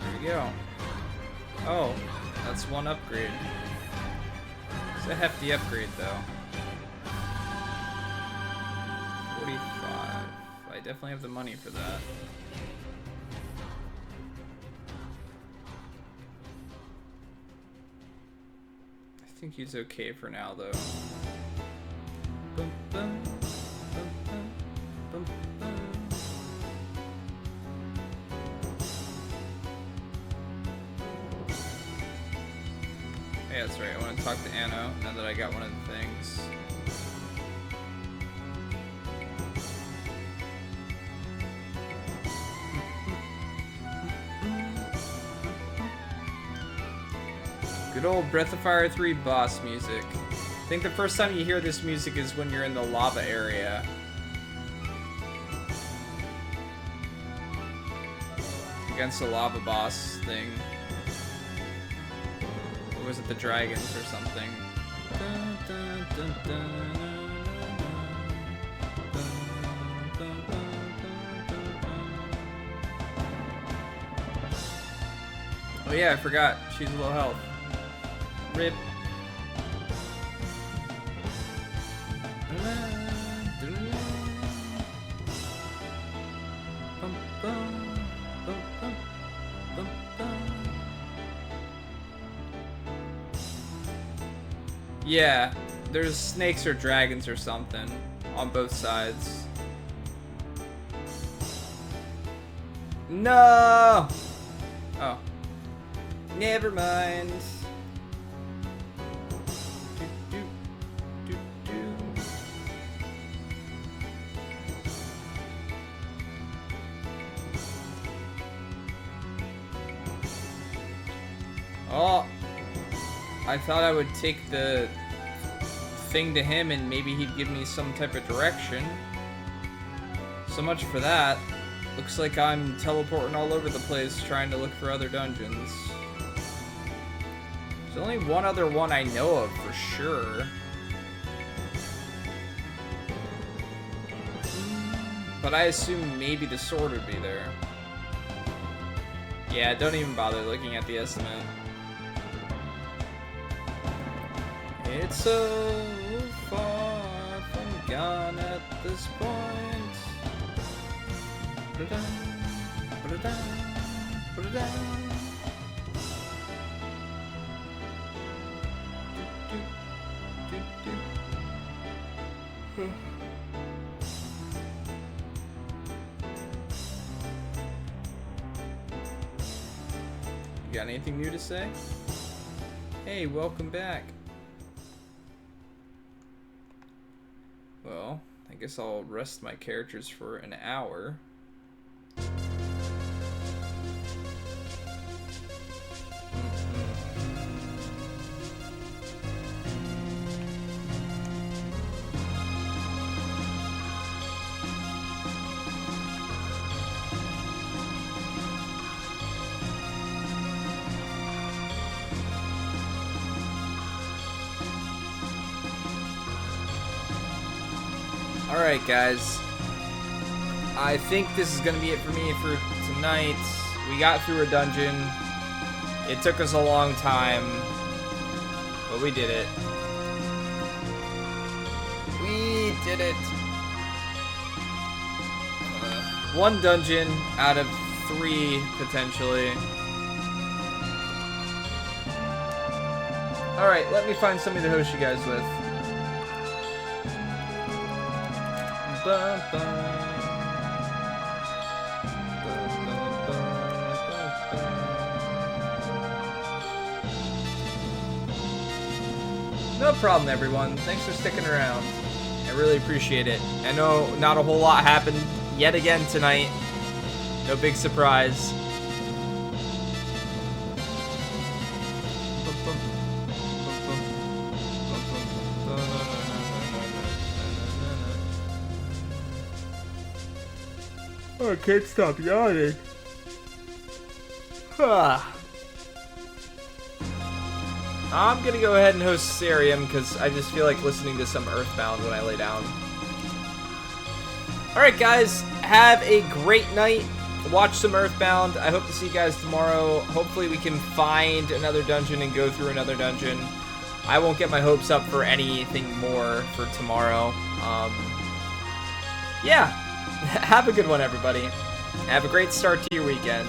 A: There we go. Oh, that's one upgrade. It's a hefty upgrade, though. 45. I definitely have the money for that. I think he's okay for now, though. Bum, bum, bum, bum, bum, bum. Yeah, that's right. I want to talk to Anno now that I got one of the things. Good old Breath of Fire 3 boss music. I think the first time you hear this music is when you're in the lava area. Against the lava boss thing. Or was it the dragons or something? Dun, dun, dun, dun, oh yeah, I forgot. She's low health. Rip. Yeah, there's snakes or dragons or something on both sides. No! Oh. Never mind. Oh, I thought I would take the thing to him and maybe he'd give me some type of direction. So much for that. Looks like I'm teleporting all over the place trying to look for other dungeons. There's only one other one I know of for sure. But I assume maybe the sword would be there. Yeah, don't even bother looking at the estimate. It's so far from gone at this point. Put it down, put it down, put it down. You got anything new to say? Hey, welcome back. Well, I guess I'll rest my characters for an hour. Alright guys, I think this is going to be it for me for tonight. We got through a dungeon. It took us a long time, but we did it. We did it! One dungeon out of 3, potentially. Alright, let me find somebody to host you guys with. Bum, bum. No problem, everyone. Thanks for sticking around. I really appreciate it. I know not a whole lot happened yet again tonight. No big surprise. Oh, I can't stop yawning. I'm gonna go ahead and host Cerium because I just feel like listening to some Earthbound when I lay down. Alright guys, have a great night. Watch some Earthbound. I hope to see you guys tomorrow. Hopefully we can find another dungeon and go through another dungeon. I won't get my hopes up for anything more for tomorrow. Yeah. Have a good one, everybody. Have a great start to your weekend.